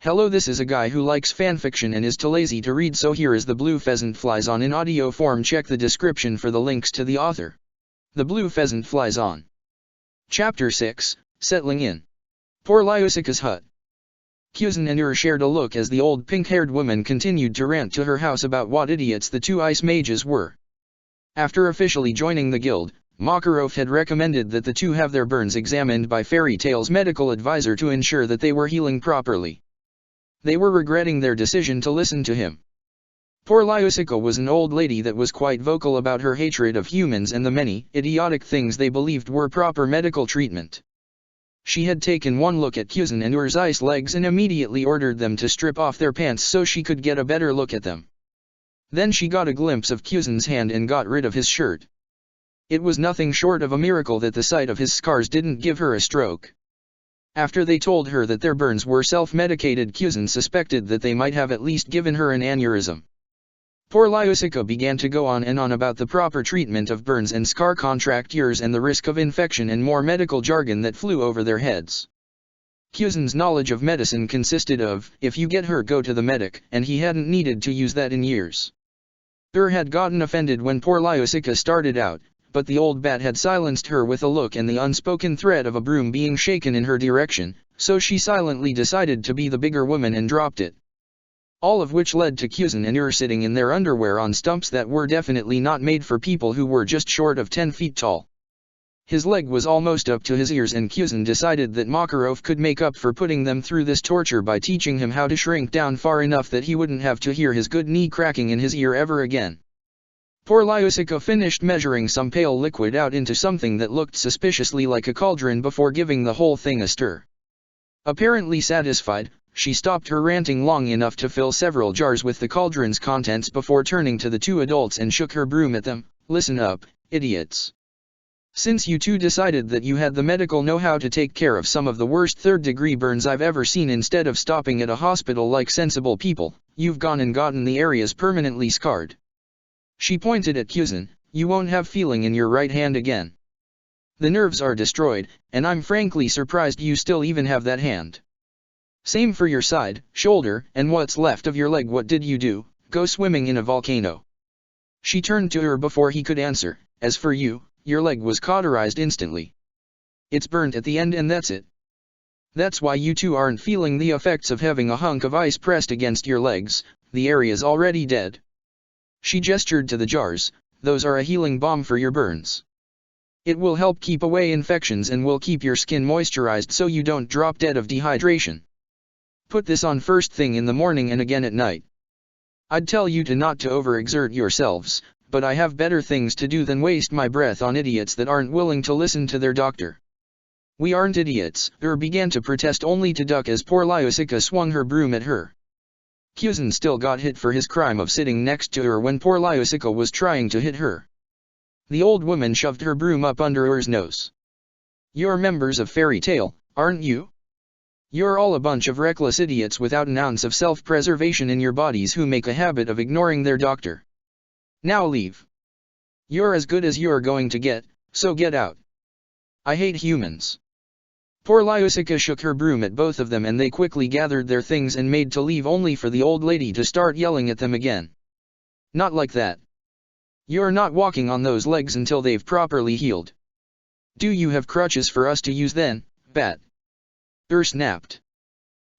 Hello, this is a guy who likes fanfiction and is too lazy to read, so here is The Blue Pheasant Flies On in audio form. Check the description for the links to the author. The Blue Pheasant Flies On. Chapter 6, Settling In. Poor Lyusika's hut. Pheasant and Ur shared a look as the old pink-haired woman continued to rant to her house about what idiots the two ice mages were. After officially joining the guild, Makarov had recommended that the two have their burns examined by Fairy Tale's medical advisor to ensure that they were healing properly. They were regretting their decision to listen to him. Poor Lyusika was an old lady that was quite vocal about her hatred of humans and the many idiotic things they believed were proper medical treatment. She had taken one look at Pheasant and Ur's ice legs and immediately ordered them to strip off their pants so she could get a better look at them. Then she got a glimpse of Pheasant's hand and got rid of his shirt. It was nothing short of a miracle that the sight of his scars didn't give her a stroke. After they told her that their burns were self-medicated, Pheasant suspected that they might have at least given her an aneurysm. Poor Lyusika began to go on and on about the proper treatment of burns and scar contractures and the risk of infection and more medical jargon that flew over their heads. Pheasant's knowledge of medicine consisted of, if you get hurt go to the medic, and he hadn't needed to use that in years. Ur had gotten offended when poor Lyusika started out, but the old bat had silenced her with a look and the unspoken threat of a broom being shaken in her direction, so she silently decided to be the bigger woman and dropped it. All of which led to Pheasant and Ur sitting in their underwear on stumps that were definitely not made for people who were just short of 10 feet tall. His leg was almost up to his ears, and Pheasant decided that Makarov could make up for putting them through this torture by teaching him how to shrink down far enough that he wouldn't have to hear his good knee cracking in his ear ever again. Poor Lyusika finished measuring some pale liquid out into something that looked suspiciously like a cauldron before giving the whole thing a stir. Apparently satisfied, she stopped her ranting long enough to fill several jars with the cauldron's contents before turning to the two adults and shook her broom at them. Listen up, idiots. Since you two decided that you had the medical know-how to take care of some of the worst third-degree burns I've ever seen instead of stopping at a hospital like sensible people, you've gone and gotten the areas permanently scarred. She pointed at Pheasant. You won't have feeling in your right hand again. The nerves are destroyed, and I'm frankly surprised you still even have that hand. Same for your side, shoulder, and what's left of your leg. What did you do? Go swimming in a volcano? She turned to Ur before he could answer. As for you, your leg was cauterized instantly. It's burnt at the end and that's it. That's why you two aren't feeling the effects of having a hunk of ice pressed against your legs. The area's already dead. She gestured to the jars. Those are a healing balm for your burns. It will help keep away infections and will keep your skin moisturized so you don't drop dead of dehydration. Put this on first thing in the morning and again at night. I'd tell you to not to overexert yourselves, but I have better things to do than waste my breath on idiots that aren't willing to listen to their doctor. We aren't idiots, Ur began to protest only to duck as poor Lyusika swung her broom at her. Pheasant still got hit for his crime of sitting next to Ur when poor Lyusika was trying to hit her. The old woman shoved her broom up under Ur's nose. You're members of Fairy Tale, aren't you? You're all a bunch of reckless idiots without an ounce of self-preservation in your bodies who make a habit of ignoring their doctor. Now leave. You're as good as you're going to get, so get out. I hate humans. Poor Lyusika shook her broom at both of them and they quickly gathered their things and made to leave, only for the old lady to start yelling at them again. Not like that. You're not walking on those legs until they've properly healed. Do you have crutches for us to use then, bat? Ur snapped.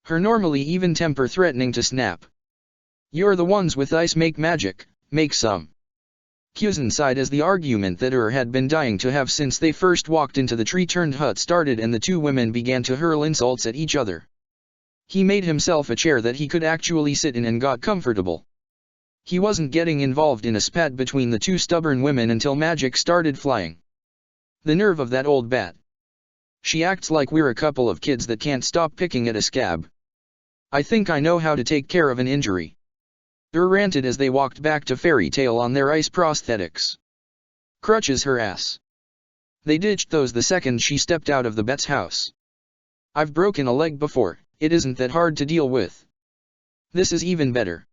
Her normally even temper threatening to snap. You're the ones with ice make magic, make some. Pheasant sighed as the argument that Ur had been dying to have since they first walked into the tree-turned hut started and the two women began to hurl insults at each other. He made himself a chair that he could actually sit in and got comfortable. He wasn't getting involved in a spat between the two stubborn women until magic started flying. The nerve of that old bat. She acts like we're a couple of kids that can't stop picking at a scab. I think I know how to take care of an injury. Ur ranted as they walked back to Fairy Tale on their ice prosthetics. Crutches her ass. They ditched those the second she stepped out of the bat's house. I've broken a leg before, it isn't that hard to deal with. This is even better.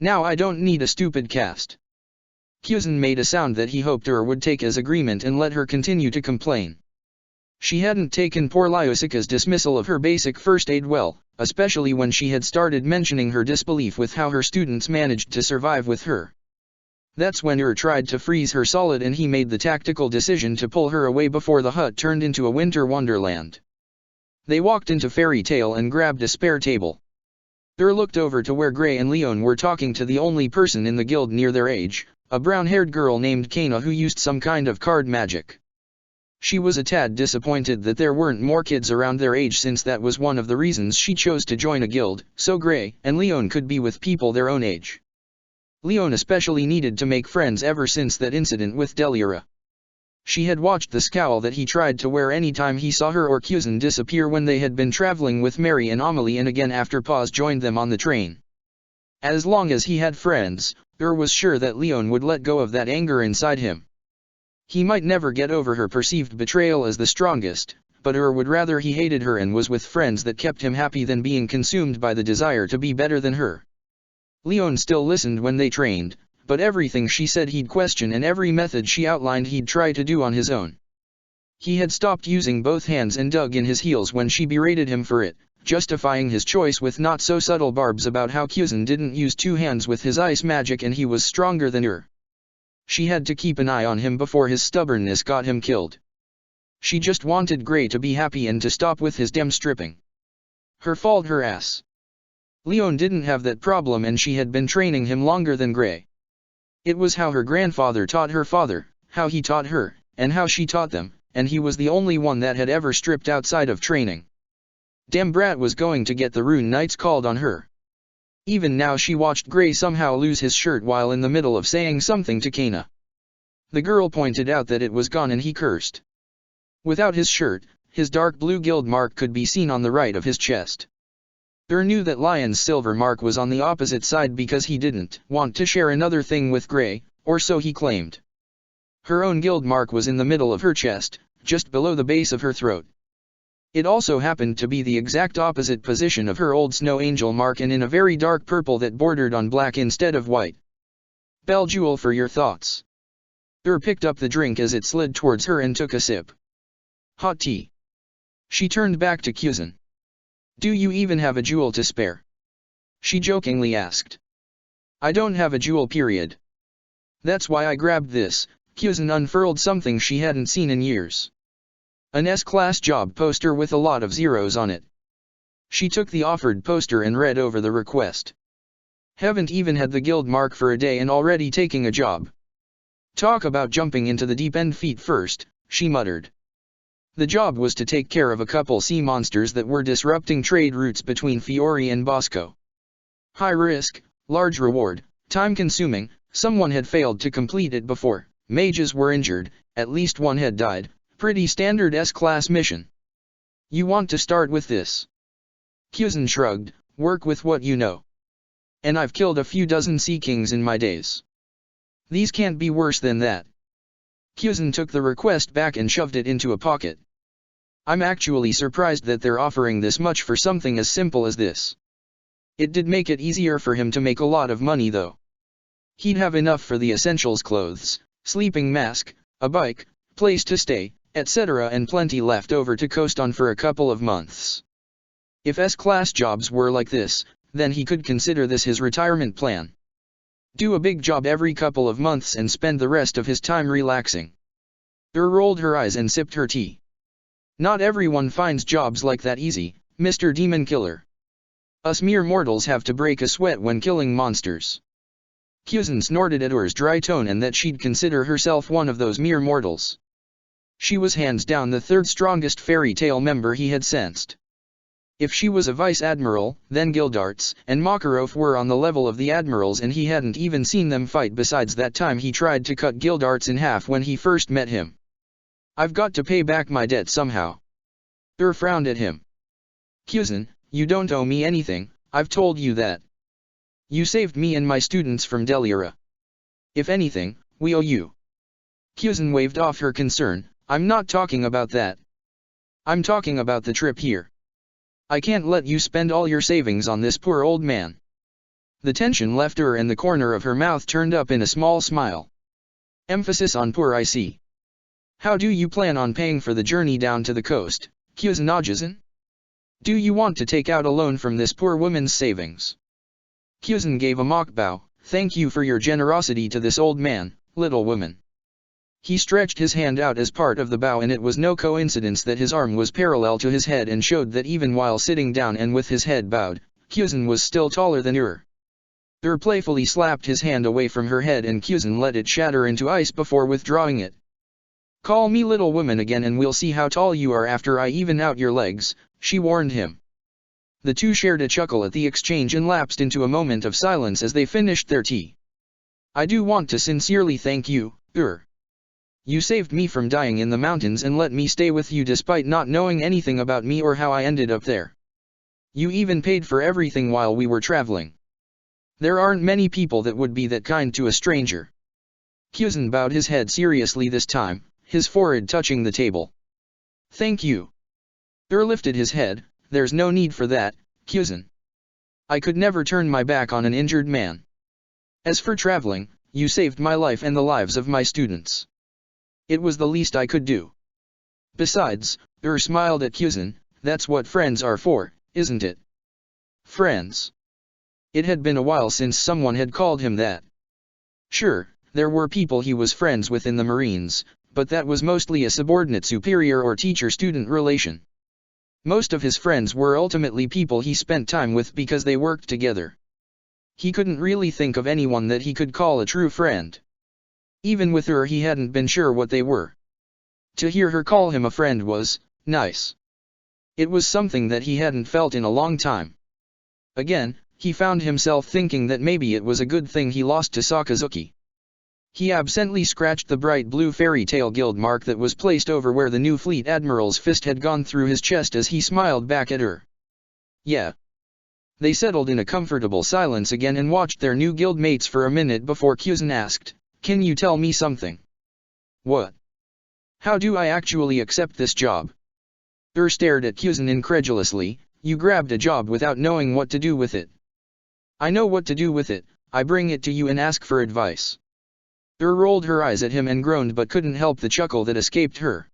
Now I don't need a stupid cast. Pheasant made a sound that he hoped Ur would take as agreement and let her continue to complain. She hadn't taken poor Lyosika's dismissal of her basic first aid well, especially when she had started mentioning her disbelief with how her students managed to survive with her. That's when tried to freeze her solid and he made the tactical decision to pull her away before the hut turned into a winter wonderland. They walked into Fairy Tale and grabbed a spare table. Looked over to where Gray and Leon were talking to the only person in the guild near their age, a brown-haired girl named Kana who used some kind of card magic. She was a tad disappointed that there weren't more kids around their age since that was one of the reasons she chose to join a guild, so Gray and Leon could be with people their own age. Leon especially needed to make friends ever since that incident with Deliara. She had watched the scowl that he tried to wear anytime he saw her or Kuzan disappear when they had been traveling with Mary and Amelie and again after Paz joined them on the train. As long as he had friends, was sure that Leon would let go of that anger inside him. He might never get over her perceived betrayal as the strongest, but would rather he hated her and was with friends that kept him happy than being consumed by the desire to be better than her. Leon still listened when they trained, but everything she said he'd question and every method she outlined he'd try to do on his own. He had stopped using both hands and dug in his heels when she berated him for it, justifying his choice with not so subtle barbs about how Kuzan didn't use two hands with his ice magic and he was stronger than her. She had to keep an eye on him before his stubbornness got him killed. She just wanted Gray to be happy and to stop with his damn stripping. Her fault her ass. Leon didn't have that problem and she had been training him longer than Gray. It was how her grandfather taught her father, how he taught her, and how she taught them, and he was the only one that had ever stripped outside of training. Damn brat was going to get the Rune Knights called on her. Even now she watched Gray somehow lose his shirt while in the middle of saying something to Kana. The girl pointed out that it was gone and he cursed. Without his shirt, his dark blue guild mark could be seen on the right of his chest. Knew that Lion's silver mark was on the opposite side because he didn't want to share another thing with Gray, or so he claimed. Her own guild mark was in the middle of her chest, just below the base of her throat. It also happened to be the exact opposite position of her old snow angel mark and in a very dark purple that bordered on black instead of white. Belle Jewel for your thoughts. Picked up the drink as it slid towards her and took a sip. Hot tea. She turned back to Kuzan. Do you even have a jewel to spare? She jokingly asked. I don't have a jewel period. That's why I grabbed this. Kuzan unfurled something she hadn't seen in years. An S-class job poster with a lot of zeros on it. She took the offered poster and read over the request. Haven't even had the guild mark for a day and already taking a job. Talk about jumping into the deep end feet first, she muttered. The job was to take care of a couple sea monsters that were disrupting trade routes between Fiori and Bosco. High risk, large reward, time consuming, someone had failed to complete it before, mages were injured, at least one had died, pretty standard S-class mission. You want to start with this? Kuzan shrugged, work with what you know. And I've killed a few dozen sea kings in my days. These can't be worse than that. Kuzan took the request back and shoved it into a pocket. I'm actually surprised that they're offering this much for something as simple as this. It did make it easier for him to make a lot of money though. He'd have enough for the essentials: clothes, sleeping mask, a bike, place to stay, etc. and plenty left over to coast on for a couple of months. If S-class jobs were like this, then he could consider this his retirement plan. Do a big job every couple of months and spend the rest of his time relaxing. Rolled her eyes and sipped her tea. Not everyone finds jobs like that easy, Mr. Demon Killer. Us mere mortals have to break a sweat when killing monsters. Kuzan snorted at Ur's dry tone and that she'd consider herself one of those mere mortals. She was hands down the third strongest Fairy Tale member he had sensed. If she was a vice admiral, then Gildarts and Makarov were on the level of the admirals and he hadn't even seen them fight besides that time he tried to cut Gildarts in half when he first met him. I've got to pay back my debt somehow. Frowned at him. Kuzan, you don't owe me anything, I've told you that. You saved me and my students from Deliara. If anything, we owe you. Kuzan waved off her concern, I'm not talking about that. I'm talking about the trip here. I can't let you spend all your savings on this poor old man. The tension left her and the corner of her mouth turned up in a small smile. Emphasis on poor, I see. How do you plan on paying for the journey down to the coast, Kyuzen? Do you want to take out a loan from this poor woman's savings? Kyuzen gave a mock bow. Thank you for your generosity to this old man, little woman. He stretched his hand out as part of the bow, and it was no coincidence that his arm was parallel to his head and showed that even while sitting down and with his head bowed, Kyuzen was still taller than Ur. Ur playfully slapped his hand away from her head and Kyuzen let it shatter into ice before withdrawing it. Call me little woman again and we'll see how tall you are after I even out your legs, she warned him. The two shared a chuckle at the exchange and lapsed into a moment of silence as they finished their tea. I do want to sincerely thank you, Ur. You saved me from dying in the mountains and let me stay with you despite not knowing anything about me or how I ended up there. You even paid for everything while we were traveling. There aren't many people that would be that kind to a stranger. Kyuzen bowed his head seriously this time, his forehead touching the table. Thank you. Ur lifted his head. There's no need for that, Kyuzen. I could never turn my back on an injured man. As for traveling, you saved my life and the lives of my students. It was the least I could do. Besides, Ur smiled at Kyuzen, that's what friends are for, isn't it? Friends. It had been a while since someone had called him that. Sure, there were people he was friends with in the Marines, but that was mostly a subordinate superior or teacher-student relation. Most of his friends were ultimately people he spent time with because they worked together. He couldn't really think of anyone that he could call a true friend. Even with her he hadn't been sure what they were. To hear her call him a friend was nice. It was something that he hadn't felt in a long time. Again, he found himself thinking that maybe it was a good thing he lost to Sakazuki. He absently scratched the bright blue fairy tale guild mark that was placed over where the new fleet admiral's fist had gone through his chest as he smiled back at her. Yeah. They settled in a comfortable silence again and watched their new guild mates for a minute before Kyuzen asked, Can you tell me something? What? How do I actually accept this job? Ur stared at Kyuzen incredulously. You grabbed a job without knowing what to do with it. I know what to do with it, I bring it to you and ask for advice. Ur rolled her eyes at him and groaned but couldn't help the chuckle that escaped her.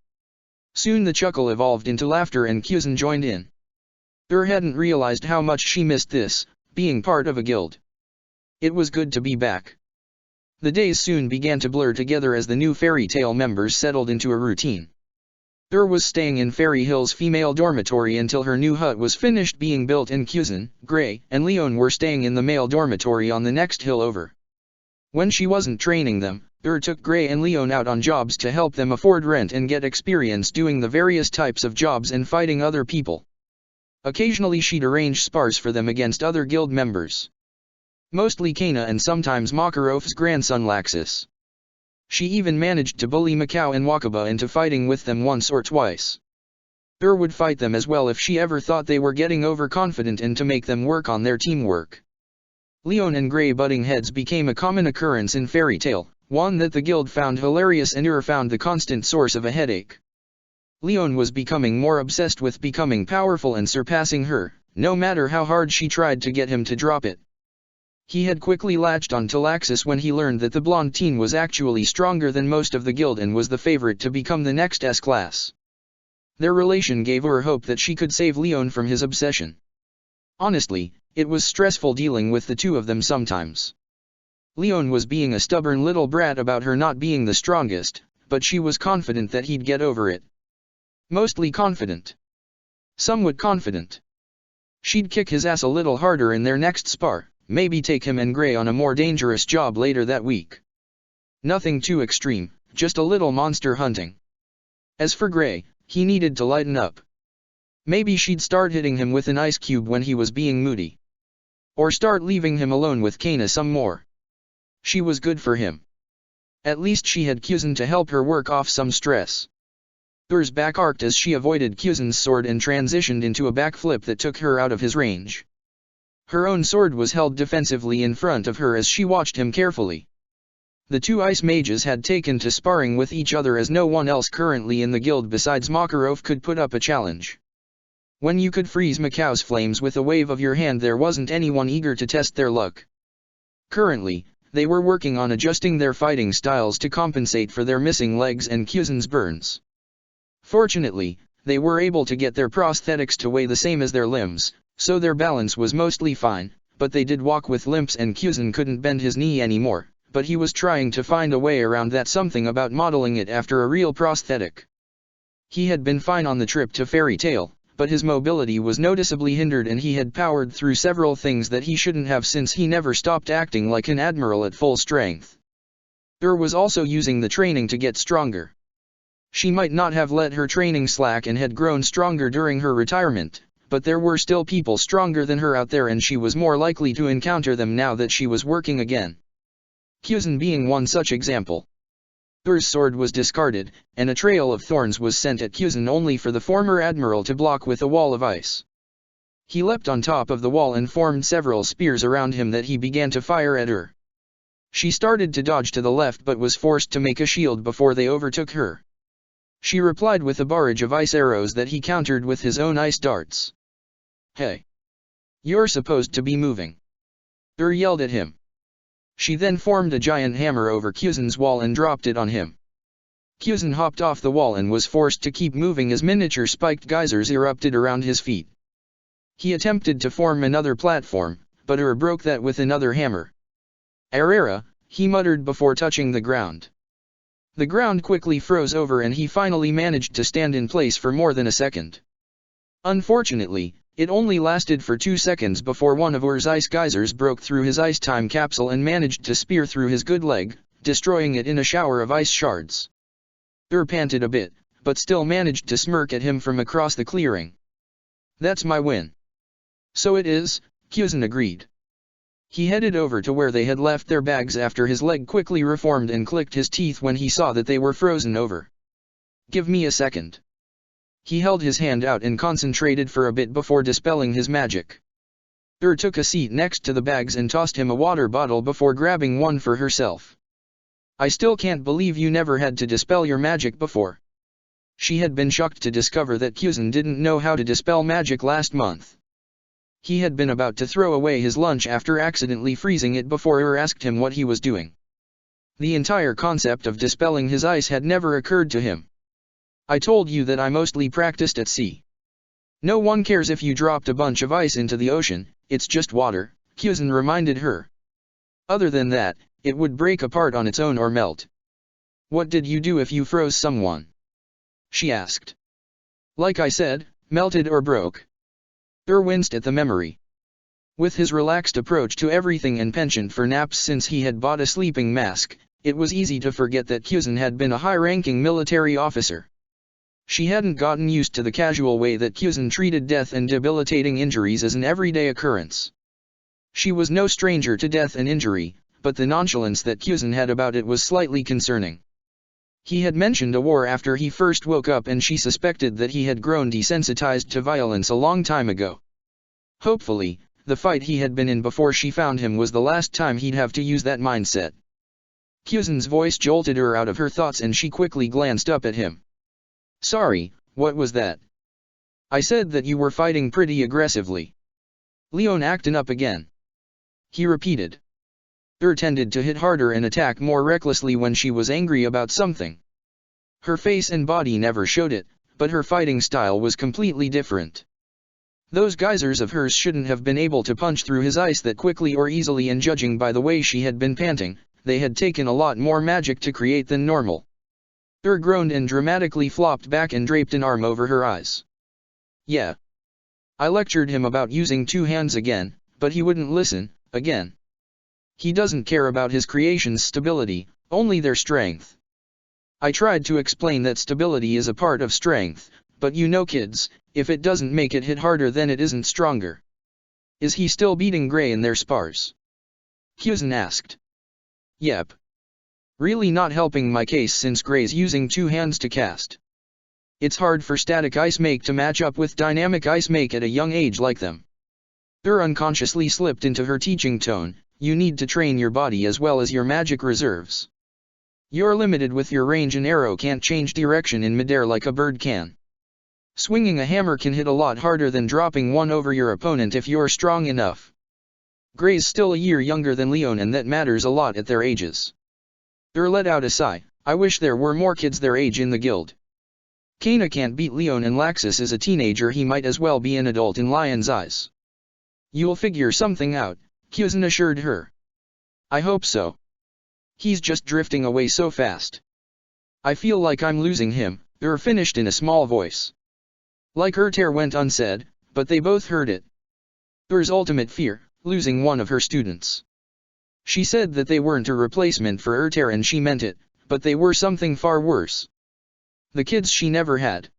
Soon the chuckle evolved into laughter and Kyuzen joined in. Ur hadn't realized how much she missed this, being part of a guild. It was good to be back. The days soon began to blur together as the new fairy tale members settled into a routine. Ur was staying in Fairy Hill's female dormitory until her new hut was finished being built and Kyuzen, Gray, and Leon were staying in the male dormitory on the next hill over. When she wasn't training them, Ur took Gray and Leon out on jobs to help them afford rent and get experience doing the various types of jobs and fighting other people. Occasionally she'd arrange spars for them against other guild members. Mostly Kana and sometimes Makarov's grandson Laxus. She even managed to bully Mikau and Wakaba into fighting with them once or twice. Ur would fight them as well if she ever thought they were getting overconfident and to make them work on their teamwork. Leon and Gray butting heads became a common occurrence in Fairy Tale, one that the guild found hilarious and Ur found the constant source of a headache. Leon was becoming more obsessed with becoming powerful and surpassing her, no matter how hard she tried to get him to drop it. He had quickly latched on to Laxus when he learned that the blonde teen was actually stronger than most of the guild and was the favorite to become the next S-class. Their relation gave Ur hope that she could save Leon from his obsession. Honestly, it was stressful dealing with the two of them sometimes. Leon was being a stubborn little brat about her not being the strongest, but she was confident that he'd get over it. Mostly confident. Somewhat confident. She'd kick his ass a little harder in their next spar, maybe take him and Gray on a more dangerous job later that week. Nothing too extreme, just a little monster hunting. As for Gray, he needed to lighten up. Maybe she'd start hitting him with an ice cube when he was being moody. Or start leaving him alone with Kana some more. She was good for him. At least she had Kyuzen to help her work off some stress. Ur's back arced as she avoided Kyuzen's sword and transitioned into a backflip that took her out of his range. Her own sword was held defensively in front of her as she watched him carefully. The two ice mages had taken to sparring with each other as no one else currently in the guild besides Makarov could put up a challenge. When you could freeze Mikau's flames with a wave of your hand, there wasn't anyone eager to test their luck. Currently, they were working on adjusting their fighting styles to compensate for their missing legs and Pheasant's burns. Fortunately, they were able to get their prosthetics to weigh the same as their limbs, so their balance was mostly fine, but they did walk with limps and Pheasant couldn't bend his knee anymore, but he was trying to find a way around that, something about modeling it after a real prosthetic. He had been fine on the trip to Fairy Tale, but his mobility was noticeably hindered and he had powered through several things that he shouldn't have since he never stopped acting like an admiral at full strength. Was also using the training to get stronger. She might not have let her training slack and had grown stronger during her retirement, but there were still people stronger than her out there and she was more likely to encounter them now that she was working again. Pheasant being one such example. Ur's sword was discarded, and a trail of thorns was sent at Pheasant only for the former admiral to block with a wall of ice. He leapt on top of the wall and formed several spears around him that he began to fire at Ur. She started to dodge to the left but was forced to make a shield before they overtook her. She replied with a barrage of ice arrows that he countered with his own ice darts. "Hey! You're supposed to be moving!" Ur yelled at him. She then formed a giant hammer over Pheasant's wall and dropped it on him. Pheasant hopped off the wall and was forced to keep moving as miniature spiked geysers erupted around his feet. He attempted to form another platform, but Ur broke that with another hammer. "Arera," he muttered before touching the ground. The ground quickly froze over and he finally managed to stand in place for more than a second. Unfortunately, it only lasted for 2 seconds before one of Ur's ice geysers broke through his ice time capsule and managed to spear through his good leg, destroying it in a shower of ice shards. Ur panted a bit, but still managed to smirk at him from across the clearing. "That's my win." "So it is," Pheasant agreed. He headed over to where they had left their bags after his leg quickly reformed and clicked his teeth when he saw that they were frozen over. "Give me a second." He held his hand out and concentrated for a bit before dispelling his magic. Ur took a seat next to the bags and tossed him a water bottle before grabbing one for herself. "I still can't believe you never had to dispel your magic before." She had been shocked to discover that Pheasant didn't know how to dispel magic last month. He had been about to throw away his lunch after accidentally freezing it before Ur asked him what he was doing. The entire concept of dispelling his ice had never occurred to him. "I told you that I mostly practiced at sea. No one cares if you dropped a bunch of ice into the ocean, it's just water," Pheasant reminded her. "Other than that, it would break apart on its own or melt." "What did you do if you froze someone?" she asked. "Like I said, melted or broke." Ur winced at the memory. With his relaxed approach to everything and penchant for naps since he had bought a sleeping mask, it was easy to forget that Pheasant had been a high-ranking military officer. She hadn't gotten used to the casual way that Pheasant treated death and debilitating injuries as an everyday occurrence. She was no stranger to death and injury, but the nonchalance that Pheasant had about it was slightly concerning. He had mentioned a war after he first woke up and she suspected that he had grown desensitized to violence a long time ago. Hopefully, the fight he had been in before she found him was the last time he'd have to use that mindset. Pheasant's voice jolted her out of her thoughts and she quickly glanced up at him. "Sorry, what was that?" "I said that you were fighting pretty aggressively." "Leon acting up again," he repeated. Ur tended to hit harder and attack more recklessly when she was angry about something. Her face and body never showed it, but her fighting style was completely different. Those geysers of hers shouldn't have been able to punch through his ice that quickly or easily, and judging by the way she had been panting, they had taken a lot more magic to create than normal. Ur groaned and dramatically flopped back and draped an arm over her eyes. "Yeah. I lectured him about using 2 hands again, but he wouldn't listen, again. He doesn't care about his creation's stability, only their strength. I tried to explain that stability is a part of strength, but you know kids, if it doesn't make it hit harder then it isn't stronger." "Is he still beating Gray in their spars?" Pheasant asked. "Yep. Really not helping my case since Gray's using 2 hands to cast. It's hard for static ice make to match up with dynamic ice make at a young age like them." Ur unconsciously slipped into her teaching tone. "You need to train your body as well as your magic reserves. You're limited with your range. An arrow can't change direction in midair like a bird can. Swinging a hammer can hit a lot harder than dropping one over your opponent if you're strong enough. Gray's still a year younger than Leon, and that matters a lot at their ages. Let out a sigh. I wish there were more kids their age in the guild. Kana can't beat Leon, and Laxus is a teenager. He might as well be an adult in Lion's eyes. You'll figure something out, Kuzan assured her. I hope so. He's just drifting away so fast. I feel like I'm losing him, finished in a small voice. Like Erter went unsaid, but they both heard it. Ultimate fear, losing one of her students. She said that they weren't a replacement for Erter, and she meant it, but they were something far worse. The kids she never had.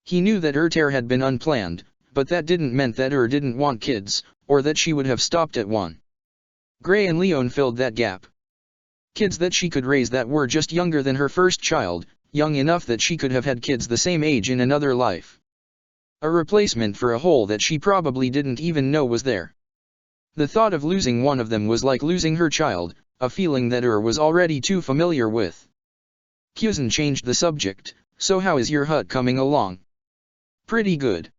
He knew that Erter had been unplanned, but that didn't mean that didn't want kids, or that she would have stopped at one. Gray and Leon filled that gap. Kids that she could raise that were just younger than her first child, young enough that she could have had kids the same age in another life. A replacement for a hole that she probably didn't even know was there. The thought of losing one of them was like losing her child, a feeling that was already too familiar with. Kuzan changed the subject. So how is your hut coming along? Pretty good.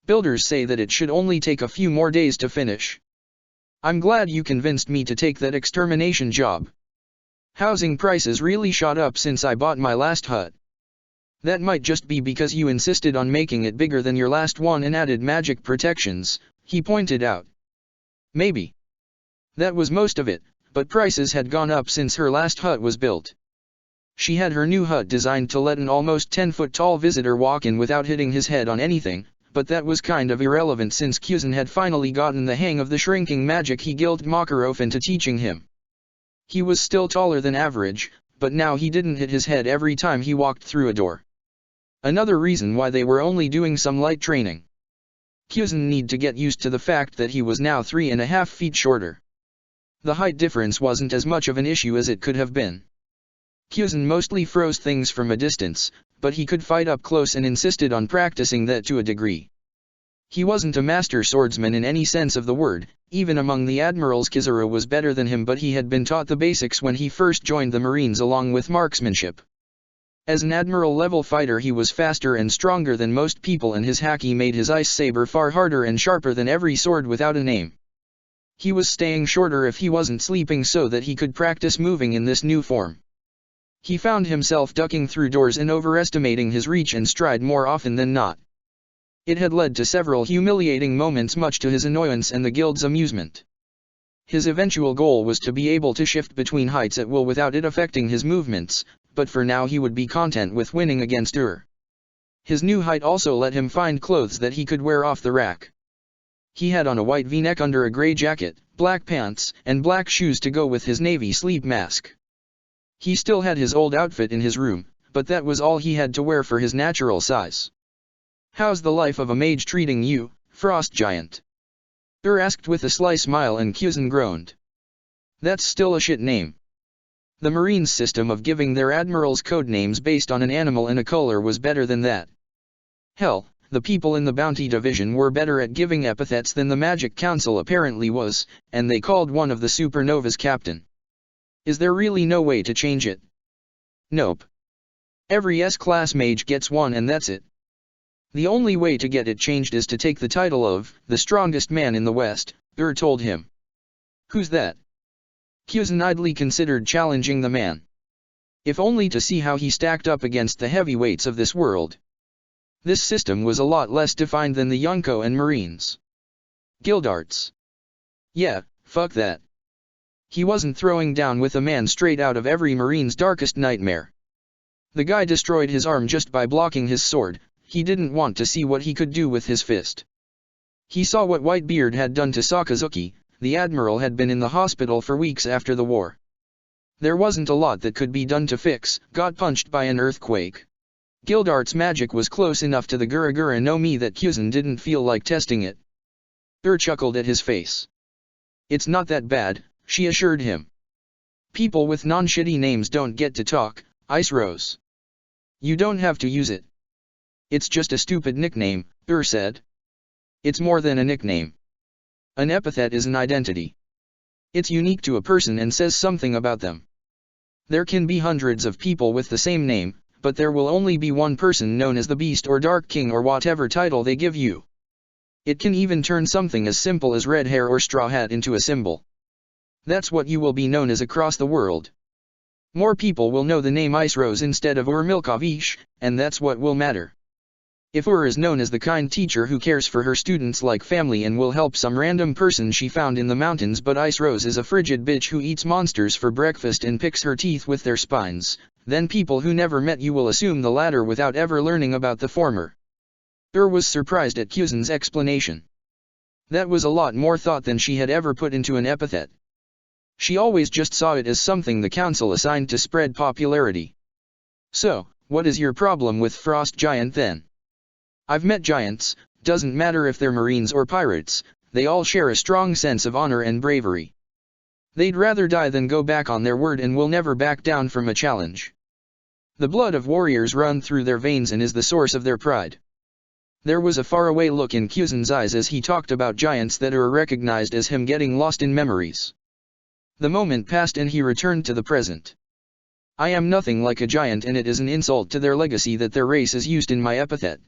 Builders say that it should only take a few more days to finish. I'm glad you convinced me to take that extermination job. Housing prices really shot up since I bought my last hut. That might just be because you insisted on making it bigger than your last one and added magic protections, he pointed out. Maybe. That was most of it, but prices had gone up since her last hut was built. She had her new hut designed to let an almost 10-foot-tall visitor walk in without hitting his head on anything, but that was kind of irrelevant since Kuzan had finally gotten the hang of the shrinking magic he guilted Makarov into teaching him. He was still taller than average, but now he didn't hit his head every time he walked through a door. Another reason why they were only doing some light training. Kuzan needed to get used to the fact that he was now 3.5 feet shorter. The height difference wasn't as much of an issue as it could have been. Kuzan mostly froze things from a distance, but he could fight up close and insisted on practicing that to a degree. He wasn't a master swordsman in any sense of the word, even among the admirals Kizaru was better than him, but he had been taught the basics when he first joined the Marines along with marksmanship. As an admiral-level fighter he was faster and stronger than most people, and his haki made his ice saber far harder and sharper than every sword without a name. He was staying shorter if he wasn't sleeping so that he could practice moving in this new form. He found himself ducking through doors and overestimating his reach and stride more often than not. It had led to several humiliating moments, much to his annoyance and the guild's amusement. His eventual goal was to be able to shift between heights at will without it affecting his movements, but for now he would be content with winning against His new height also let him find clothes that he could wear off the rack. He had on a white v-neck under a gray jacket, black pants, and black shoes to go with his navy sleep mask. He still had his old outfit in his room, but that was all he had to wear for his natural size. How's the life of a mage treating you, Frost Giant? Asked with a sly smile, and Kuzan groaned. That's still a shit name. The Marines' system of giving their admirals code names based on an animal and a color was better than that. Hell, the people in the Bounty Division were better at giving epithets than the Magic Council apparently was, and they called one of the supernovas Captain. Is there really no way to change it? Nope. Every S-class mage gets one and that's it. The only way to get it changed is to take the title of the strongest man in the West, told him. Who's that? Kuzan idly considered challenging the man. If only to see how he stacked up against the heavyweights of this world. This system was a lot less defined than the Yunko and Marines. Guildarts. Yeah, fuck that. He wasn't throwing down with a man straight out of every Marine's darkest nightmare. The guy destroyed his arm just by blocking his sword. He didn't want to see what he could do with his fist. He saw what Whitebeard had done to Sakazuki. The admiral had been in the hospital for weeks after the war. There wasn't a lot that could be done to fix, got punched by an earthquake. Guildart's magic was close enough to the Guragura no Mi that Kuzan didn't feel like testing it. Chuckled at his face. It's not that bad, she assured him. People with non-shitty names don't get to talk, Ice Rose. You don't have to use it. It's just a stupid nickname, said. It's more than a nickname. An epithet is an identity. It's unique to a person and says something about them. There can be hundreds of people with the same name, but there will only be one person known as the Beast or Dark King or whatever title they give you. It can even turn something as simple as red hair or straw hat into a symbol. That's what you will be known as across the world. More people will know the name Ice Rose instead of Milkovic, and that's what will matter. If is known as the kind teacher who cares for her students like family and will help some random person she found in the mountains, but Ice Rose is a frigid bitch who eats monsters for breakfast and picks her teeth with their spines, then people who never met you will assume the latter without ever learning about the former. Was surprised at Pheasant's explanation. That was a lot more thought than she had ever put into an epithet. She always just saw it as something the council assigned to spread popularity. So, what is your problem with Frost Giant then? I've met giants, doesn't matter if they're marines or pirates, they all share a strong sense of honor and bravery. They'd rather die than go back on their word and will never back down from a challenge. The blood of warriors runs through their veins and is the source of their pride. There was a faraway look in Pheasant's eyes as he talked about giants that recognized as him getting lost in memories. The moment passed and he returned to the present. I am nothing like a giant, and it is an insult to their legacy that their race is used in my epithet.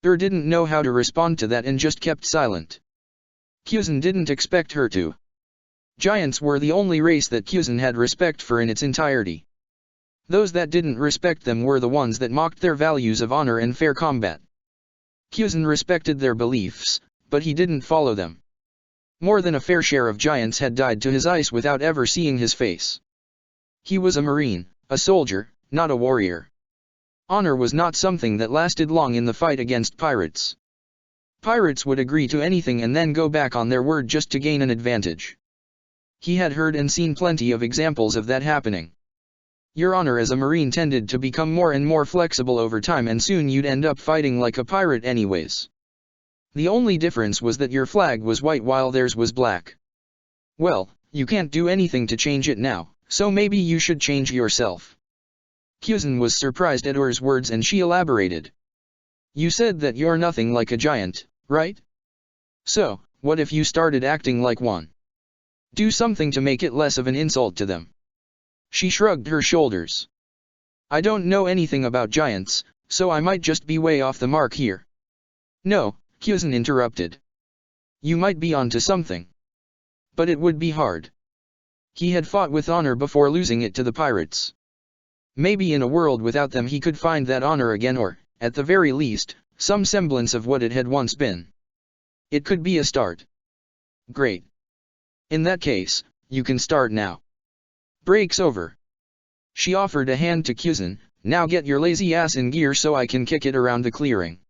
Didn't know how to respond to that and just kept silent. Pheasant didn't expect her to. Giants were the only race that Pheasant had respect for in its entirety. Those that didn't respect them were the ones that mocked their values of honor and fair combat. Pheasant respected their beliefs, but he didn't follow them. More than a fair share of giants had died to his ice without ever seeing his face. He was a marine, a soldier, not a warrior. Honor was not something that lasted long in the fight against pirates. Pirates would agree to anything and then go back on their word just to gain an advantage. He had heard and seen plenty of examples of that happening. Your honor as a marine tended to become more and more flexible over time, and soon you'd end up fighting like a pirate anyways. The only difference was that your flag was white while theirs was black. Well, you can't do anything to change it now, so maybe you should change yourself. Pheasant was surprised at words and she elaborated. You said that you're nothing like a giant, right? So, what if you started acting like one? Do something to make it less of an insult to them. She shrugged her shoulders. I don't know anything about giants, so I might just be way off the mark here. No, Pheasant interrupted. You might be onto something. But it would be hard. He had fought with honor before losing it to the pirates. Maybe in a world without them he could find that honor again, or, at the very least, some semblance of what it had once been. It could be a start. Great. In that case, you can start now. Break's over. She offered a hand to Pheasant. Now get your lazy ass in gear so I can kick it around the clearing.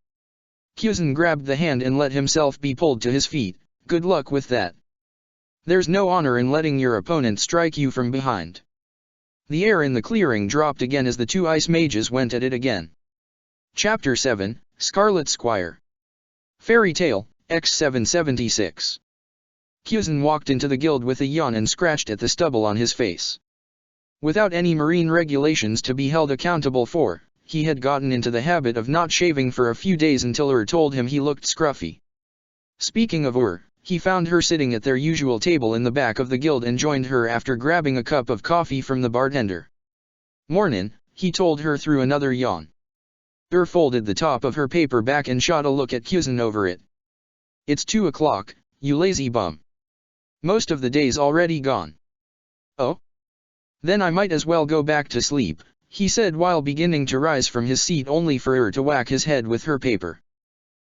Pheasant grabbed the hand and let himself be pulled to his feet. Good luck with that. There's no honor in letting your opponent strike you from behind. The air in the clearing dropped again as the two ice mages went at it again. Chapter 7, Scarlet Squire. Fairy Tale, X776. Pheasant walked into the guild with a yawn and scratched at the stubble on his face. Without any marine regulations to be held accountable for, he had gotten into the habit of not shaving for a few days until told him he looked scruffy. Speaking of he found her sitting at their usual table in the back of the guild and joined her after grabbing a cup of coffee from the bartender. Mornin', he told her through another yawn. Folded the top of her paper back and shot a look at Pheasant over it. It's 2 o'clock, you lazy bum. Most of the day's already gone. Oh? Then I might as well go back to sleep, he said while beginning to rise from his seat only for to whack his head with her paper.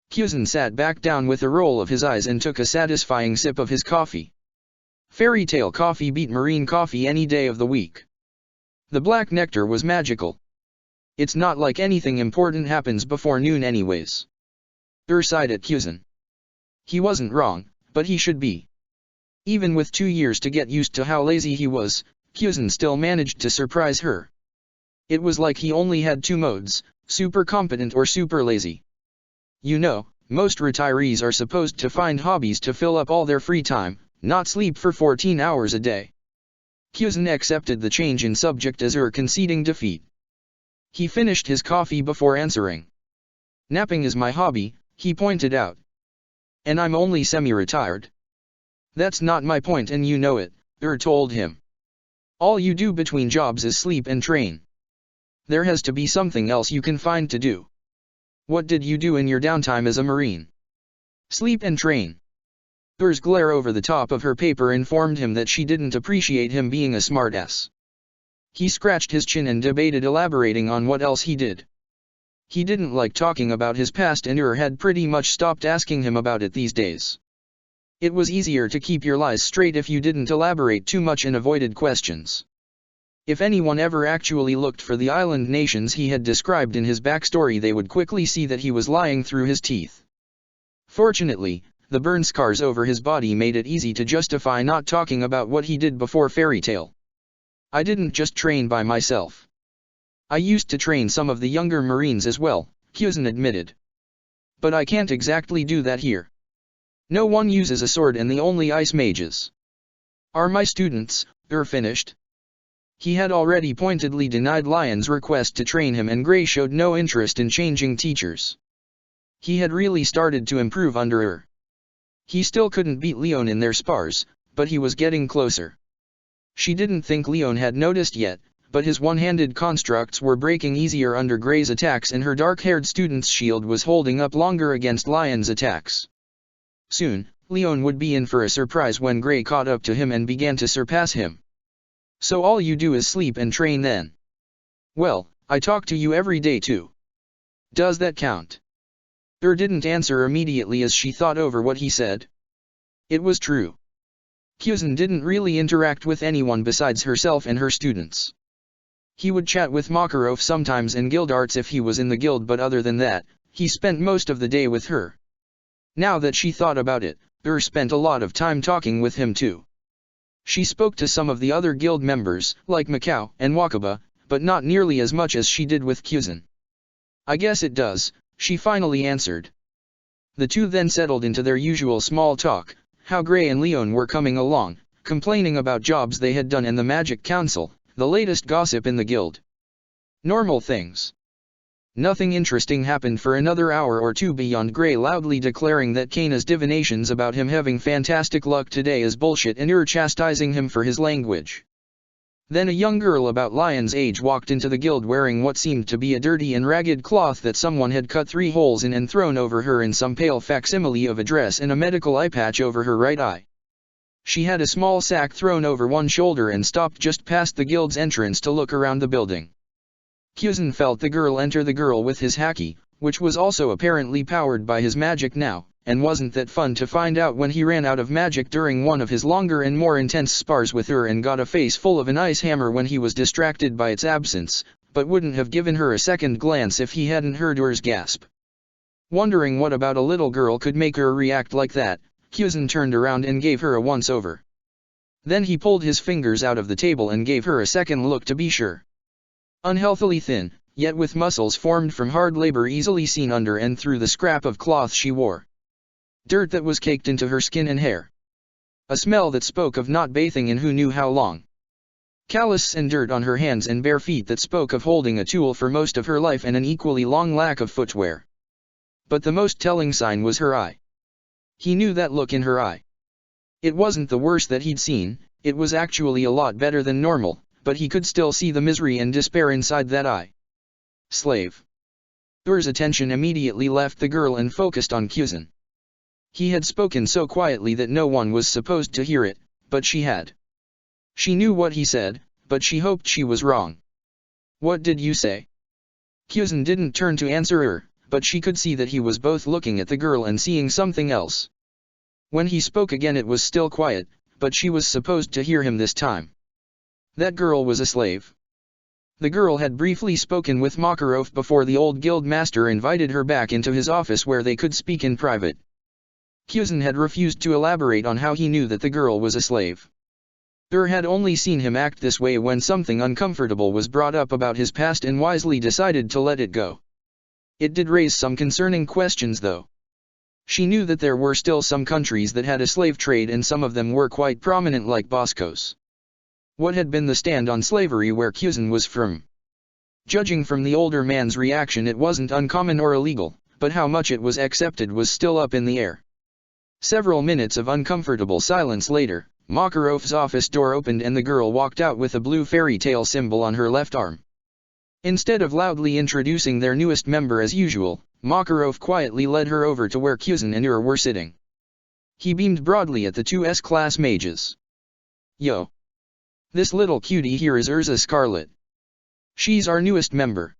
Pheasant sat back down with a roll of his eyes and took a satisfying sip of his coffee. Fairy Tale coffee beat marine coffee any day of the week. The black nectar was magical. It's not like anything important happens before noon anyways. Sighed at Pheasant. He wasn't wrong, but he should be. Even with 2 years to get used to how lazy he was, Pheasant still managed to surprise her. It was like he only had 2 modes, super competent or super lazy. You know, most retirees are supposed to find hobbies to fill up all their free time, not sleep for 14 hours a day. Pheasant accepted the change in subject as conceding defeat. He finished his coffee before answering. Napping is my hobby, he pointed out. And I'm only semi-retired. That's not my point and you know it, told him. All you do between jobs is sleep and train. There has to be something else you can find to do. What did you do in your downtime as a marine? Sleep and train. Ur's glare over the top of her paper informed him that she didn't appreciate him being a smartass. He scratched his chin and debated elaborating on what else he did. He didn't like talking about his past and had pretty much stopped asking him about it these days. It was easier to keep your lies straight if you didn't elaborate too much and avoided questions. If anyone ever actually looked for the island nations he had described in his backstory, they would quickly see that he was lying through his teeth. Fortunately, the burn scars over his body made it easy to justify not talking about what he did before Fairy Tale. I didn't just train by myself. I used to train some of the younger Marines as well, Pheasant admitted. But I can't exactly do that here. No one uses a sword and the only ice mages are my students, finished. He had already pointedly denied Lion's request to train him, and Gray showed no interest in changing teachers. He had really started to improve under He still couldn't beat Leon in their spars, but he was getting closer. She didn't think Leon had noticed yet, but his one-handed constructs were breaking easier under Gray's attacks and her dark-haired student's shield was holding up longer against Lion's attacks. Soon, Leon would be in for a surprise when Gray caught up to him and began to surpass him. So all you do is sleep and train then? Well, I talk to you every day too. Does that count? Didn't answer immediately as she thought over what he said. It was true. Pheasant didn't really interact with anyone besides herself and her students. He would chat with Makarov sometimes and guild arts if he was in the guild, but other than that, he spent most of the day with her. Now that she thought about it, spent a lot of time talking with him too. She spoke to some of the other guild members, like Macau and Wakaba, but not nearly as much as she did with Pheasant. I guess it does, she finally answered. The two then settled into their usual small talk, how Gray and Leon were coming along, complaining about jobs they had done and the Magic Council, the latest gossip in the guild. Normal things. Nothing interesting happened for another hour or two beyond Gray loudly declaring that Kana's divinations about him having fantastic luck today is bullshit and chastising him for his language. Then a young girl about Lion's age walked into the guild wearing what seemed to be a dirty and ragged cloth that someone had cut 3 holes in and thrown over her in some pale facsimile of a dress and a medical eye patch over her right eye. She had a small sack thrown over one shoulder and stopped just past the guild's entrance to look around the building. Pheasant felt the girl enter the girl with his haki, which was also apparently powered by his magic now, and wasn't that fun to find out when he ran out of magic during one of his longer and more intense spars with her and got a face full of an ice hammer when he was distracted by its absence, but wouldn't have given her a second glance if he hadn't heard Ur's gasp. Wondering what about a little girl could make her react like that, Pheasant turned around and gave her a once-over. Then he pulled his fingers out of the table and gave her a second look to be sure. Unhealthily thin, yet with muscles formed from hard labor easily seen under and through the scrap of cloth she wore. Dirt that was caked into her skin and hair. A smell that spoke of not bathing in who knew how long. Callus and dirt on her hands and bare feet that spoke of holding a tool for most of her life and an equally long lack of footwear. But the most telling sign was her eye. He knew that look in her eye. It wasn't the worst that he'd seen, it was actually a lot better than normal, but he could still see the misery and despair inside that eye. Slave. Ur's attention immediately left the girl and focused on Pheasant. He had spoken so quietly that no one was supposed to hear it, but she had. She knew what he said, but she hoped she was wrong. What did you say? Pheasant didn't turn to answer but she could see that he was both looking at the girl and seeing something else. When he spoke again it was still quiet, but she was supposed to hear him this time. That girl was a slave. The girl had briefly spoken with Makarov before the old guild master invited her back into his office where they could speak in private. Pheasant had refused to elaborate on how he knew that the girl was a slave. Had only seen him act this way when something uncomfortable was brought up about his past and wisely decided to let it go. It did raise some concerning questions though. She knew that there were still some countries that had a slave trade and some of them were quite prominent like Bosco's. What had been the stand on slavery where Pheasant was from? Judging from the older man's reaction it wasn't uncommon or illegal, but how much it was accepted was still up in the air. Several minutes of uncomfortable silence later, Makarov's office door opened and the girl walked out with a blue fairy tale symbol on her left arm. Instead of loudly introducing their newest member as usual, Makarov quietly led her over to where Pheasant and were sitting. He beamed broadly at the two S-class mages. "Yo. This little cutie here is Urza Scarlet. She's our newest member."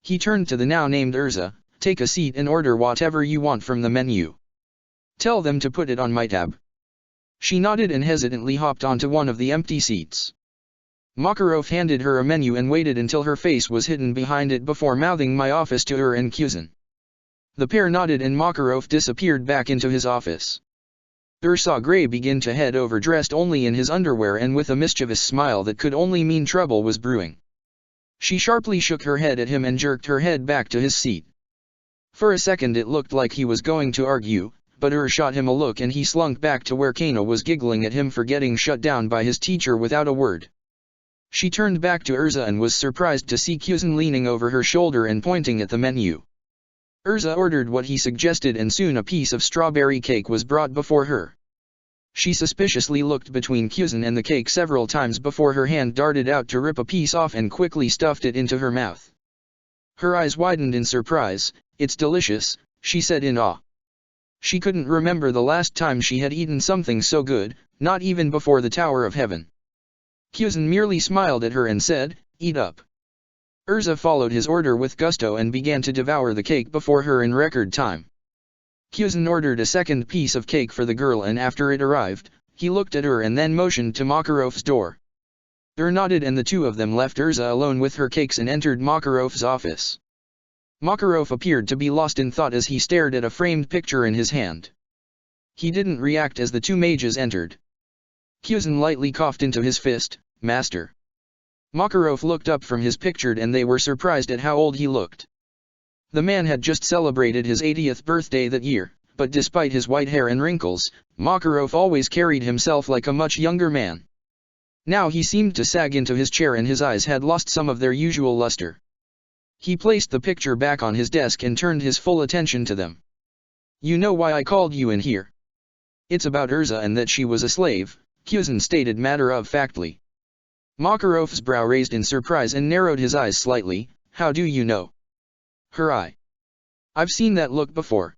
He turned to the now named Urza. "Take a seat and order whatever you want from the menu. Tell them to put it on my tab." She nodded and hesitantly hopped onto one of the empty seats. Makarov handed her a menu and waited until her face was hidden behind it before mouthing "my office" to her and Pheasant. The pair nodded and Makarov disappeared back into his office. Saw Gray begin to head over dressed only in his underwear and with a mischievous smile that could only mean trouble was brewing. She sharply shook her head at him and jerked her head back to his seat. For a second it looked like he was going to argue, but shot him a look and he slunk back to where Kana was giggling at him for getting shut down by his teacher without a word. She turned back to Urza and was surprised to see Pheasant leaning over her shoulder and pointing at the menu. Urza ordered what he suggested and soon a piece of strawberry cake was brought before her. She suspiciously looked between Pheasant and the cake several times before her hand darted out to rip a piece off and quickly stuffed it into her mouth. Her eyes widened in surprise. "It's delicious," she said in awe. She couldn't remember the last time she had eaten something so good, not even before the Tower of Heaven. Pheasant merely smiled at her and said, "Eat up." Urza followed his order with gusto and began to devour the cake before her in record time. Pheasant ordered a second piece of cake for the girl and after it arrived, he looked at her and then motioned to Makarov's door. Nodded and the two of them left Urza alone with her cakes and entered Makarov's office. Makarov appeared to be lost in thought as he stared at a framed picture in his hand. He didn't react as the two mages entered. Pheasant lightly coughed into his fist. "Master." Makarov looked up from his picture and they were surprised at how old he looked. The man had just celebrated his 80th birthday that year, but despite his white hair and wrinkles, Makarov always carried himself like a much younger man. Now he seemed to sag into his chair and his eyes had lost some of their usual luster. He placed the picture back on his desk and turned his full attention to them. "You know why I called you in here? It's about Urza and that she was a slave," Pheasant stated matter-of-factly. Makarov's brow raised in surprise and narrowed his eyes slightly. "How do you know?" "Her eye. I've seen that look before."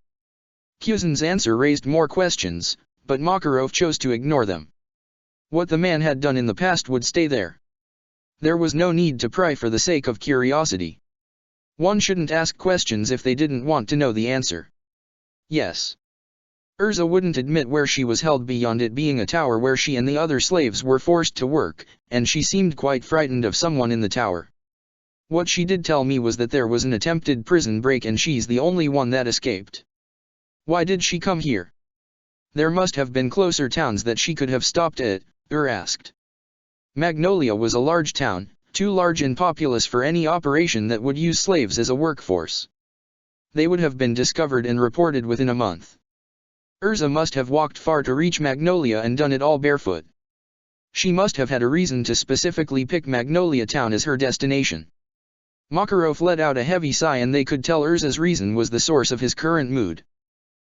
Pheasant's answer raised more questions, but Makarov chose to ignore them. What the man had done in the past would stay there. There was no need to pry for the sake of curiosity. One shouldn't ask questions if they didn't want to know the answer. Yes. Urza wouldn't admit where she was held beyond it being a tower where she and the other slaves were forced to work, and she seemed quite frightened of someone in the tower. What she did tell me was that there was an attempted prison break and she's the only one that escaped. Why did she come here? There must have been closer towns that she could have stopped at, asked. Magnolia was a large town, too large and populous for any operation that would use slaves as a workforce. They would have been discovered and reported within a month. Urza must have walked far to reach Magnolia and done it all barefoot. She must have had a reason to specifically pick Magnolia Town as her destination. Makarov let out a heavy sigh and they could tell Urza's reason was the source of his current mood.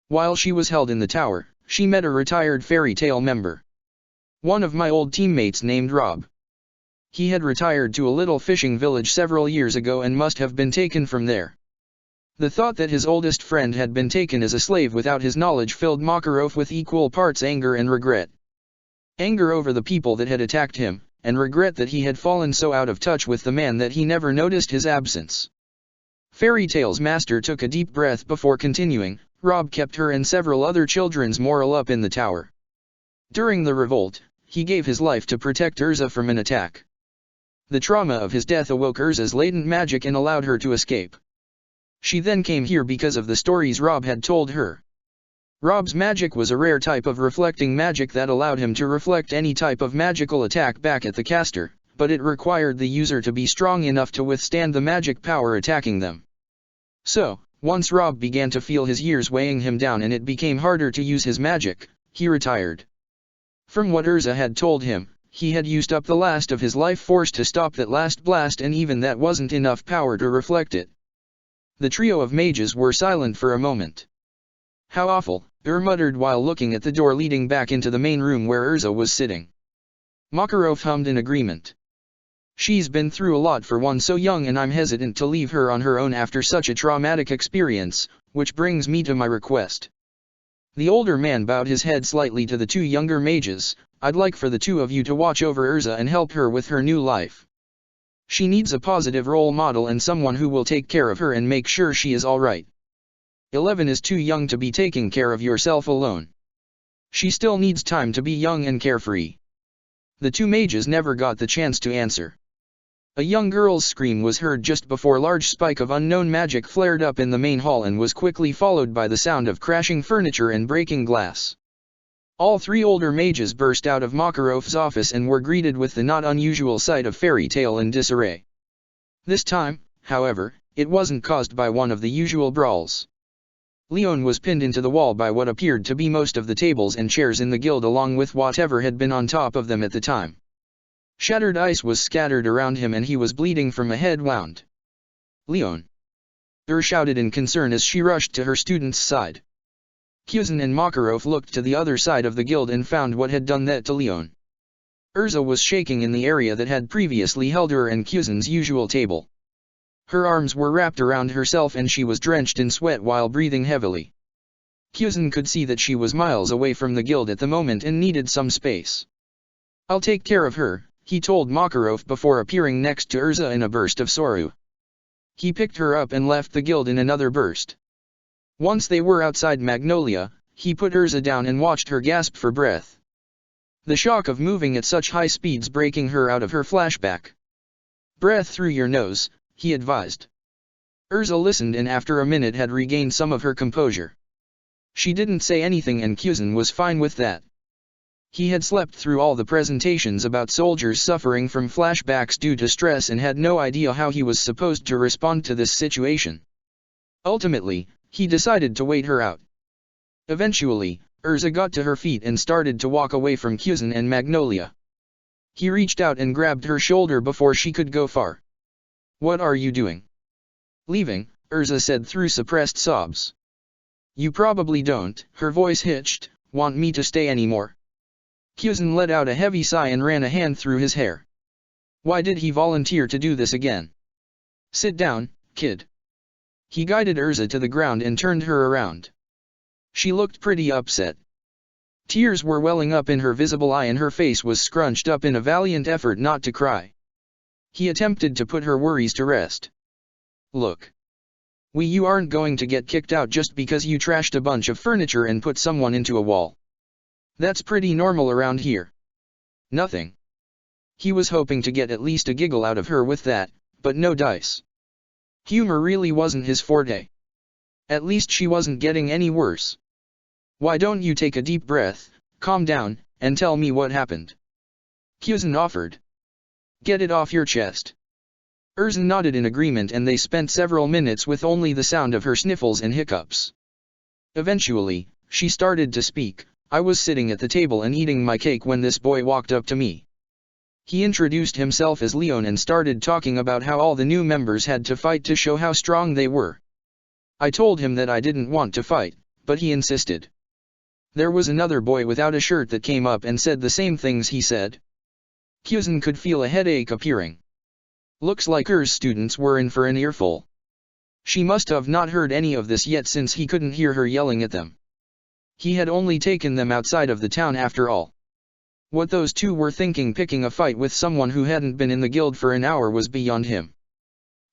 While she was held in the tower, she met a retired fairy tale member. One of my old teammates named Rob. He had retired to a little fishing village several years ago and must have been taken from there. The thought that his oldest friend had been taken as a slave without his knowledge filled Makarov with equal parts anger and regret. Anger over the people that had attacked him, and regret that he had fallen so out of touch with the man that he never noticed his absence. Fairy Tale's master took a deep breath before continuing. Rob kept her and several other children's moral up in the tower. During the revolt, he gave his life to protect Urza from an attack. The trauma of his death awoke Urza's latent magic and allowed her to escape. She then came here because of the stories Rob had told her. Rob's magic was a rare type of reflecting magic that allowed him to reflect any type of magical attack back at the caster, but it required the user to be strong enough to withstand the magic power attacking them. So, once Rob began to feel his years weighing him down and it became harder to use his magic, he retired. From what Urza had told him, he had used up the last of his life force to stop that last blast and even that wasn't enough power to reflect it. The trio of mages were silent for a moment. "How awful," muttered while looking at the door leading back into the main room where Urza was sitting. Makarov hummed in agreement. She's been through a lot for one so young, and I'm hesitant to leave her on her own after such a traumatic experience, which brings me to my request. The older man bowed his head slightly to the two younger mages. I'd like for the two of you to watch over Urza and help her with her new life. She needs a positive role model and someone who will take care of her and make sure she is alright. 11 is too young to be taking care of yourself alone. She still needs time to be young and carefree. The two mages never got the chance to answer. A young girl's scream was heard just before a large spike of unknown magic flared up in the main hall and was quickly followed by the sound of crashing furniture and breaking glass. All three older mages burst out of Makarov's office and were greeted with the not unusual sight of fairy tale in disarray. This time, however, it wasn't caused by one of the usual brawls. Leon was pinned into the wall by what appeared to be most of the tables and chairs in the guild, along with whatever had been on top of them at the time. Shattered ice was scattered around him and he was bleeding from a head wound. "Leon!" shouted in concern as she rushed to her student's side. Kuzin and Makarov looked to the other side of the guild and found what had done that to Leon. Urza was shaking in the area that had previously held her and Kuzin's usual table. Her arms were wrapped around herself and she was drenched in sweat while breathing heavily. Kuzin could see that she was miles away from the guild at the moment and needed some space. "I'll take care of her," he told Makarov before appearing next to Urza in a burst of sorrow. He picked her up and left the guild in another burst. Once they were outside Magnolia, he put Urza down and watched her gasp for breath. The shock of moving at such high speeds breaking her out of her flashback. "Breath through your nose," he advised. Urza listened and after a minute had regained some of her composure. She didn't say anything and Kuzin was fine with that. He had slept through all the presentations about soldiers suffering from flashbacks due to stress and had no idea how he was supposed to respond to this situation. Ultimately, he decided to wait her out. Eventually, Urza got to her feet and started to walk away from Kuzin and Magnolia. He reached out and grabbed her shoulder before she could go far. "What are you doing?" "Leaving," Urza said through suppressed sobs. "You probably don't," her voice hitched, "want me to stay anymore." Kuzin let out a heavy sigh and ran a hand through his hair. Why did he volunteer to do this again? "Sit down, kid." He guided Urza to the ground and turned her around. She looked pretty upset. Tears were welling up in her visible eye and her face was scrunched up in a valiant effort not to cry. He attempted to put her worries to rest. "Look. You aren't going to get kicked out just because you trashed a bunch of furniture and put someone into a wall. That's pretty normal around here." "Nothing." He was hoping to get at least a giggle out of her with that, but no dice. Humor really wasn't his forte. At least she wasn't getting any worse. "Why don't you take a deep breath, calm down, and tell me what happened?" Kuzin offered. "Get it off your chest." Urza nodded in agreement and they spent several minutes with only the sound of her sniffles and hiccups. Eventually, she started to speak. "I was sitting at the table and eating my cake when this boy walked up to me. He introduced himself as Leon and started talking about how all the new members had to fight to show how strong they were. I told him that I didn't want to fight, but he insisted. There was another boy without a shirt that came up and said the same things he said." Kuzin could feel a headache appearing. Looks like Ur's students were in for an earful. She must have not heard any of this yet since he couldn't hear her yelling at them. He had only taken them outside of the town after all. What those two were thinking picking a fight with someone who hadn't been in the guild for an hour was beyond him.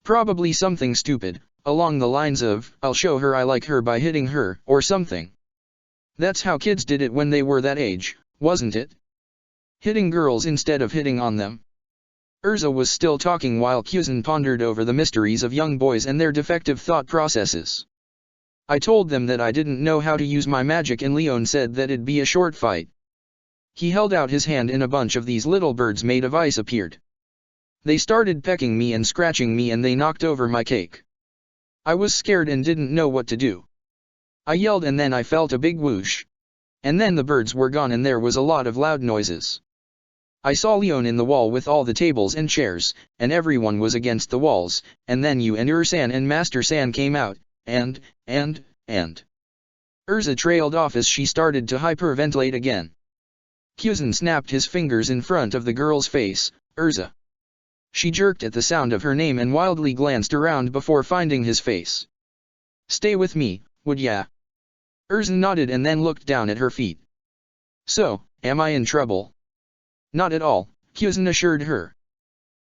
Probably something stupid, along the lines of, "I'll show her I like her by hitting her," or something. That's how kids did it when they were that age, wasn't it? Hitting girls instead of hitting on them. Urza was still talking while Kuzin pondered over the mysteries of young boys and their defective thought processes. "I told them that I didn't know how to use my magic and Leon said that it'd be a short fight. He held out his hand and a bunch of these little birds made of ice appeared. They started pecking me and scratching me and they knocked over my cake. I was scared and didn't know what to do. I yelled and then I felt a big whoosh. And then the birds were gone and there was a lot of loud noises. I saw Leon in the wall with all the tables and chairs, and everyone was against the walls, and then you and Ursan and Master San came out, and... Urza trailed off as she started to hyperventilate again. Kuzin snapped his fingers in front of the girl's face. "Urza. She jerked at the sound of her name and wildly glanced around before finding his face. "Stay with me, would ya?" Erza nodded and then looked down at her feet. "So, am I in trouble?" "Not at all," Pheasant assured her.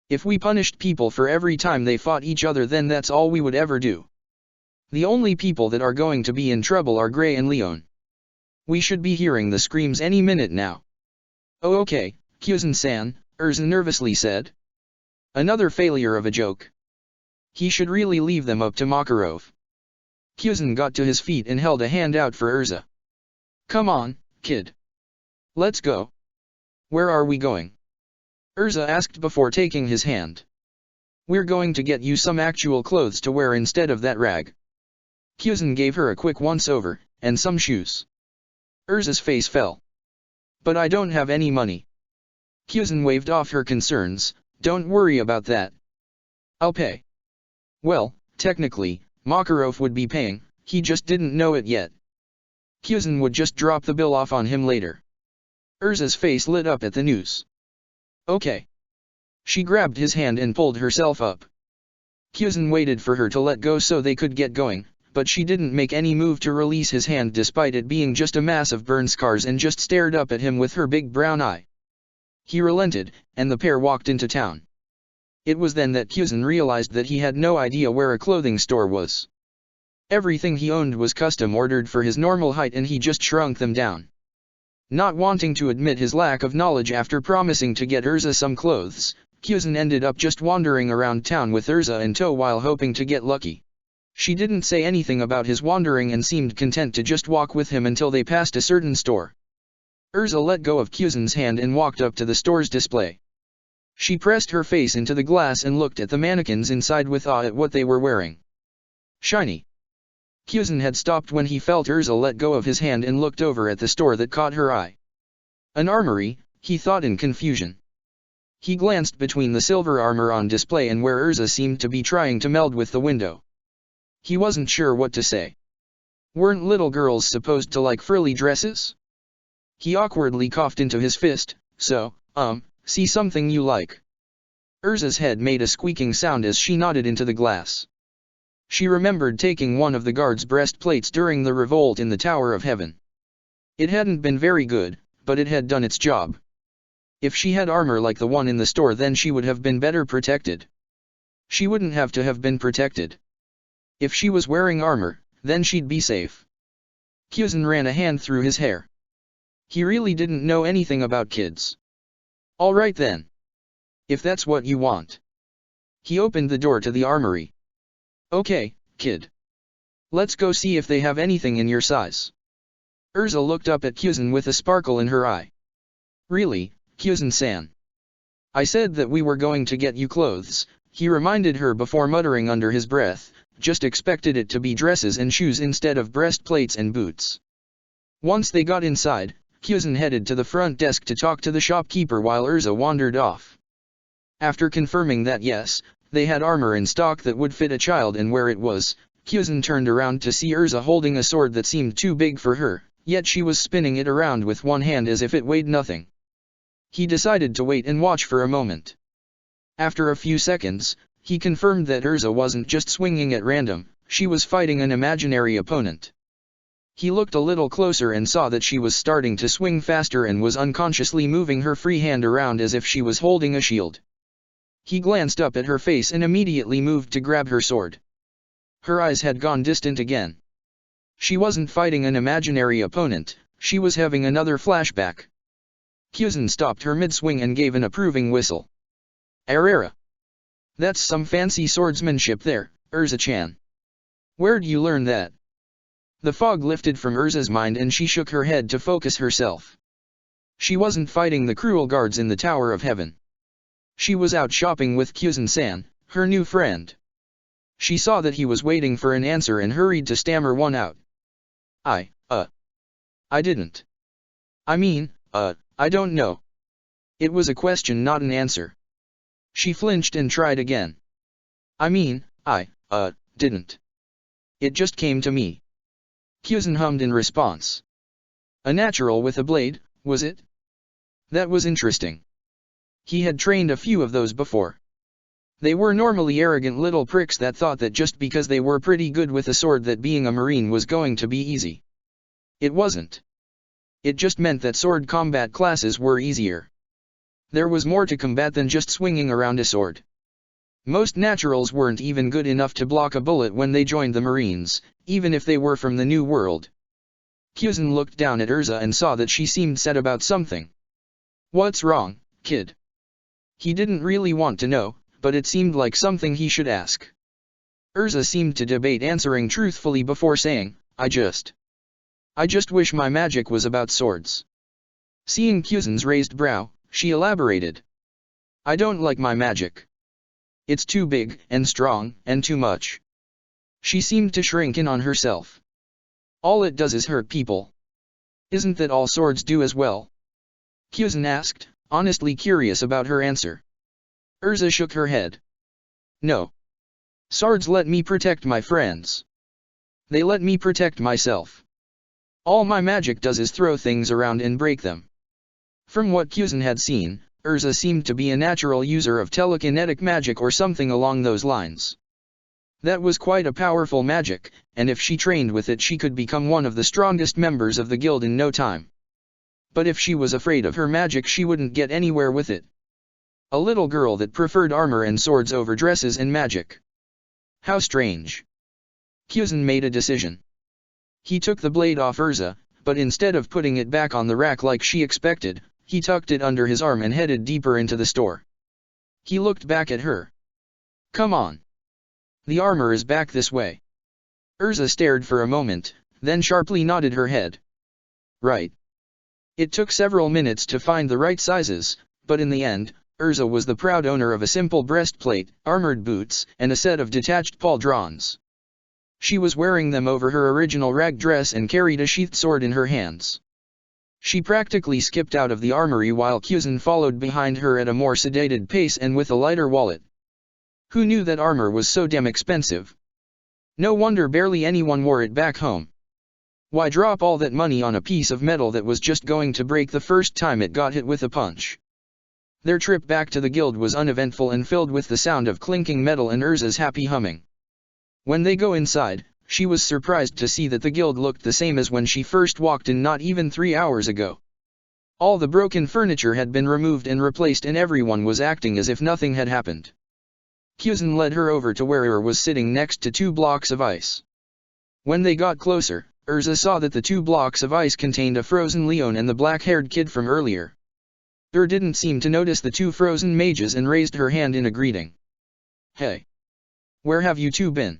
"If we punished people for every time they fought each other, then that's all we would ever do. The only people that are going to be in trouble are Gray and Leon. We should be hearing the screams any minute now." "Oh okay, Pheasant-san," Erza nervously said. Another failure of a joke. He should really leave them up to Makarov. Pheasant got to his feet and held a hand out for Erza. "Come on, kid. Let's go." "Where are we going?" Erza asked before taking his hand. "We're going to get you some actual clothes to wear instead of that rag." Pheasant gave her a quick once-over, and some shoes. Erza's face fell. "But I don't have any money." Pheasant waved off her concerns. "Don't worry about that. I'll pay." Well, technically, Makarov would be paying, he just didn't know it yet. Pheasant would just drop the bill off on him later. Erza's face lit up at the news. "Okay." She grabbed his hand and pulled herself up. Pheasant waited for her to let go so they could get going, but she didn't make any move to release his hand despite it being just a mass of burn scars, and just stared up at him with her big brown eye. He relented, and the pair walked into town. It was then that Pheasant realized that he had no idea where a clothing store was. Everything he owned was custom ordered for his normal height, and he just shrunk them down. Not wanting to admit his lack of knowledge after promising to get Erza some clothes, Pheasant ended up just wandering around town with Erza in tow while hoping to get lucky. She didn't say anything about his wandering and seemed content to just walk with him until they passed a certain store. Erza let go of Pheasant's hand and walked up to the store's display. She pressed her face into the glass and looked at the mannequins inside with awe at what they were wearing. Shiny. Pheasant had stopped when he felt Erza let go of his hand and looked over at the store that caught her eye. An armory, he thought in confusion. He glanced between the silver armor on display and where Erza seemed to be trying to meld with the window. He wasn't sure what to say. Weren't little girls supposed to like frilly dresses? He awkwardly coughed into his fist. "So, see something you like?" Erza's head made a squeaking sound as she nodded into the glass. She remembered taking one of the guards' breastplates during the revolt in the Tower of Heaven. It hadn't been very good, but it had done its job. If she had armor like the one in the store, then she would have been better protected. She wouldn't have to have been protected. If she was wearing armor, then she'd be safe. Pheasant ran a hand through his hair. He really didn't know anything about kids. "All right then. If that's what you want." He opened the door to the armory. "Okay, kid. Let's go see if they have anything in your size." Erza looked up at Pheasant with a sparkle in her eye. "Really, Pheasant-san? I said that we were going to get you clothes," he reminded her before muttering under his breath, "just expected it to be dresses and shoes instead of breastplates and boots." Once they got inside, Pheasant headed to the front desk to talk to the shopkeeper while Erza wandered off. After confirming that yes, they had armor in stock that would fit a child and where it was, Pheasant turned around to see Erza holding a sword that seemed too big for her, yet she was spinning it around with one hand as if it weighed nothing. He decided to wait and watch for a moment. After a few seconds, he confirmed that Erza wasn't just swinging at random, she was fighting an imaginary opponent. He looked a little closer and saw that she was starting to swing faster and was unconsciously moving her free hand around as if she was holding a shield. He glanced up at her face and immediately moved to grab her sword. Her eyes had gone distant again. She wasn't fighting an imaginary opponent, she was having another flashback. Pheasant stopped her mid-swing and gave an approving whistle. "Arera. That's some fancy swordsmanship there, Erza-chan. Where'd you learn that?" The fog lifted from Erza's mind and she shook her head to focus herself. She wasn't fighting the cruel guards in the Tower of Heaven. She was out shopping with Pheasant-san, her new friend. She saw that he was waiting for an answer and hurried to stammer one out. I didn't. I don't know." It was a question, not an answer. She flinched and tried again. I didn't. It just came to me." Pheasant hummed in response. "A natural with a blade, was it? That was interesting. He had trained a few of those before. They were normally arrogant little pricks that thought that just because they were pretty good with a sword that being a marine was going to be easy. It wasn't. It just meant that sword combat classes were easier. There was more to combat than just swinging around a sword. Most naturals weren't even good enough to block a bullet when they joined the Marines, even if they were from the New World. Pheasant looked down at Urza and saw that she seemed sad about something. "What's wrong, kid?" He didn't really want to know, but it seemed like something he should ask. Urza seemed to debate answering truthfully before saying, I just wish my magic was about swords." Seeing Pheasant's raised brow, she elaborated. "I don't like my magic. It's too big, and strong, and too much." She seemed to shrink in on herself. "All it does is hurt people. Isn't that all swords do as well?" Pheasant asked, honestly curious about her answer. Urza shook her head. "No. Swords let me protect my friends. They let me protect myself. All my magic does is throw things around and break them." From what Pheasant had seen, Urza seemed to be a natural user of telekinetic magic or something along those lines. That was quite a powerful magic, and if she trained with it she could become one of the strongest members of the guild in no time. But if she was afraid of her magic she wouldn't get anywhere with it. A little girl that preferred armor and swords over dresses and magic. How strange. Pheasant made a decision. He took the blade off Urza, but instead of putting it back on the rack like she expected, he tucked it under his arm and headed deeper into the store. He looked back at her. "Come on. The armor is back this way." Urza stared for a moment, then sharply nodded her head. "Right." It took several minutes to find the right sizes, but in the end, Urza was the proud owner of a simple breastplate, armored boots, and a set of detached pauldrons. She was wearing them over her original rag dress and carried a sheathed sword in her hands. She practically skipped out of the armory while Pheasant followed behind her at a more sedated pace and with a lighter wallet. Who knew that armor was so damn expensive? No wonder barely anyone wore it back home. Why drop all that money on a piece of metal that was just going to break the first time it got hit with a punch? Their trip back to the guild was uneventful and filled with the sound of clinking metal and Urza's happy humming. When they go inside, she was surprised to see that the guild looked the same as when she first walked in not even 3 hours ago. All the broken furniture had been removed and replaced and everyone was acting as if nothing had happened. Pheasant led her over to where was sitting next to 2 blocks of ice. When they got closer, Urza saw that the 2 blocks of ice contained a frozen Leon and the black-haired kid from earlier. Didn't seem to notice the 2 frozen mages and raised her hand in a greeting. "Hey. Where have you 2 been?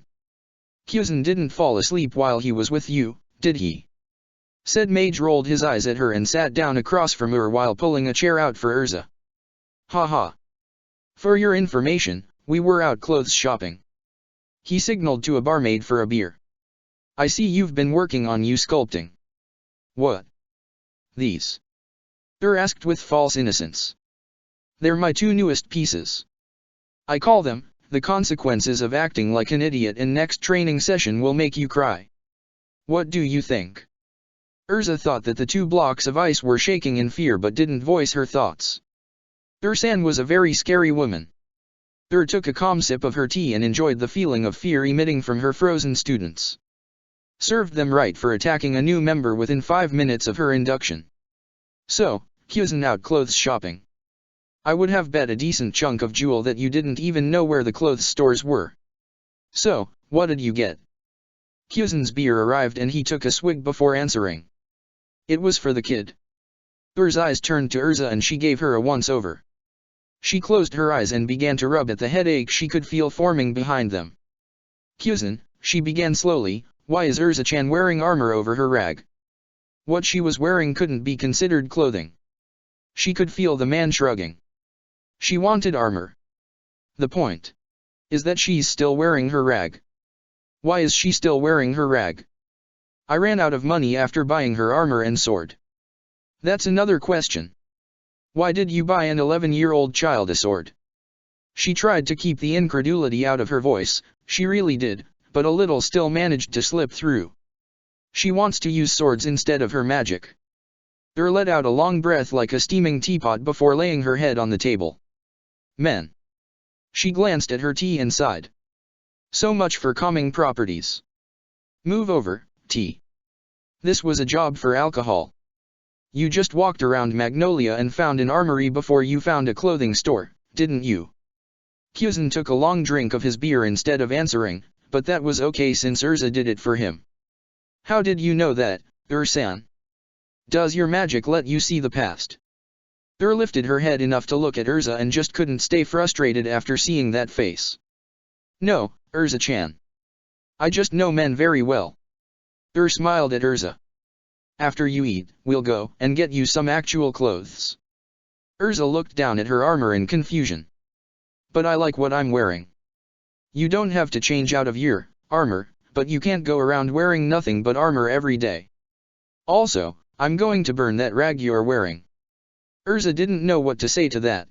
Pheasant didn't fall asleep while he was with you, did he?" Said mage rolled his eyes at her and sat down across from her while pulling a chair out for Urza. "Ha ha. For your information, we were out clothes shopping." He signaled to a barmaid for a beer. "I see you've been working on you sculpting." "What? These?" asked with false innocence. "They're my 2 newest pieces. I call them, The Consequences of Acting Like an Idiot, and next training session will make you cry. What do you think?" Urza thought that the 2 blocks of ice were shaking in fear but didn't voice her thoughts. Ursan was a very scary woman. Took a calm sip of her tea and enjoyed the feeling of fear emitting from her frozen students. Served them right for attacking a new member within 5 minutes of her induction. "So, Pheasant out clothes shopping. I would have bet a decent chunk of jewel that you didn't even know where the clothes stores were. So, what did you get?" Pheasant's beer arrived and he took a swig before answering. "It was for the kid." Urza's eyes turned to Urza and she gave her a once-over. She closed her eyes and began to rub at the headache she could feel forming behind them. "Pheasant," she began slowly, "why is Urza-chan wearing armor over her rag?" What she was wearing couldn't be considered clothing. She could feel the man shrugging. She wanted armor. The point is that she's still wearing her rag. Why is she still wearing her rag? I ran out of money after buying her armor and sword. That's another question. Why did you buy an 11-year-old child a sword? She tried to keep the incredulity out of her voice, she really did, but a little still managed to slip through. She wants to use swords instead of her magic. Let out a long breath like a steaming teapot before laying her head on the table. Men. She glanced at her tea and sighed. So much for calming properties. Move over, tea. This was a job for alcohol. You just walked around Magnolia and found an armory before you found a clothing store, didn't you? Pheasant took a long drink of his beer instead of answering, but that was okay since Urza did it for him. How did you know that, Ursan? Does your magic let you see the past? Ur lifted her head enough to look at Urza and just couldn't stay frustrated after seeing that face. No, Urza-chan. I just know men very well. Ur smiled at Urza. After you eat, we'll go and get you some actual clothes. Urza looked down at her armor in confusion. But I like what I'm wearing. You don't have to change out of your armor, but you can't go around wearing nothing but armor every day. Also, I'm going to burn that rag you're wearing. Urza didn't know what to say to that.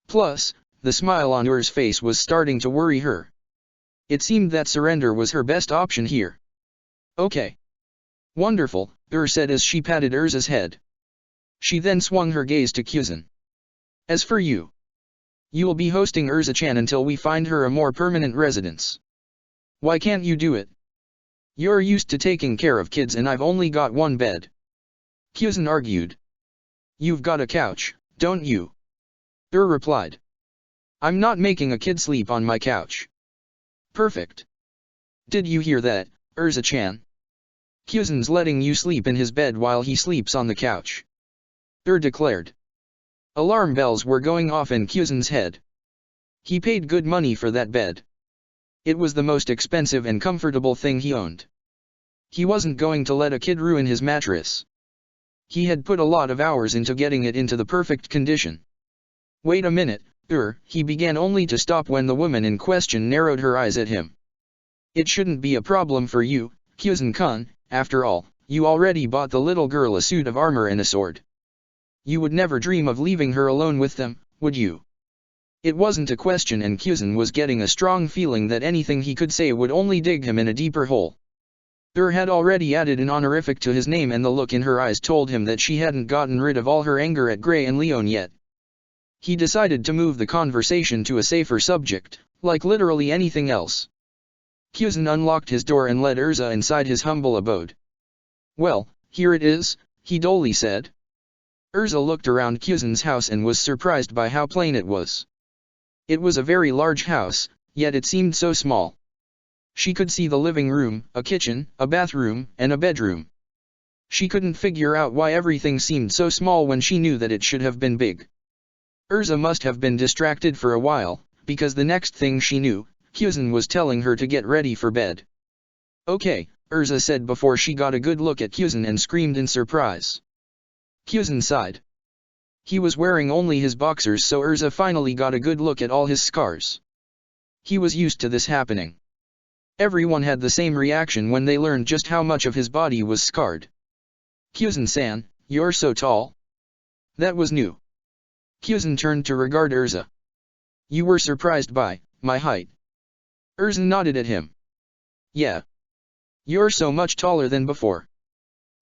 Plus, the smile on Ur's face was starting to worry her. It seemed that surrender was her best option here. Okay. Wonderful, Ur said as she patted Urza's head. She then swung her gaze to Pheasant. As for you, you'll be hosting Urza-chan until we find her a more permanent residence. Why can't you do it? You're used to taking care of kids and I've only got one bed. Pheasant argued. You've got a couch, don't you? Ur replied. I'm not making a kid sleep on my couch. Perfect. Did you hear that, Urza-chan? Pheasant's letting you sleep in his bed while he sleeps on the couch. Ur declared. Alarm bells were going off in Pheasant's head. He paid good money for that bed. It was the most expensive and comfortable thing he owned. He wasn't going to let a kid ruin his mattress. He had put a lot of hours into getting it into the perfect condition. Wait a minute, he began only to stop when the woman in question narrowed her eyes at him. It shouldn't be a problem for you, Pheasant-kun, after all, you already bought the little girl a suit of armor and a sword. You would never dream of leaving her alone with them, would you? It wasn't a question and Pheasant was getting a strong feeling that anything he could say would only dig him in a deeper hole. Had already added an honorific to his name and the look in her eyes told him that she hadn't gotten rid of all her anger at Gray and Leon yet. He decided to move the conversation to a safer subject, like literally anything else. Pheasant unlocked his door and led Urza inside his humble abode. Well, here it is, he dully said. Urza looked around Pheasant's house and was surprised by how plain it was. It was a very large house, yet it seemed so small. She could see the living room, a kitchen, a bathroom, and a bedroom. She couldn't figure out why everything seemed so small when she knew that it should have been big. Urza must have been distracted for a while, because the next thing she knew, Pheasant was telling her to get ready for bed. Okay, Urza said before she got a good look at Pheasant and screamed in surprise. Pheasant sighed. He was wearing only his boxers, so Urza finally got a good look at all his scars. He was used to this happening. Everyone had the same reaction when they learned just how much of his body was scarred. Pheasant-san, you're so tall. That was new. Pheasant turned to regard Urza. You were surprised by my height. Urza nodded at him. Yeah. You're so much taller than before.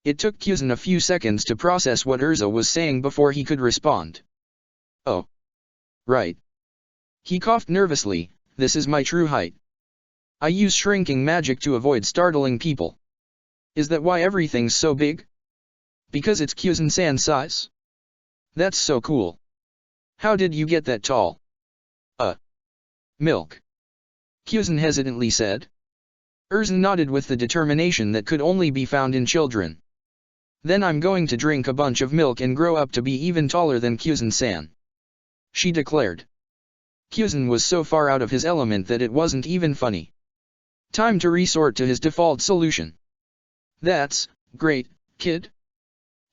It took Pheasant a few seconds to process what Urza was saying before he could respond. Oh. Right. He coughed nervously, this is my true height. I use shrinking magic to avoid startling people. Is that why everything's so big? Because it's Pheasant-san's size? That's so cool. How did you get that tall? Milk. Pheasant hesitantly said. Urza nodded with the determination that could only be found in children. Then I'm going to drink a bunch of milk and grow up to be even taller than Pheasant-san. She declared. Pheasant was so far out of his element that it wasn't even funny. Time to resort to his default solution. That's great, kid.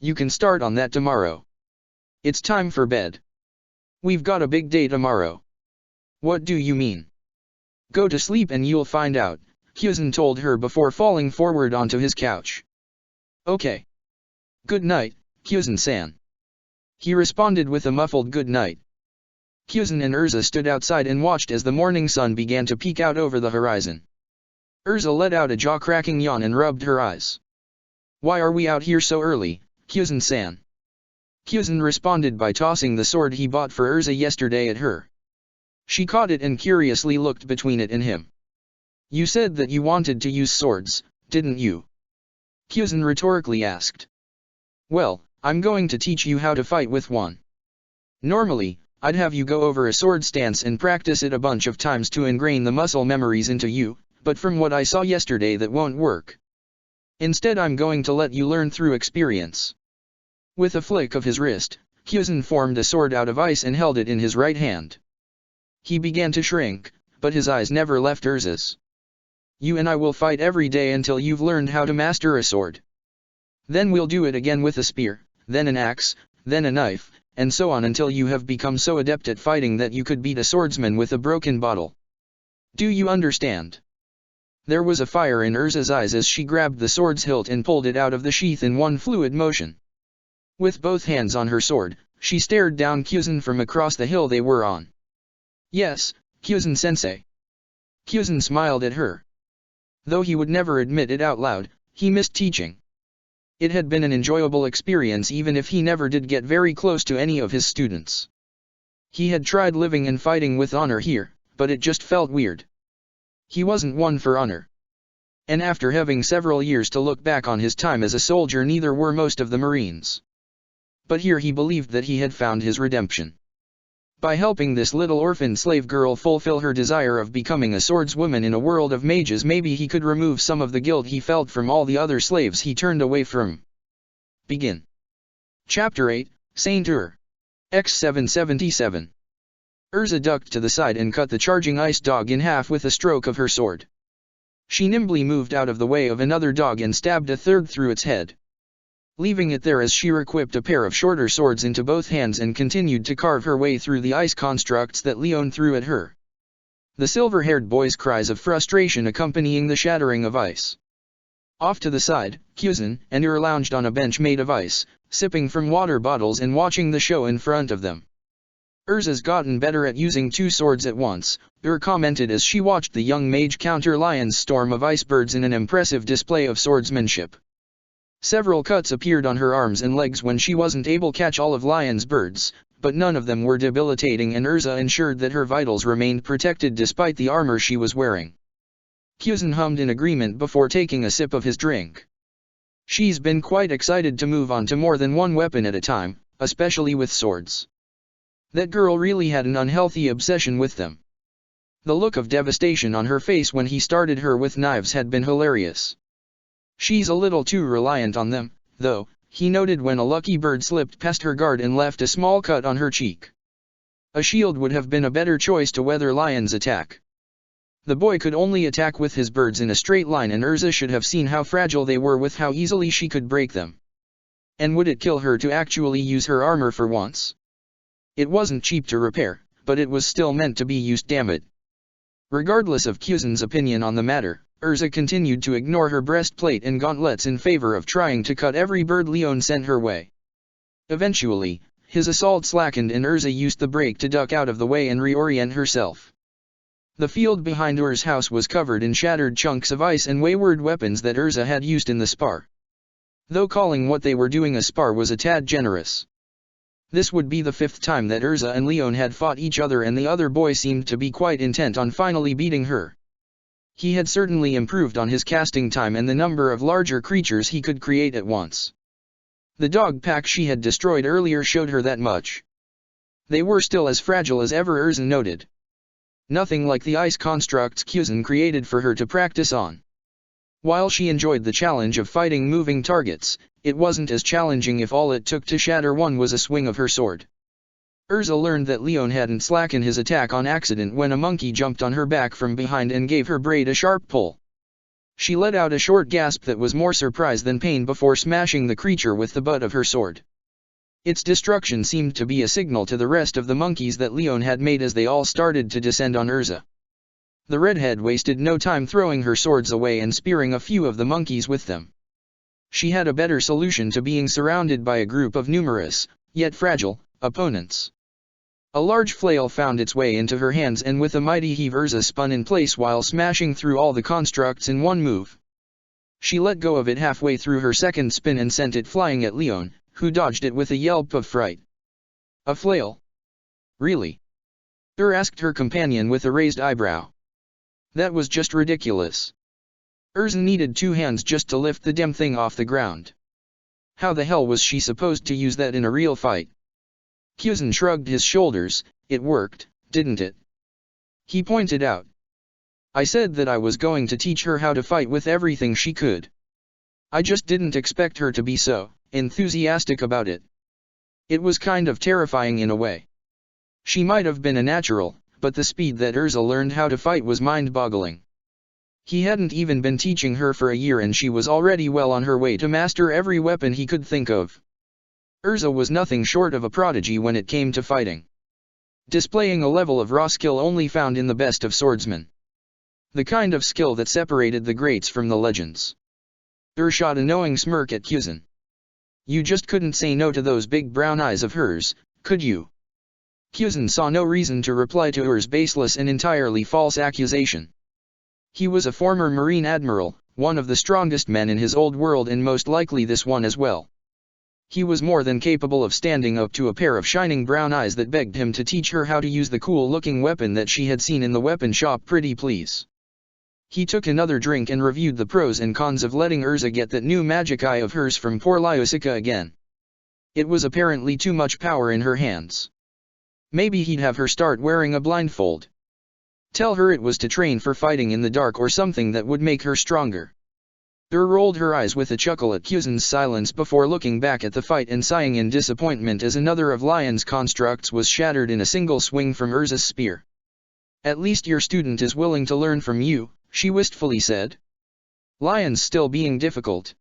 You can start on that tomorrow. It's time for bed. We've got a big day tomorrow. What do you mean? Go to sleep and you'll find out, Pheasant told her before falling forward onto his couch. Okay. Good night, Pheasant-san. He responded with a muffled good night. Pheasant and Urza stood outside and watched as the morning sun began to peek out over the horizon. Urza let out a jaw-cracking yawn and rubbed her eyes. Why are we out here so early, Pheasant-san? Pheasant responded by tossing the sword he bought for Urza yesterday at her. She caught it and curiously looked between it and him. "You said that you wanted to use swords, didn't you?" Pheasant rhetorically asked. "Well, I'm going to teach you how to fight with one. Normally, I'd have you go over a sword stance and practice it a bunch of times to ingrain the muscle memories into you, but from what I saw yesterday that won't work. Instead I'm going to let you learn through experience." With a flick of his wrist, Pheasant formed a sword out of ice and held it in his right hand. He began to shrink, but his eyes never left Urza's. "You and I will fight every day until you've learned how to master a sword. Then we'll do it again with a spear, then an axe, then a knife, and so on until you have become so adept at fighting that you could beat a swordsman with a broken bottle. Do you understand?" There was a fire in Urza's eyes as she grabbed the sword's hilt and pulled it out of the sheath in one fluid motion. With both hands on her sword, she stared down Pheasant from across the hill they were on. "Yes, Pheasant-sensei." Pheasant smiled at her. Though he would never admit it out loud, he missed teaching. It had been an enjoyable experience even if he never did get very close to any of his students. He had tried living and fighting with honor here, but it just felt weird. He wasn't one for honor. And after having several years to look back on his time as a soldier, neither were most of the Marines. But here he believed that he had found his redemption. By helping this little orphan slave girl fulfill her desire of becoming a swordswoman in a world of mages, maybe he could remove some of the guilt he felt from all the other slaves he turned away from. Begin. Chapter 8, Saint Ur. X777. Urza ducked to the side and cut the charging ice dog in half with a stroke of her sword. She nimbly moved out of the way of another dog and stabbed a third through its head. Leaving it there as she equipped a pair of shorter swords into both hands and continued to carve her way through the ice constructs that Leon threw at her. The silver-haired boy's cries of frustration accompanying the shattering of ice. Off to the side, Pheasant and Ur lounged on a bench made of ice, sipping from water bottles and watching the show in front of them. "Urza's gotten better at using two swords at once," Ur commented as she watched the young mage counter Lion's storm of ice birds in an impressive display of swordsmanship. Several cuts appeared on her arms and legs when she wasn't able to catch all of Lion's birds, but none of them were debilitating, and Urza ensured that her vitals remained protected despite the armor she was wearing. Pheasant hummed in agreement before taking a sip of his drink. She's been quite excited to move on to more than one weapon at a time, especially with swords. That girl really had an unhealthy obsession with them. The look of devastation on her face when he started her with knives had been hilarious. She's a little too reliant on them, though, he noted when a lucky bird slipped past her guard and left a small cut on her cheek. A shield would have been a better choice to weather Lion's attack. The boy could only attack with his birds in a straight line, and Urza should have seen how fragile they were with how easily she could break them. And would it kill her to actually use her armor for once? It wasn't cheap to repair, but it was still meant to be used, damn it. Regardless of Pheasant's opinion on the matter, Urza continued to ignore her breastplate and gauntlets in favor of trying to cut every bird Leon sent her way. Eventually, his assault slackened and Urza used the break to duck out of the way and reorient herself. The field behind Ur's house was covered in shattered chunks of ice and wayward weapons that Urza had used in the spar. Though calling what they were doing a spar was a tad generous. This would be the fifth time that Urza and Leon had fought each other, and the other boy seemed to be quite intent on finally beating her. He had certainly improved on his casting time and the number of larger creatures he could create at once. The dog pack she had destroyed earlier showed her that much. They were still as fragile as ever, Urza noted. Nothing like the ice constructs Pheasant created for her to practice on. While she enjoyed the challenge of fighting moving targets, it wasn't as challenging if all it took to shatter one was a swing of her sword. Urza learned that Leon hadn't slackened his attack on accident when a monkey jumped on her back from behind and gave her braid a sharp pull. She let out a short gasp that was more surprise than pain before smashing the creature with the butt of her sword. Its destruction seemed to be a signal to the rest of the monkeys that Leon had made as they all started to descend on Urza. The redhead wasted no time throwing her swords away and spearing a few of the monkeys with them. She had a better solution to being surrounded by a group of numerous, yet fragile, opponents. A large flail found its way into her hands, and with a mighty heave Urza spun in place while smashing through all the constructs in one move. She let go of it halfway through her second spin and sent it flying at Leon, who dodged it with a yelp of fright. A flail? Really? asked her companion with a raised eyebrow. That was just ridiculous. Urza needed 2 hands just to lift the damn thing off the ground. How the hell was she supposed to use that in a real fight? Pheasant shrugged his shoulders. It worked, didn't it? He pointed out. I said that I was going to teach her how to fight with everything she could. I just didn't expect her to be so enthusiastic about it. It was kind of terrifying in a way. She might have been a natural, but the speed that Urza learned how to fight was mind-boggling. He hadn't even been teaching her for a year and she was already well on her way to master every weapon he could think of. Urza was nothing short of a prodigy when it came to fighting. Displaying a level of raw skill only found in the best of swordsmen. The kind of skill that separated the greats from the legends. Shot a knowing smirk at Pheasant. You just couldn't say no to those big brown eyes of hers, could you? Pheasant saw no reason to reply to Ur's baseless and entirely false accusation. He was a former Marine admiral, one of the strongest men in his old world and most likely this one as well. He was more than capable of standing up to a pair of shining brown eyes that begged him to teach her how to use the cool-looking weapon that she had seen in the weapon shop. Pretty please. He took another drink and reviewed the pros and cons of letting Urza get that new magic eye of hers from poor Lyusica again. It was apparently too much power in her hands. Maybe he'd have her start wearing a blindfold. Tell her it was to train for fighting in the dark or something that would make her stronger. Rolled her eyes with a chuckle at Pheasant's silence before looking back at the fight and sighing in disappointment as another of Lion's constructs was shattered in a single swing from Urza's spear. At least your student is willing to learn from you, she wistfully said. Lion's still being difficult.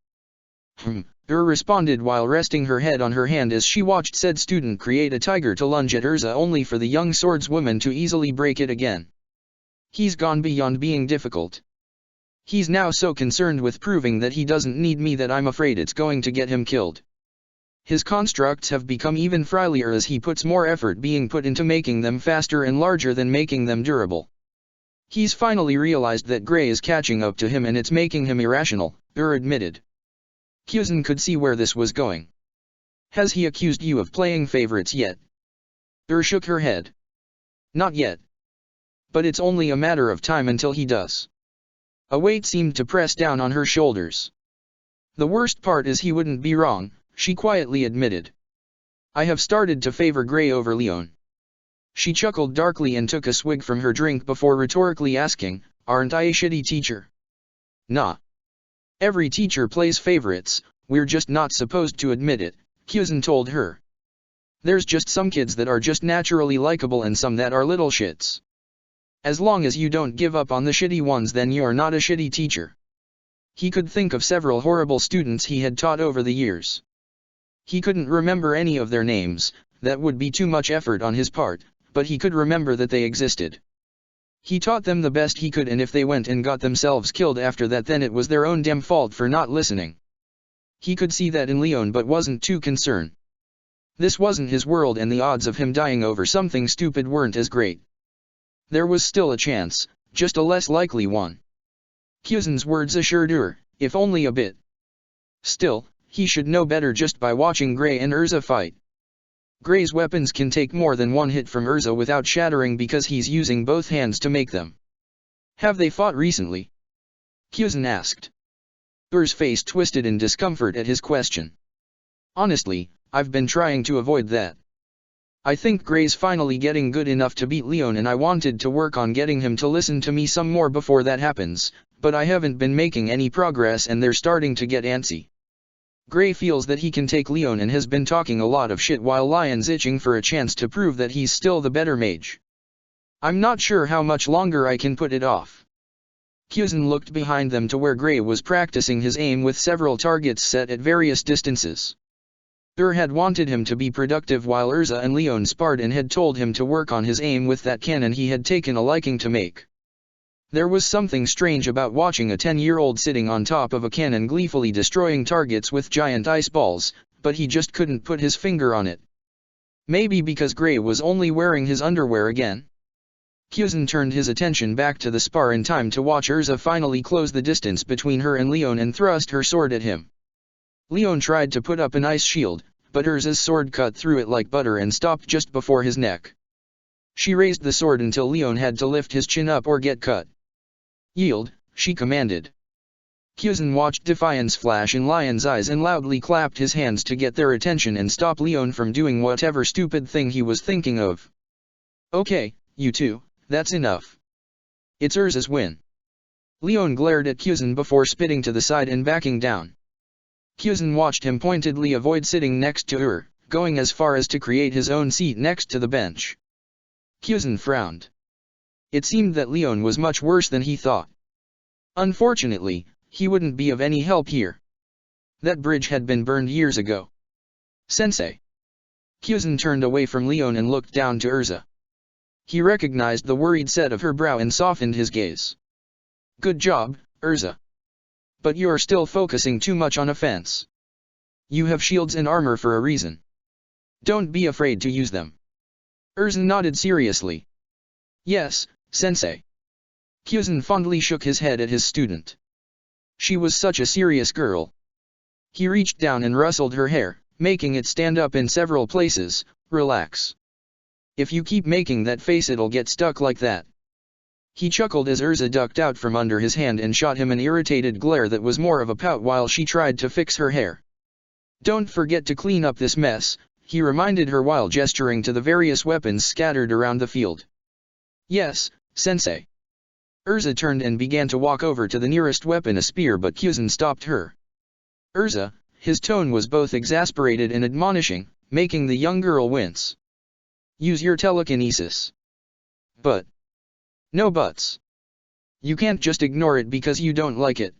Responded while resting her head on her hand as she watched said student create a tiger to lunge at Urza only for the young swordswoman to easily break it again. He's gone beyond being difficult. He's now so concerned with proving that he doesn't need me that I'm afraid it's going to get him killed. His constructs have become even frilier as he puts more effort being put into making them faster and larger than making them durable. He's finally realized that Grey is catching up to him and it's making him irrational, admitted. Pheasant could see where this was going. Has he accused you of playing favorites yet? Shook her head. Not yet. But it's only a matter of time until he does. A weight seemed to press down on her shoulders. The worst part is he wouldn't be wrong, she quietly admitted. I have started to favor Grey over Leon. She chuckled darkly and took a swig from her drink before rhetorically asking, aren't I a shitty teacher? Nah. Every teacher plays favorites, we're just not supposed to admit it, Pheasant told her. There's just some kids that are just naturally likable and some that are little shits. As long as you don't give up on the shitty ones then you're not a shitty teacher. He could think of several horrible students he had taught over the years. He couldn't remember any of their names, that would be too much effort on his part, but he could remember that they existed. He taught them the best he could and if they went and got themselves killed after that then it was their own damn fault for not listening. He could see that in Leon but wasn't too concerned. This wasn't his world and the odds of him dying over something stupid weren't as great. There was still a chance, just a less likely one. Pheasant's words assured her, if only a bit. Still, he should know better just by watching Grey and Urza fight. Grey's weapons can take more than one hit from Urza without shattering because he's using both hands to make them. Have they fought recently? Pheasant asked. Urza's face twisted in discomfort at his question. Honestly, I've been trying to avoid that. I think Grey's finally getting good enough to beat Leon and I wanted to work on getting him to listen to me some more before that happens, but I haven't been making any progress and they're starting to get antsy. Grey feels that he can take Leon and has been talking a lot of shit while Lion's itching for a chance to prove that he's still the better mage. I'm not sure how much longer I can put it off. Pheasant looked behind them to where Grey was practicing his aim with several targets set at various distances. Had wanted him to be productive while Urza and Leon sparred and had told him to work on his aim with that cannon he had taken a liking to make. There was something strange about watching a 10-year-old sitting on top of a cannon gleefully destroying targets with giant ice balls, but he just couldn't put his finger on it. Maybe because Grey was only wearing his underwear again? Pheasant turned his attention back to the spar in time to watch Urza finally close the distance between her and Leon and thrust her sword at him. Leon tried to put up an ice shield, but Urza's sword cut through it like butter and stopped just before his neck. She raised the sword until Leon had to lift his chin up or get cut. "Yield," she commanded. Pheasant watched defiance flash in Lion's eyes and loudly clapped his hands to get their attention and stop Leon from doing whatever stupid thing he was thinking of. "Okay, you two, that's enough. It's Urza's win." Leon glared at Pheasant before spitting to the side and backing down. Pheasant watched him pointedly avoid sitting next to Ur, going as far as to create his own seat next to the bench. Pheasant frowned. It seemed that Leon was much worse than he thought. Unfortunately, he wouldn't be of any help here. That bridge had been burned years ago. "Sensei." Pheasant turned away from Leon and looked down to Urza. He recognized the worried set of her brow and softened his gaze. "Good job, Urza. But you're still focusing too much on offense. You have shields and armor for a reason. Don't be afraid to use them." Urza nodded seriously. "Yes, Sensei." Pheasant fondly shook his head at his student. She was such a serious girl. He reached down and rustled her hair, making it stand up in several places. "Relax. If you keep making that face it'll get stuck like that." He chuckled as Urza ducked out from under his hand and shot him an irritated glare that was more of a pout while she tried to fix her hair. "Don't forget to clean up this mess," he reminded her while gesturing to the various weapons scattered around the field. "Yes, Sensei." Urza turned and began to walk over to the nearest weapon, a spear, but Pheasant stopped her. "Urza," his tone was both exasperated and admonishing, making the young girl wince. "Use your telekinesis." "But..." "No buts. You can't just ignore it because you don't like it."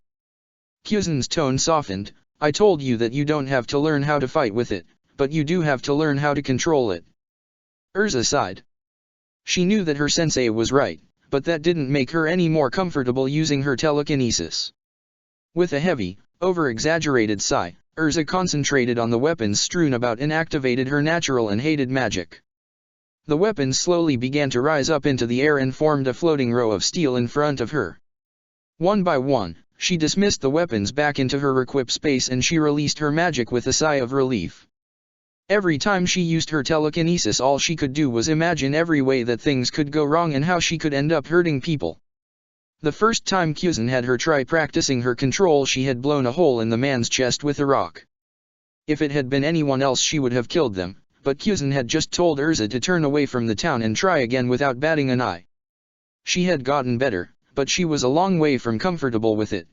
Pheasant's tone softened. "I told you that you don't have to learn how to fight with it, but you do have to learn how to control it." Urza sighed. She knew that her sensei was right, but that didn't make her any more comfortable using her telekinesis. With a heavy, over-exaggerated sigh, Urza concentrated on the weapons strewn about and activated her natural and hated magic. The weapons slowly began to rise up into the air and formed a floating row of steel in front of her. One by one, she dismissed the weapons back into her equip space and she released her magic with a sigh of relief. Every time she used her telekinesis, all she could do was imagine every way that things could go wrong and how she could end up hurting people. The first time Pheasant had her try practicing her control, she had blown a hole in the man's chest with a rock. If it had been anyone else she would have killed them, but Pheasant had just told Urza to turn away from the town and try again without batting an eye. She had gotten better, but she was a long way from comfortable with it.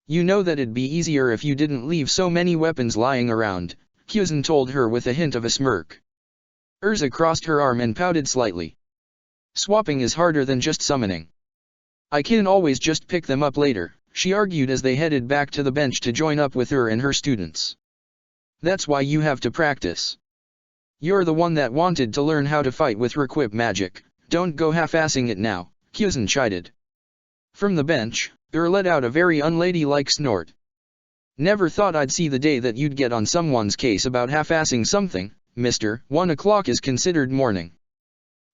"You know that it'd be easier if you didn't leave so many weapons lying around," Pheasant told her with a hint of a smirk. Urza crossed her arm and pouted slightly. "Swapping is harder than just summoning. I can always just pick them up later," she argued as they headed back to the bench to join up with her and her students. "That's why you have to practice. You're the one that wanted to learn how to fight with requip magic, don't go half-assing it now," Pheasant chided. From the bench, Ur let out a very unladylike snort. "Never thought I'd see the day that you'd get on someone's case about half-assing something, mister. 1 o'clock is considered morning."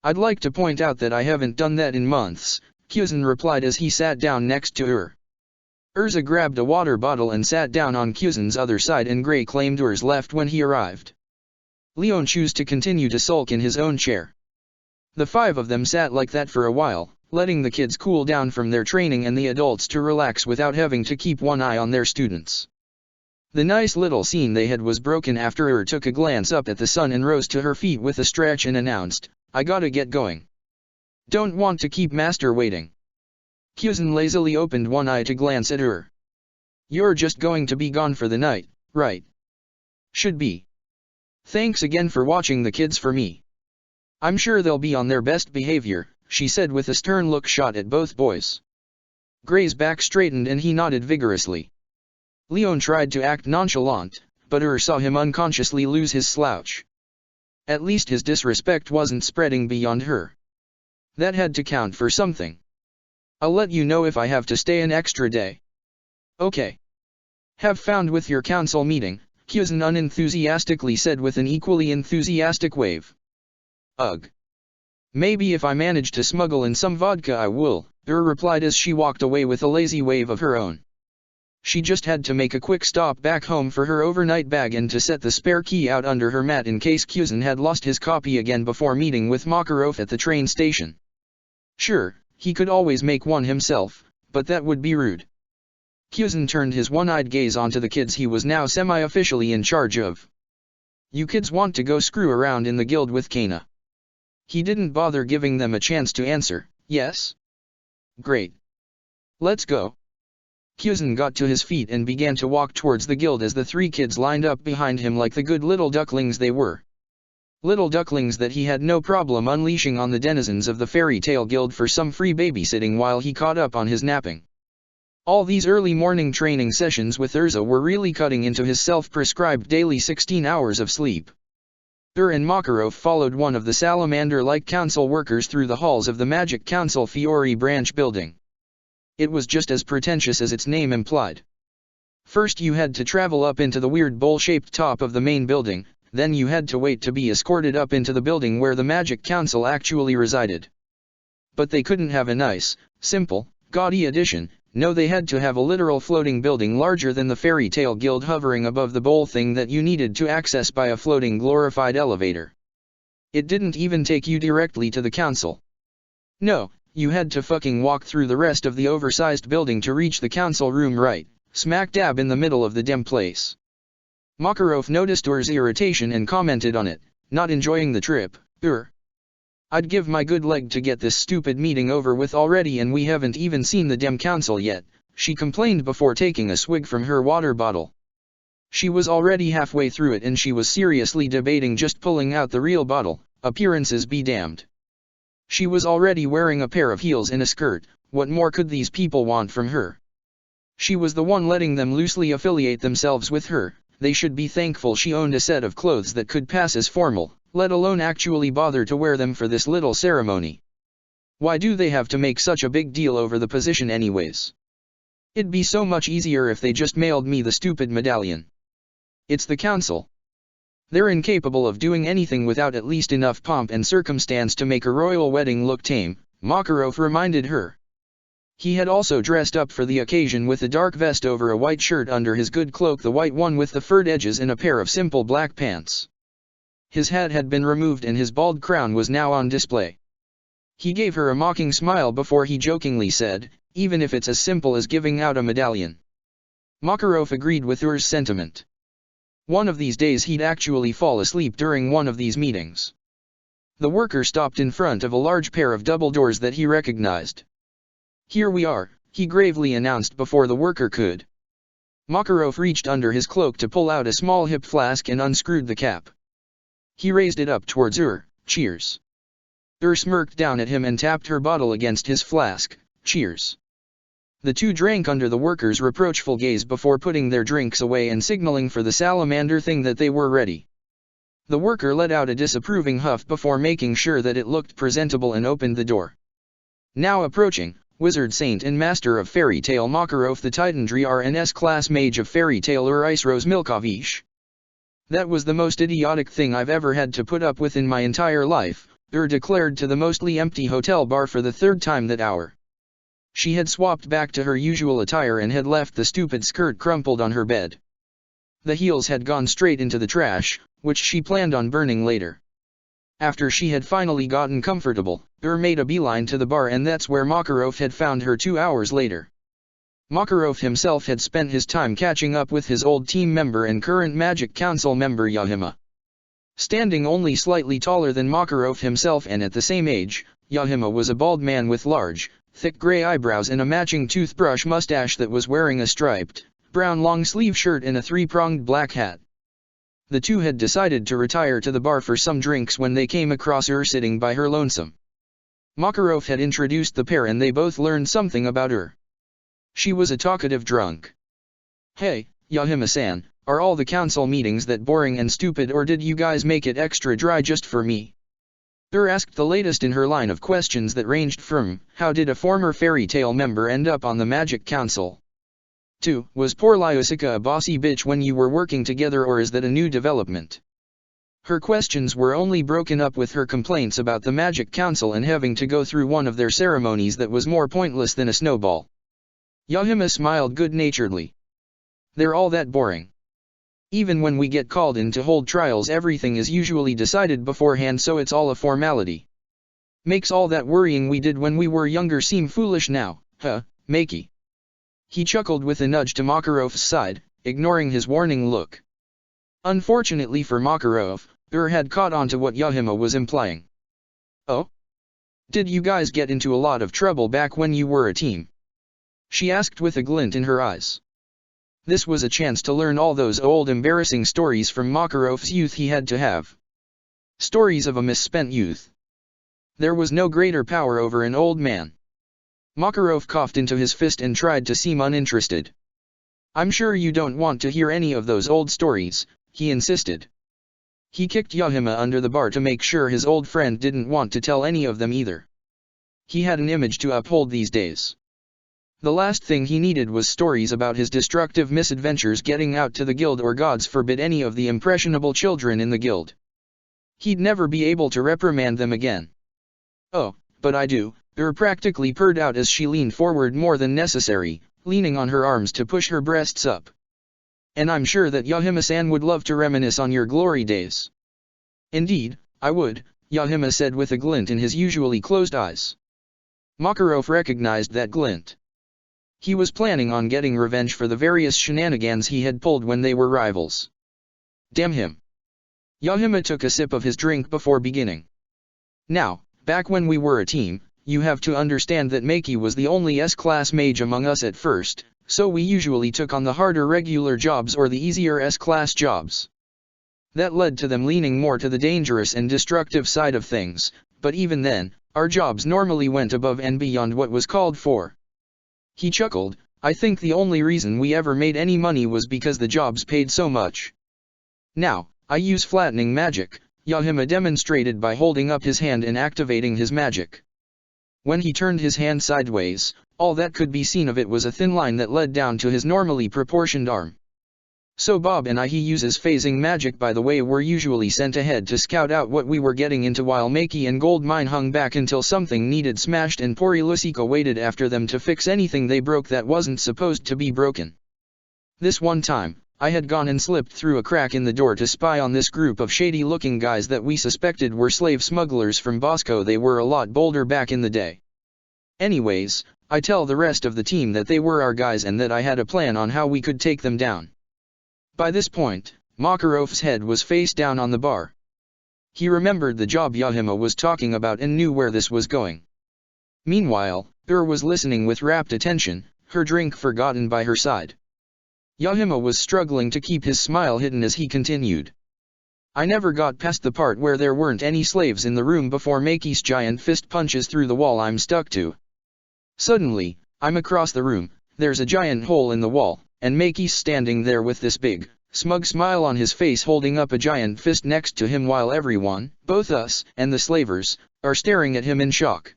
"I'd like to point out that I haven't done that in months," Pheasant replied as he sat down next to Ur. Urza grabbed a water bottle and sat down on Pheasant's other side, and Gray claimed Ur's left when he arrived. Leon chose to continue to sulk in his own chair. The 5 of them sat like that for a while, letting the kids cool down from their training and the adults to relax without having to keep one eye on their students. The nice little scene they had was broken after Ur took a glance up at the sun and rose to her feet with a stretch and announced, "I gotta get going. Don't want to keep Master waiting." Pheasant lazily opened one eye to glance at Ur. "You're just going to be gone for the night, right?" "Should be. Thanks again for watching the kids for me. I'm sure they'll be on their best behavior," she said with a stern look shot at both boys. Gray's back straightened and he nodded vigorously. Leon tried to act nonchalant, but Ur saw him unconsciously lose his slouch. At least his disrespect wasn't spreading beyond her. That had to count for something. "I'll let you know if I have to stay an extra day." "Okay. Have fun with your council meeting," Pheasant unenthusiastically said with an equally enthusiastic wave. "Ugh. Maybe if I manage to smuggle in some vodka I will," Ur replied as she walked away with a lazy wave of her own. She just had to make a quick stop back home for her overnight bag and to set the spare key out under her mat in case Pheasant had lost his copy again before meeting with Makarov at the train station. Sure, he could always make one himself, but that would be rude. Pheasant turned his one-eyed gaze onto the kids he was now semi-officially in charge of. You kids want to go screw around in the guild with Kana? He didn't bother giving them a chance to answer. Yes? Great. Let's go. Pheasant got to his feet and began to walk towards the guild as the three kids lined up behind him like the good little ducklings they were. Little ducklings that he had no problem unleashing on the denizens of the fairy tale guild for some free babysitting while he caught up on his napping. All these early morning training sessions with Urza were really cutting into his self-prescribed daily 16 hours of sleep. And Makarov followed one of the salamander-like council workers through the halls of the Magic Council Fiori branch building. It was just as pretentious as its name implied. First you had to travel up into the weird bowl-shaped top of the main building, then you had to wait to be escorted up into the building where the Magic Council actually resided. But they couldn't have a nice, simple, gaudy addition. No, they had to have a literal floating building larger than the fairy tale guild hovering above the bowl thing that you needed to access by a floating glorified elevator. It didn't even take you directly to the council. No, you had to fucking walk through the rest of the oversized building to reach the council room right, smack dab in the middle of the dim place. Makarov noticed Ur's irritation and commented on it, not enjoying the trip. I'd give my good leg to get this stupid meeting over with already, and we haven't even seen the damn council yet, she complained before taking a swig from her water bottle. She was already halfway through it and she was seriously debating just pulling out the real bottle, appearances be damned. She was already wearing a pair of heels and a skirt, what more could these people want from her? She was the one letting them loosely affiliate themselves with her, they should be thankful she owned a set of clothes that could pass as formal, let alone actually bother to wear them for this little ceremony. Why do they have to make such a big deal over the position anyways? It'd be so much easier if they just mailed me the stupid medallion. It's the council. They're incapable of doing anything without at least enough pomp and circumstance to make a royal wedding look tame, Makarov reminded her. He had also dressed up for the occasion with a dark vest over a white shirt under his good cloak, the white one with the furred edges, and a pair of simple black pants. His hat had been removed and his bald crown was now on display. He gave her a mocking smile before he jokingly said, even if it's as simple as giving out a medallion. Makarov agreed with Ur's sentiment. One of these days he'd actually fall asleep during one of these meetings. The worker stopped in front of a large pair of double doors that he recognized. Here we are, he gravely announced before the worker could. Makarov reached under his cloak to pull out a small hip flask and unscrewed the cap. He raised it up towards cheers. Smirked down at him and tapped her bottle against his flask, cheers. The two drank under the worker's reproachful gaze before putting their drinks away and signaling for the salamander thing that they were ready. The worker let out a disapproving huff before making sure that it looked presentable and opened the door. Now approaching, Wizard Saint and Master of Fairy Tale Makarov the Titandry RNS class Mage of Fairy Tale Ice Rose Milkovish. That was the most idiotic thing I've ever had to put up with in my entire life, declared to the mostly empty hotel bar for the third time that hour. She had swapped back to her usual attire and had left the stupid skirt crumpled on her bed. The heels had gone straight into the trash, which she planned on burning later. After she had finally gotten comfortable, made a beeline to the bar, and that's where Makarov had found her 2 hours later. Makarov himself had spent his time catching up with his old team member and current Magic Council member Yahima. Standing only slightly taller than Makarov himself and at the same age, Yahima was a bald man with large, thick gray eyebrows and a matching toothbrush mustache that was wearing a striped, brown long-sleeve shirt and a three-pronged black hat. The two had decided to retire to the bar for some drinks when they came across her sitting by her lonesome. Makarov had introduced the pair and they both learned something about her. She was a talkative drunk. Hey, Yahima-san, are all the council meetings that boring and stupid, or did you guys make it extra dry just for me? Asked the latest in her line of questions that ranged from, how did a former fairy tale member end up on the Magic Council? To, was poor Lyusica a bossy bitch when you were working together, or is that a new development? Her questions were only broken up with her complaints about the Magic Council and having to go through one of their ceremonies that was more pointless than a snowball. Yahima smiled good-naturedly. They're all that boring. Even when we get called in to hold trials, everything is usually decided beforehand, so it's all a formality. Makes all that worrying we did when we were younger seem foolish now, huh, Makey?" He chuckled with a nudge to Makarov's side, ignoring his warning look. Unfortunately for Makarov, had caught on to what Yahima was implying. "Oh? Did you guys get into a lot of trouble back when you were a team?" she asked with a glint in her eyes. This was a chance to learn all those old embarrassing stories from Makarov's youth he had to have. Stories of a misspent youth. There was no greater power over an old man. Makarov coughed into his fist and tried to seem uninterested. "I'm sure you don't want to hear any of those old stories," he insisted. He kicked Yahima under the bar to make sure his old friend didn't want to tell any of them either. He had an image to uphold these days. The last thing he needed was stories about his destructive misadventures getting out to the guild, or gods forbid any of the impressionable children in the guild. He'd never be able to reprimand them again. "Oh, but I do," practically purred out as she leaned forward more than necessary, leaning on her arms to push her breasts up. "And I'm sure that Yahima-san would love to reminisce on your glory days." "Indeed, I would," Yahima said with a glint in his usually closed eyes. Makarov recognized that glint. He was planning on getting revenge for the various shenanigans he had pulled when they were rivals. Damn him. Yahima took a sip of his drink before beginning. "Now, back when we were a team, you have to understand that Makey was the only S-class mage among us at first, so we usually took on the harder regular jobs or the easier S-class jobs. That led to them leaning more to the dangerous and destructive side of things, but even then, our jobs normally went above and beyond what was called for." He chuckled. "I think the only reason we ever made any money was because the jobs paid so much. Now, I use flattening magic," Yahima demonstrated by holding up his hand and activating his magic. When he turned his hand sideways, all that could be seen of it was a thin line that led down to his normally proportioned arm. "So Bob and he uses phasing magic, by the way. We're usually sent ahead to scout out what we were getting into while Makey and Goldmine hung back until something needed smashed, and Pori Lusika waited after them to fix anything they broke that wasn't supposed to be broken. This one time, I had gone and slipped through a crack in the door to spy on this group of shady-looking guys that we suspected were slave smugglers from Bosco. They were a lot bolder back in the day. Anyways, I tell the rest of the team that they were our guys and that I had a plan on how we could take them down." By this point, Makarov's head was face down on the bar. He remembered the job Yahima was talking about and knew where this was going. Meanwhile, was listening with rapt attention, her drink forgotten by her side. Yahima was struggling to keep his smile hidden as he continued. "I never got past the part where there weren't any slaves in the room before Makey's giant fist punches through the wall I'm stuck to. Suddenly, I'm across the room, there's a giant hole in the wall, and Makey's standing there with this big, smug smile on his face holding up a giant fist next to him while everyone, both us and the slavers, are staring at him in shock.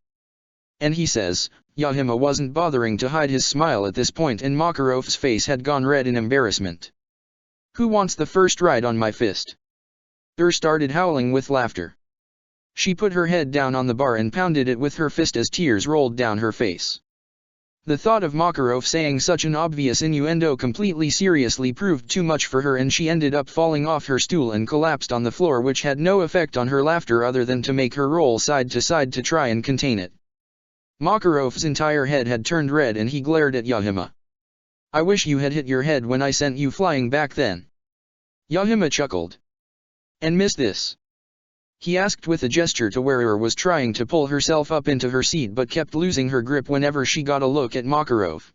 And he says," Yahima wasn't bothering to hide his smile at this point and Makarov's face had gone red in embarrassment. "Who wants the first ride on my fist?" Started howling with laughter. She put her head down on the bar and pounded it with her fist as tears rolled down her face. The thought of Makarov saying such an obvious innuendo completely seriously proved too much for her, and she ended up falling off her stool and collapsed on the floor, which had no effect on her laughter other than to make her roll side to side to try and contain it. Makarov's entire head had turned red and he glared at Yahima. "I wish you had hit your head when I sent you flying back then." Yahima chuckled. "And miss this?" he asked with a gesture to where was trying to pull herself up into her seat but kept losing her grip whenever she got a look at Makarov.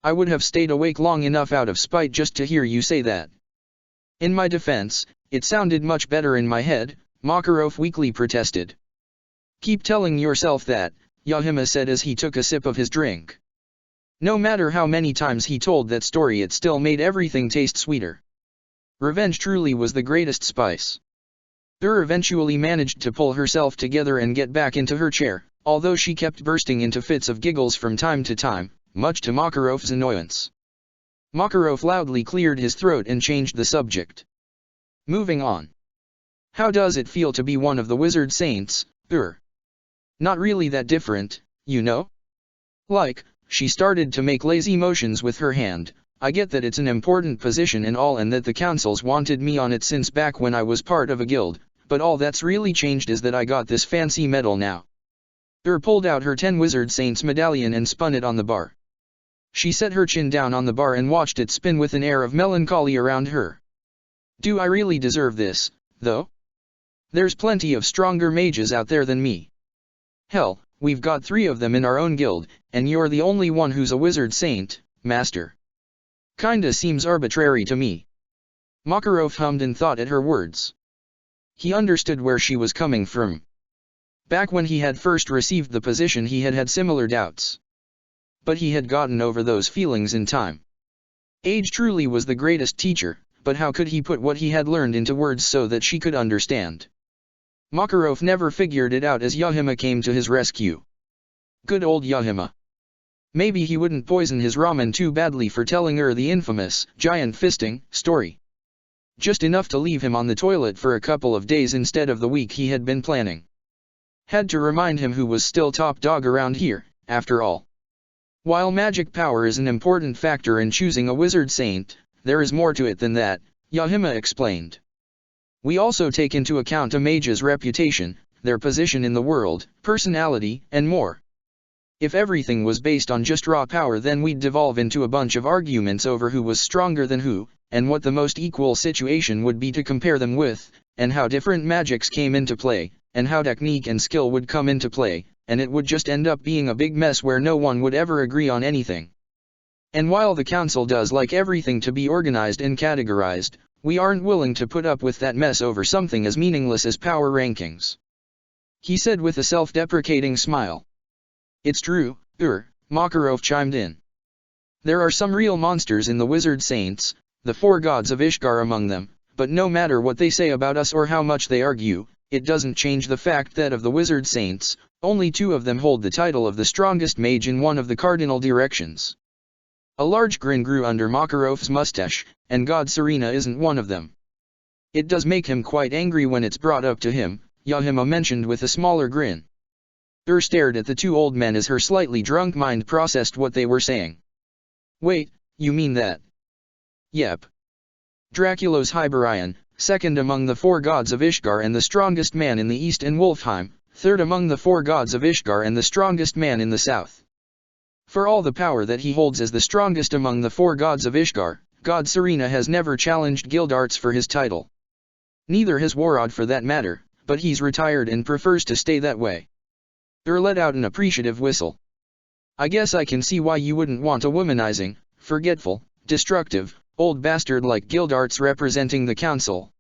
"I would have stayed awake long enough out of spite just to hear you say that." "In my defense, it sounded much better in my head," Makarov weakly protested. "Keep telling yourself that," Yahima said as he took a sip of his drink. No matter how many times he told that story, it still made everything taste sweeter. Revenge truly was the greatest spice. Eventually managed to pull herself together and get back into her chair, although she kept bursting into fits of giggles from time to time, much to Makarov's annoyance. Makarov loudly cleared his throat and changed the subject. "Moving on. How does it feel to be one of the wizard saints, Not really that different, you know? Like," she started to make lazy motions with her hand, I get that it's an important position and all, and that the councils wanted me on it since back when I was part of a guild, but all that's really changed is that I got this fancy medal now. Pulled out her 10 Wizard Saints medallion and spun it on the bar. She set her chin down on the bar and watched it spin with an air of melancholy around her. Do I really deserve this, though? There's plenty of stronger mages out there than me. Hell, we've got 3 of them in our own guild, and you're the only one who's a Wizard Saint, Master. Kinda seems arbitrary to me. Makarov hummed and thought at her words. He understood where she was coming from. Back when he had first received the position he had had similar doubts. But he had gotten over those feelings in time. Age truly was the greatest teacher, but how could he put what he had learned into words so that she could understand? Makarov never figured it out as Yahima came to his rescue. Good old Yahima. Maybe he wouldn't poison his ramen too badly for telling her the infamous, giant fisting, story. Just enough to leave him on the toilet for a couple of days instead of the week he had been planning. Had to remind him who was still top dog around here, after all. While magic power is an important factor in choosing a Wizard Saint, there is more to it than that, Yahima explained. We also take into account a mage's reputation, their position in the world, personality, and more. If everything was based on just raw power, then we'd devolve into a bunch of arguments over who was stronger than who, and what the most equal situation would be to compare them with, and how different magics came into play, and how technique and skill would come into play, and it would just end up being a big mess where no one would ever agree on anything. And while the council does like everything to be organized and categorized, we aren't willing to put up with that mess over something as meaningless as power rankings. He said with a self-deprecating smile. It's true, Makarov chimed in. There are some real monsters in the Wizard Saints, the 4 gods of Ishgar among them, but no matter what they say about us or how much they argue, it doesn't change the fact that of the Wizard Saints, only 2 of them hold the title of the strongest mage in one of the cardinal directions. A large grin grew under Makarov's mustache, and God Serena isn't one of them. It does make him quite angry when it's brought up to him, Yahima mentioned with a smaller grin. Stared at the 2 old men as her slightly drunk mind processed what they were saying. Wait, you mean that? Yep. Draculos Hyberion, second among the 4 gods of Ishgar and the strongest man in the east, and Wolfheim, third among the 4 gods of Ishgar and the strongest man in the south. For all the power that he holds as the strongest among the 4 gods of Ishgar, God Serena has never challenged Guildarts for his title. Neither has Warod for that matter, but he's retired and prefers to stay that way. Let out an appreciative whistle. I guess I can see why you wouldn't want a womanizing, forgetful, destructive, old bastard like Guildarts representing the council.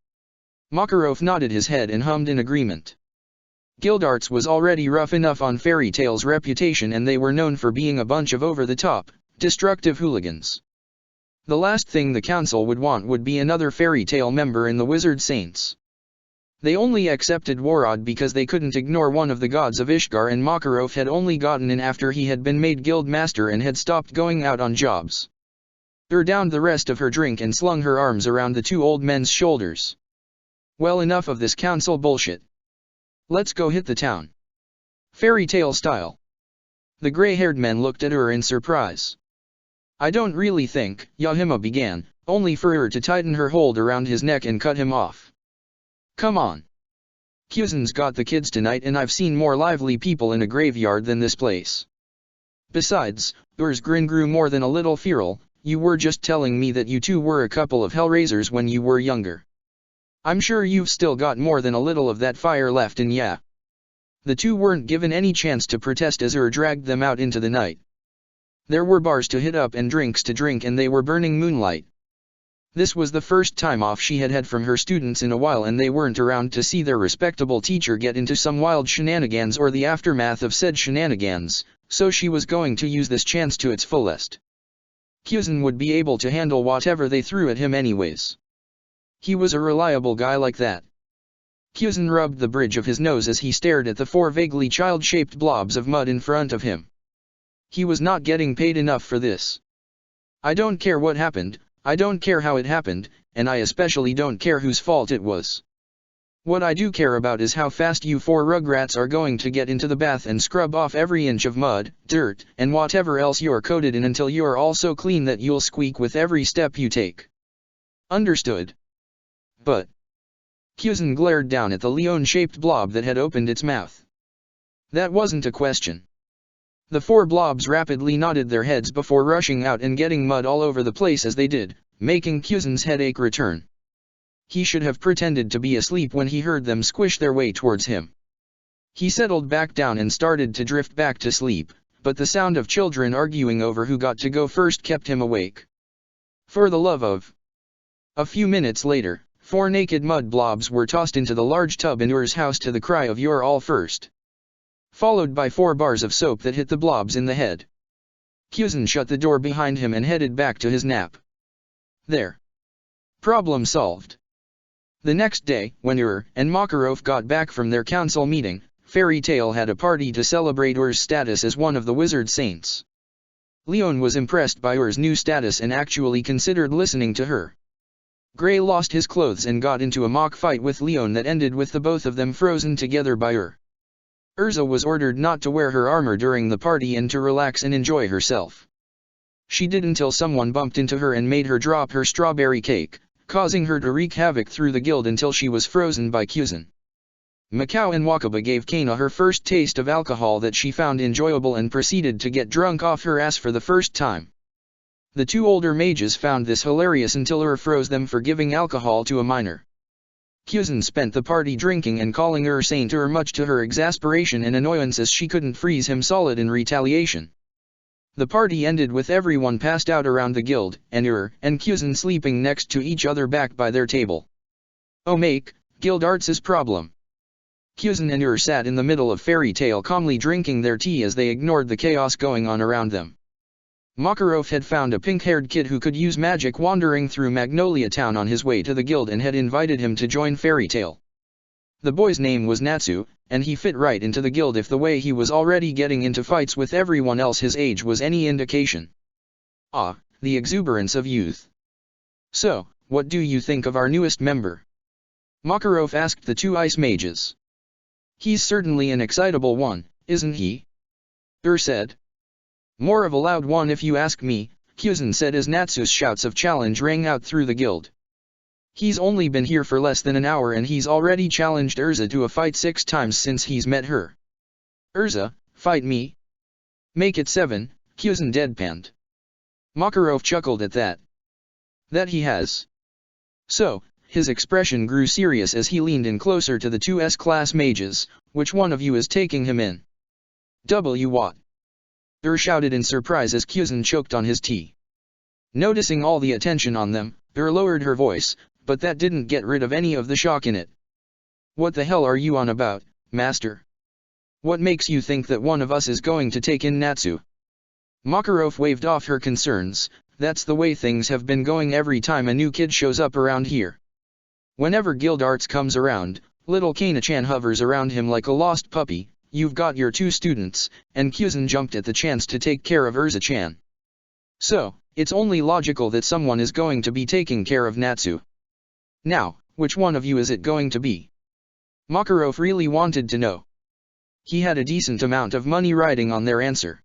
Makarov nodded his head and hummed in agreement. Guildarts was already rough enough on Fairy Tale's reputation, and they were known for being a bunch of over-the-top, destructive hooligans. The last thing the council would want would be another Fairy Tale member in the Wizard Saints. They only accepted Warod because they couldn't ignore one of the gods of Ishgar, and Makarov had only gotten in after he had been made guild master and had stopped going out on jobs. Downed the rest of her drink and slung her arms around the 2 old men's shoulders. Well, enough of this council bullshit. Let's go hit the town. Fairy Tale style. The gray-haired men looked at her in surprise. I don't really think, Yahima began, only for her to tighten her hold around his neck and cut him off. Come on. Pheasant's got the kids tonight, and I've seen more lively people in a graveyard than this place. Besides, Ur's grin grew more than a little feral. You were just telling me that you 2 were a couple of hellraisers when you were younger. I'm sure you've still got more than a little of that fire left in ya. The 2 weren't given any chance to protest as dragged them out into the night. There were bars to hit up and drinks to drink, and they were burning moonlight. This was the first time off she had had from her students in a while, and they weren't around to see their respectable teacher get into some wild shenanigans or the aftermath of said shenanigans, so she was going to use this chance to its fullest. Pheasant would be able to handle whatever they threw at him anyways. He was a reliable guy like that. Pheasant rubbed the bridge of his nose as he stared at the 4 vaguely child-shaped blobs of mud in front of him. He was not getting paid enough for this. I don't care what happened, I don't care how it happened, and I especially don't care whose fault it was. What I do care about is how fast you four rugrats are going to get into the bath and scrub off every inch of mud, dirt, and whatever else you're coated in until you're all so clean that you'll squeak with every step you take. Understood. But... Pheasant glared down at the leon-shaped blob that had opened its mouth. That wasn't a question. The four blobs rapidly nodded their heads before rushing out and getting mud all over the place as they did, making Pheasant's headache return. He should have pretended to be asleep when he heard them squish their way towards him. He settled back down and started to drift back to sleep, but the sound of children arguing over who got to go first kept him awake. For the love of... A few minutes later, 4 naked mud blobs were tossed into the large tub in Ur's house to the cry of "You're all first," followed by 4 bars of soap that hit the blobs in the head. Pheasant shut the door behind him and headed back to his nap. There. Problem solved. The next day, when Ur and Makarov got back from their council meeting, Fairy Tale had a party to celebrate Ur's status as one of the wizard saints. Leon was impressed by Ur's new status and actually considered listening to her. Gray lost his clothes and got into a mock fight with Leon that ended with the both of them frozen together by Ur. Urza was ordered not to wear her armor during the party and to relax and enjoy herself. She did until someone bumped into her and made her drop her strawberry cake, causing her to wreak havoc through the guild until she was frozen by Pheasant. Macau and Wakaba gave Kana her first taste of alcohol that she found enjoyable and proceeded to get drunk off her ass for the first time. The 2 older mages found this hilarious until Ur froze them for giving alcohol to a minor. Pheasant spent the party drinking and calling Ur saint Ur, much to her exasperation and annoyance as she couldn't freeze him solid in retaliation. The party ended with everyone passed out around the guild, and Ur and Pheasant sleeping next to each other back by their table. Oh, make guild arts' problem. Pheasant and Ur sat in the middle of Fairy Tale calmly drinking their tea as they ignored the chaos going on around them. Makarov had found a pink-haired kid who could use magic wandering through Magnolia Town on his way to the guild and had invited him to join Fairy Tale. The boy's name was Natsu, and he fit right into the guild if the way he was already getting into fights with everyone else his age was any indication. Ah, the exuberance of youth. So, what do you think of our newest member? Makarov asked the 2 ice mages. He's certainly an excitable one, isn't he? Ur said. More of a loud one if you ask me, Pheasant said as Natsu's shouts of challenge rang out through the guild. He's only been here for less than an hour and he's already challenged Urza to a fight 6 times since he's met her. Urza, fight me? Make it 7, Pheasant deadpanned. Makarov chuckled at that. That he has. So, his expression grew serious as he leaned in closer to the 2 S-class mages. Which one of you is taking him in? What? Ur shouted in surprise as Pheasant choked on his tea. Noticing all the attention on them, Ur lowered her voice, but that didn't get rid of any of the shock in it. What the hell are you on about, master? What makes you think that one of us is going to take in Natsu? Makarov waved off her concerns. That's the way things have been going every time a new kid shows up around here. Whenever Guild Arts comes around, little Kana-chan hovers around him like a lost puppy. You've got your 2 students, and Pheasant jumped at the chance to take care of Urza-chan. So, it's only logical that someone is going to be taking care of Natsu. Now, which one of you is it going to be? Makarov really wanted to know. He had a decent amount of money riding on their answer.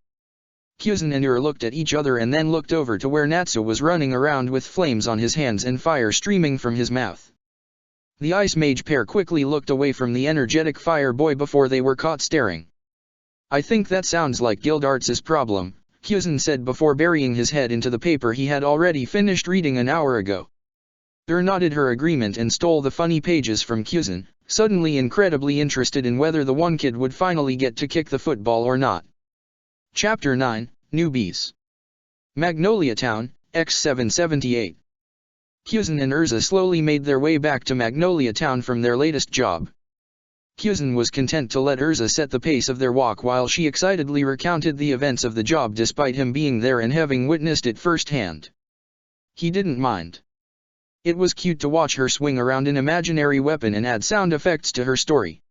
Pheasant and Ur looked at each other and then looked over to where Natsu was running around with flames on his hands and fire streaming from his mouth. The ice mage pair quickly looked away from the energetic fire boy before they were caught staring. I think that sounds like Guild Arts' problem, Pheasant said before burying his head into the paper he had already finished reading an hour ago. Ur nodded her agreement and stole the funny pages from Pheasant, suddenly incredibly interested in whether the one kid would finally get to kick the football or not. Chapter 9, Newbies. Magnolia Town, X778. Pheasant and Urza slowly made their way back to Magnolia Town from their latest job. Pheasant was content to let Urza set the pace of their walk while she excitedly recounted the events of the job despite him being there and having witnessed it firsthand. He didn't mind. It was cute to watch her swing around an imaginary weapon and add sound effects to her story.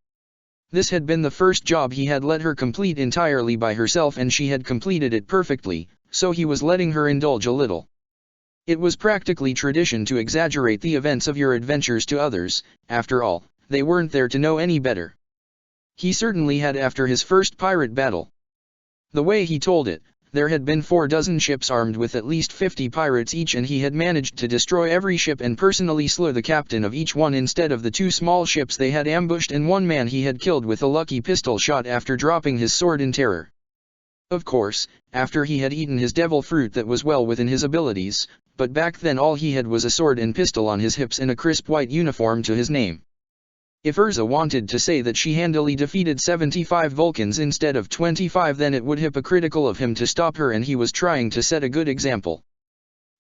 This had been the first job he had let her complete entirely by herself and she had completed it perfectly, so he was letting her indulge a little. It was practically tradition to exaggerate the events of your adventures to others. After all, they weren't there to know any better. He certainly had after his first pirate battle. The way he told it, there had been 4 dozen ships armed with at least 50 pirates each, and he had managed to destroy every ship and personally slew the captain of each one instead of the 2 small ships they had ambushed, and 1 man he had killed with a lucky pistol shot after dropping his sword in terror. Of course, after he had eaten his devil fruit that was well within his abilities, but back then all he had was a sword and pistol on his hips and a crisp white uniform to his name. If Urza wanted to say that she handily defeated 75 Vulcans instead of 25, then it would hypocritical of him to stop her, and he was trying to set a good example.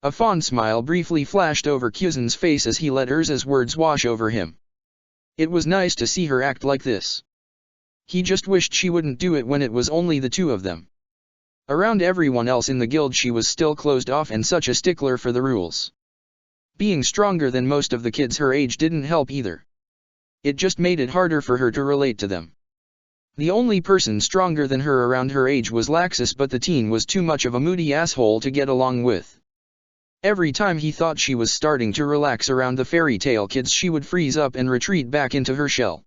A fond smile briefly flashed over Pheasant's face as he let Urza's words wash over him. It was nice to see her act like this. He just wished she wouldn't do it when it was only the 2 of them. Around everyone else in the guild she was still closed off and such a stickler for the rules. Being stronger than most of the kids her age didn't help either. It just made it harder for her to relate to them. The only person stronger than her around her age was Laxus, but the teen was too much of a moody asshole to get along with. Every time he thought she was starting to relax around the fairy tale kids, she would freeze up and retreat back into her shell.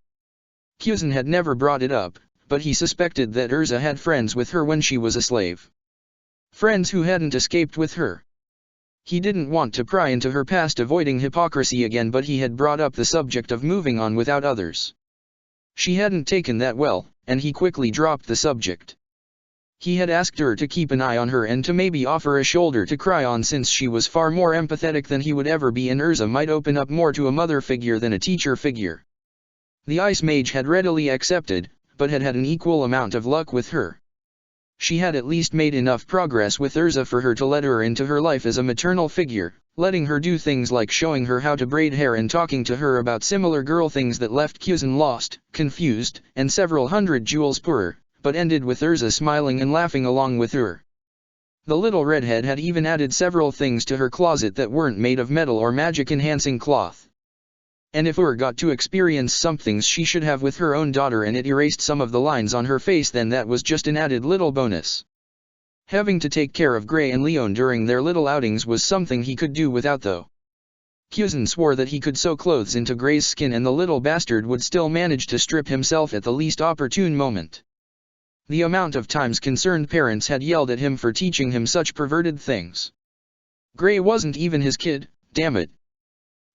Pheasant had never brought it up, but he suspected that Urza had friends with her when she was a slave. Friends who hadn't escaped with her. He didn't want to pry into her past, avoiding hypocrisy again, but he had brought up the subject of moving on without others. She hadn't taken that well, and he quickly dropped the subject. He had asked her to keep an eye on her and to maybe offer a shoulder to cry on, since she was far more empathetic than he would ever be, and Urza might open up more to a mother figure than a teacher figure. The Ice Mage had readily accepted, but had had an equal amount of luck with her. She had at least made enough progress with Urza for her to let her into her life as a maternal figure, letting her do things like showing her how to braid hair and talking to her about similar girl things that left Pheasant lost, confused, and several hundred jewels poorer, but ended with Urza smiling and laughing along with her. The little redhead had even added several things to her closet that weren't made of metal or magic-enhancing cloth. And if Ur got to experience some things she should have with her own daughter and it erased some of the lines on her face, then that was just an added little bonus. Having to take care of Gray and Leon during their little outings was something he could do without, though. Pheasant swore that he could sew clothes into Gray's skin and the little bastard would still manage to strip himself at the least opportune moment. The amount of times concerned parents had yelled at him for teaching him such perverted things. Gray wasn't even his kid, damn it.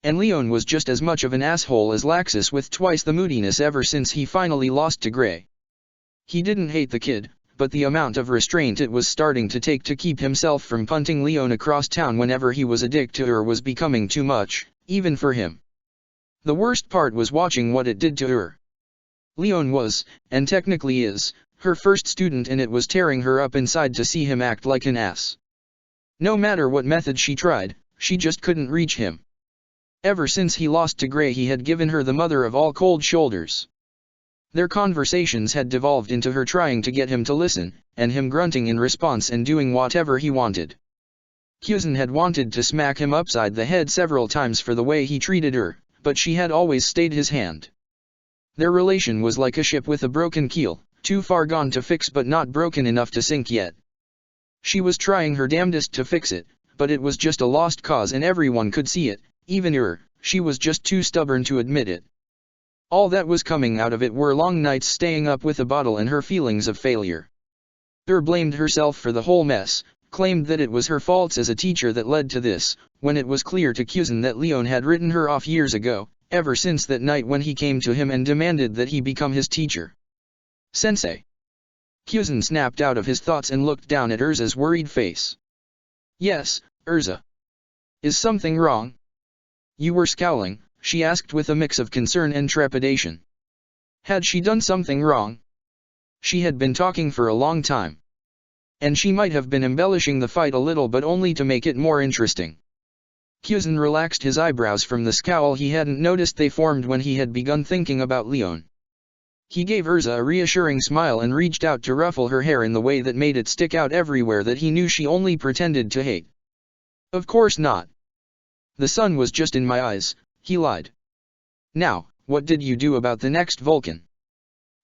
And Leon was just as much of an asshole as Laxus, with twice the moodiness ever since he finally lost to Gray. He didn't hate the kid, but the amount of restraint it was starting to take to keep himself from punting Leon across town whenever he was a dick to her was becoming too much, even for him. The worst part was watching what it did to her. Leon was, and technically is, her first student, and it was tearing her up inside to see him act like an ass. No matter what method she tried, she just couldn't reach him. Ever since he lost to Gray, he had given her the mother of all cold shoulders. Their conversations had devolved into her trying to get him to listen, and him grunting in response and doing whatever he wanted. Pheasant had wanted to smack him upside the head several times for the way he treated her, but she had always stayed his hand. Their relation was like a ship with a broken keel, too far gone to fix but not broken enough to sink yet. She was trying her damnedest to fix it, but it was just a lost cause and everyone could see it. Even her, she was just too stubborn to admit it. All that was coming out of it were long nights staying up with a bottle and her feelings of failure. Her blamed herself for the whole mess, claimed that it was her faults as a teacher that led to this, when it was clear to Pheasant that Leon had written her off years ago, ever since that night when he came to him and demanded that he become his teacher. Sensei. Pheasant snapped out of his thoughts and looked down at Urza's worried face. Yes, Urza. Is something wrong? You were scowling, she asked with a mix of concern and trepidation. Had she done something wrong? She had been talking for a long time. And she might have been embellishing the fight a little, but only to make it more interesting. Pheasant relaxed his eyebrows from the scowl he hadn't noticed they formed when he had begun thinking about Leon. He gave Urza a reassuring smile and reached out to ruffle her hair in the way that made it stick out everywhere that he knew she only pretended to hate. Of course not. The sun was just in my eyes, he lied. Now, what did you do about the next Vulcan?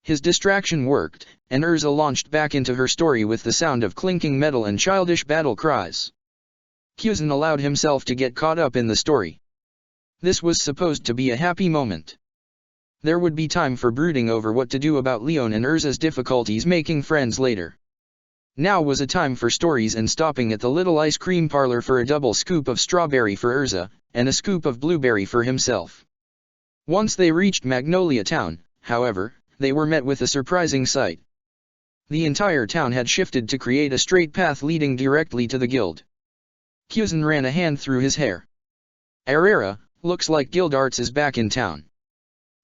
His distraction worked, and Urza launched back into her story with the sound of clinking metal and childish battle cries. Pheasant allowed himself to get caught up in the story. This was supposed to be a happy moment. There would be time for brooding over what to do about Leon and Urza's difficulties making friends later. Now was a time for stories and stopping at the little ice cream parlor for a double scoop of strawberry for Urza, and a scoop of blueberry for himself. Once they reached Magnolia Town, however, they were met with a surprising sight. The entire town had shifted to create a straight path leading directly to the guild. Pheasant ran a hand through his hair. Arrera, looks like Guild Arts is back in town.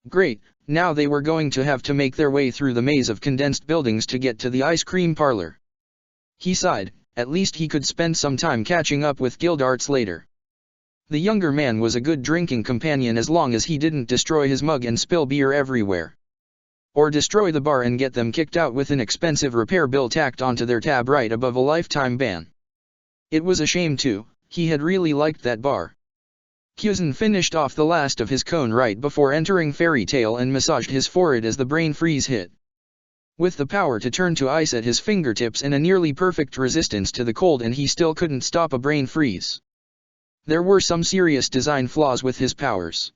Great, now they were going to have to make their way through the maze of condensed buildings to get to the ice cream parlor. He sighed, at least he could spend some time catching up with Guild Arts later. The younger man was a good drinking companion as long as he didn't destroy his mug and spill beer everywhere. Or destroy the bar and get them kicked out with an expensive repair bill tacked onto their tab right above a lifetime ban. It was a shame too, he had really liked that bar. Pheasant finished off the last of his cone right before entering Fairy Tale and massaged his forehead as the brain freeze hit. With the power to turn to ice at his fingertips and a nearly perfect resistance to the cold, and he still couldn't stop a brain freeze. There were some serious design flaws with his powers.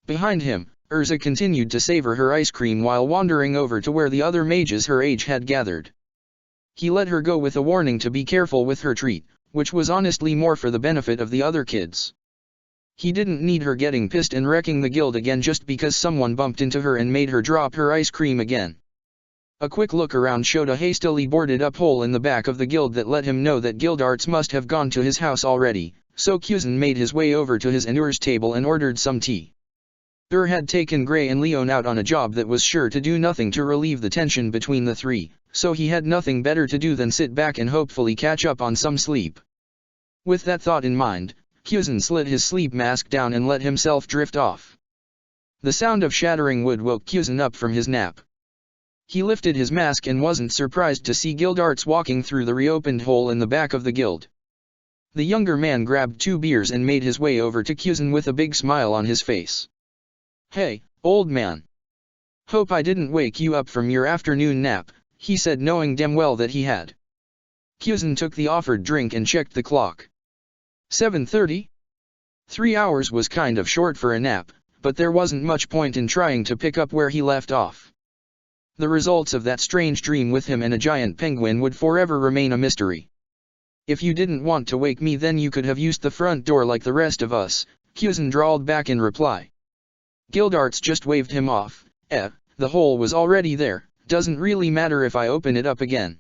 Behind him, Urza continued to savor her ice cream while wandering over to where the other mages her age had gathered. He let her go with a warning to be careful with her treat, which was honestly more for the benefit of the other kids. He didn't need her getting pissed and wrecking the guild again just because someone bumped into her and made her drop her ice cream again. A quick look around showed a hastily boarded up hole in the back of the guild that let him know that Guild Arts must have gone to his house already, so Pheasant made his way over to his and Ur's table and ordered some tea. Ur had taken Gray and Leon out on a job that was sure to do nothing to relieve the tension between the three, so he had nothing better to do than sit back and hopefully catch up on some sleep. With that thought in mind, Pheasant slid his sleep mask down and let himself drift off. The sound of shattering wood woke Pheasant up from his nap. He lifted his mask and wasn't surprised to see Guild Arts walking through the reopened hole in the back of the guild. The younger man grabbed 2 beers and made his way over to Pheasant with a big smile on his face. "Hey, old man. Hope I didn't wake you up from your afternoon nap," he said, knowing damn well that he had. Pheasant took the offered drink and checked the clock. 7:30? 3 hours was kind of short for a nap, but there wasn't much point in trying to pick up where he left off. The results of that strange dream with him and a giant penguin would forever remain a mystery. "If you didn't want to wake me, then you could have used the front door like the rest of us," Pheasant drawled back in reply. Guild Arts just waved him off. The hole was already there, doesn't really matter if I open it up again."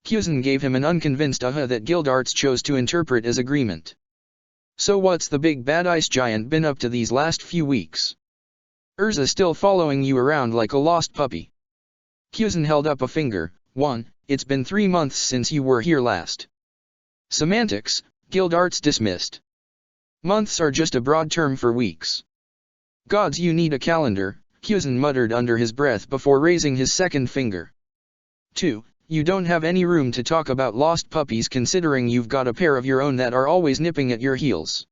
Pheasant gave him an unconvinced that Guild Arts chose to interpret as agreement. "So what's the big bad ice giant been up to these last few weeks? Urza still following you around like a lost puppy?" Pheasant held up a finger. It's been 3 months since you were here last." "Semantics," Guild Arts dismissed. "Months are just a broad term for weeks." "Gods, you need a calendar," Pheasant muttered under his breath before raising his second finger. 2. You don't have any room to talk about lost puppies considering you've got a pair of your own that are always nipping at your heels.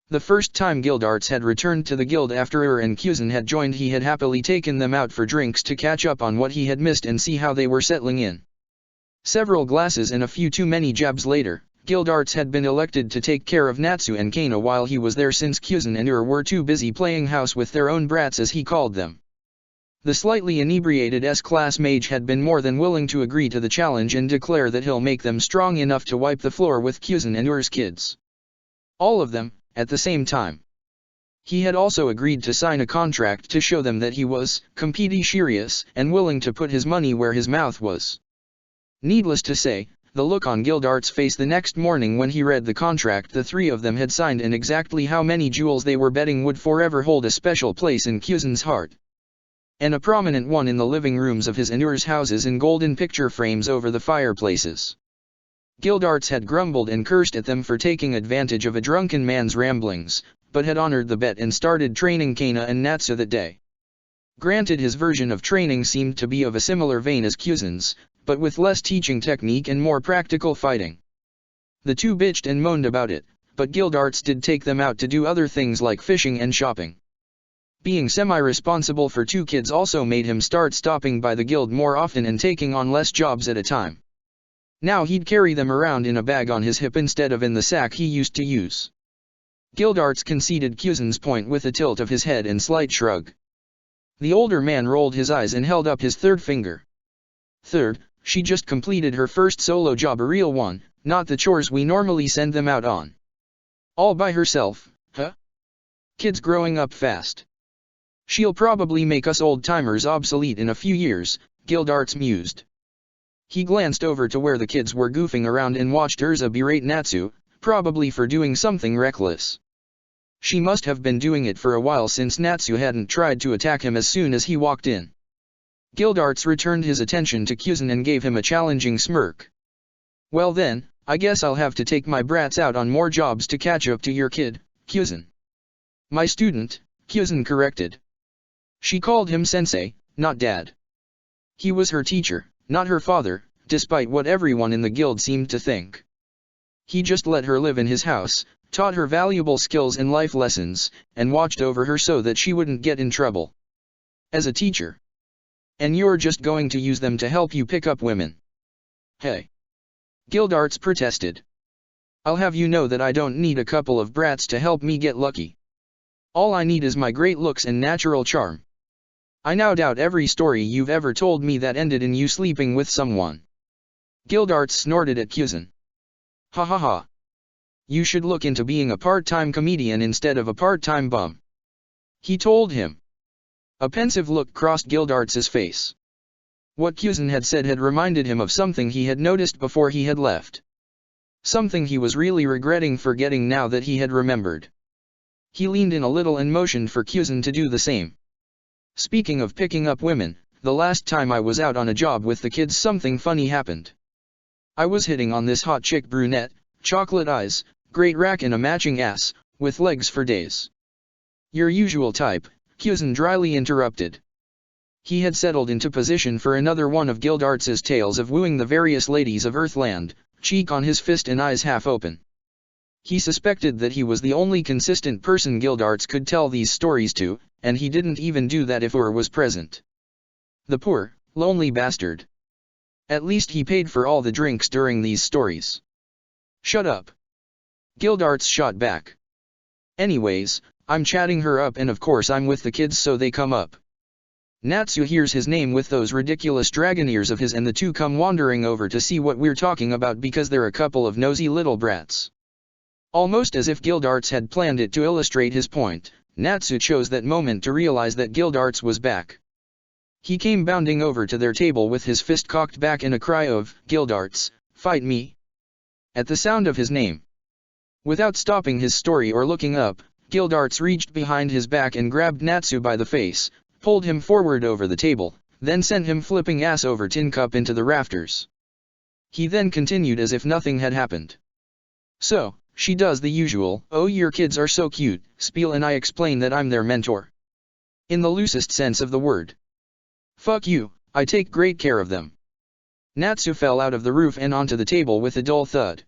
The first time Guild Arts had returned to the guild after Ur and Pheasant had joined, he had happily taken them out for drinks to catch up on what he had missed and see how they were settling in. Several glasses and a few too many jabs later, Guild Arts had been elected to take care of Natsu and Kana while he was there, since Pheasant and Ur were too busy playing house with their own brats, as he called them. The slightly inebriated S-class mage had been more than willing to agree to the challenge and declare that he'll make them strong enough to wipe the floor with Pheasant and Ur's kids. All of them, at the same time. He had also agreed to sign a contract to show them that he was completely serious and willing to put his money where his mouth was. Needless to say, the look on Guild Arts' face the next morning when he read the contract the three of them had signed and exactly how many jewels they were betting would forever hold a special place in Pheasant's heart. And a prominent one in the living rooms of his and Ur's houses in golden picture frames over the fireplaces. Guild Arts had grumbled and cursed at them for taking advantage of a drunken man's ramblings, but had honored the bet and started training Kana and Natsu that day. Granted, his version of training seemed to be of a similar vein as Pheasant's, but with less teaching technique and more practical fighting. The two bitched and moaned about it, but Guild Arts did take them out to do other things like fishing and shopping. Being semi-responsible for 2 kids also made him start stopping by the guild more often and taking on less jobs at a time. Now he'd carry them around in a bag on his hip instead of in the sack he used to use. Guild Arts conceded Pheasant's point with a tilt of his head and slight shrug. The older man rolled his eyes and held up his third finger. Third, she just completed her first solo job, a real one, not the chores we normally send them out on. All by herself, huh? Kids growing up fast. She'll probably make us old-timers obsolete in a few years, Gildarts mused. He glanced over to where the kids were goofing around and watched Urza berate Natsu, probably for doing something reckless. She must have been doing it for a while since Natsu hadn't tried to attack him as soon as he walked in. Gildarts returned his attention to Pheasant and gave him a challenging smirk. Well then, I guess I'll have to take my brats out on more jobs to catch up to your kid, Pheasant. My student, Pheasant corrected. She called him sensei, not dad. He was her teacher, not her father, despite what everyone in the guild seemed to think. He just let her live in his house, taught her valuable skills and life lessons, and watched over her so that she wouldn't get in trouble. As a teacher. And you're just going to use them to help you pick up women. Hey. Gildarts protested. I'll have you know that I don't need a couple of brats to help me get lucky. All I need is my great looks and natural charm. I now doubt every story you've ever told me that ended in you sleeping with someone. Gildarts snorted at Pheasant. Ha ha ha. You should look into being a part-time comedian instead of a part-time bum. He told him. A pensive look crossed Gildarts' face. What Pheasant had said had reminded him of something he had noticed before he had left. Something he was really regretting forgetting now that he had remembered. He leaned in a little and motioned for Pheasant to do the same. Speaking of picking up women, the last time I was out on a job with the kids something funny happened. I was hitting on this hot chick brunette, chocolate eyes, great rack and a matching ass, with legs for days. Your usual type, Pheasant dryly interrupted. He had settled into position for another one of Gildarts' tales of wooing the various ladies of Earthland, cheek on his fist and eyes half open. He suspected that he was the only consistent person Gildarts could tell these stories to, and he didn't even do that if Ur was present. The poor, lonely bastard. At least he paid for all the drinks during these stories. Shut up. Gildarts shot back. Anyways, I'm chatting her up and of course I'm with the kids so they come up. Natsu hears his name with those ridiculous dragon ears of his and the two come wandering over to see what we're talking about because they're a couple of nosy little brats. Almost as if Gildarts had planned it to illustrate his point, Natsu chose that moment to realize that Gildarts was back. He came bounding over to their table with his fist cocked back in a cry of, Gildarts, fight me! At the sound of his name. Without stopping his story or looking up, Gildarts reached behind his back and grabbed Natsu by the face, pulled him forward over the table, then sent him flipping ass over tin cup into the rafters. He then continued as if nothing had happened. So, she does the usual, oh your kids are so cute, spiel and I explain that I'm their mentor. In the loosest sense of the word. Fuck you, I take great care of them. Natsu fell out of the roof and onto the table with a dull thud.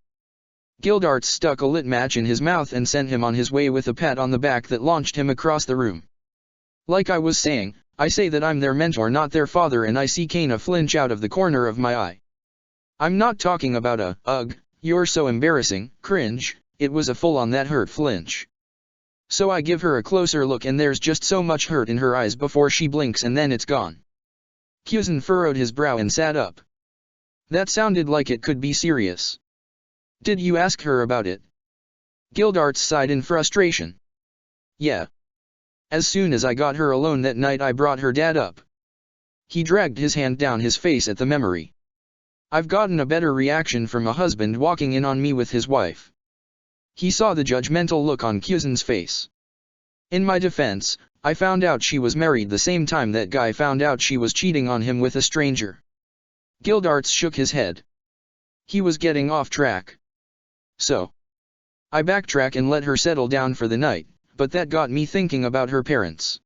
Gildarts stuck a lit match in his mouth and sent him on his way with a pat on the back that launched him across the room. Like I was saying, I say that I'm their mentor not their father and I see Kana flinch out of the corner of my eye. I'm not talking about a, ugh, you're so embarrassing, cringe, it was a full-on that hurt flinch. So I give her a closer look and there's just so much hurt in her eyes before she blinks and then it's gone. Pheasant furrowed his brow and sat up. That sounded like it could be serious. Did you ask her about it? Gildarts sighed in frustration. Yeah. As soon as I got her alone that night I brought her dad up. He dragged his hand down his face at the memory. I've gotten a better reaction from a husband walking in on me with his wife. He saw the judgmental look on Pheasant's face. In my defense, I found out she was married the same time that guy found out she was cheating on him with a stranger. Gildarts shook his head. He was getting off track. So. I backtrack and let her settle down for the night, but that got me thinking about her parents.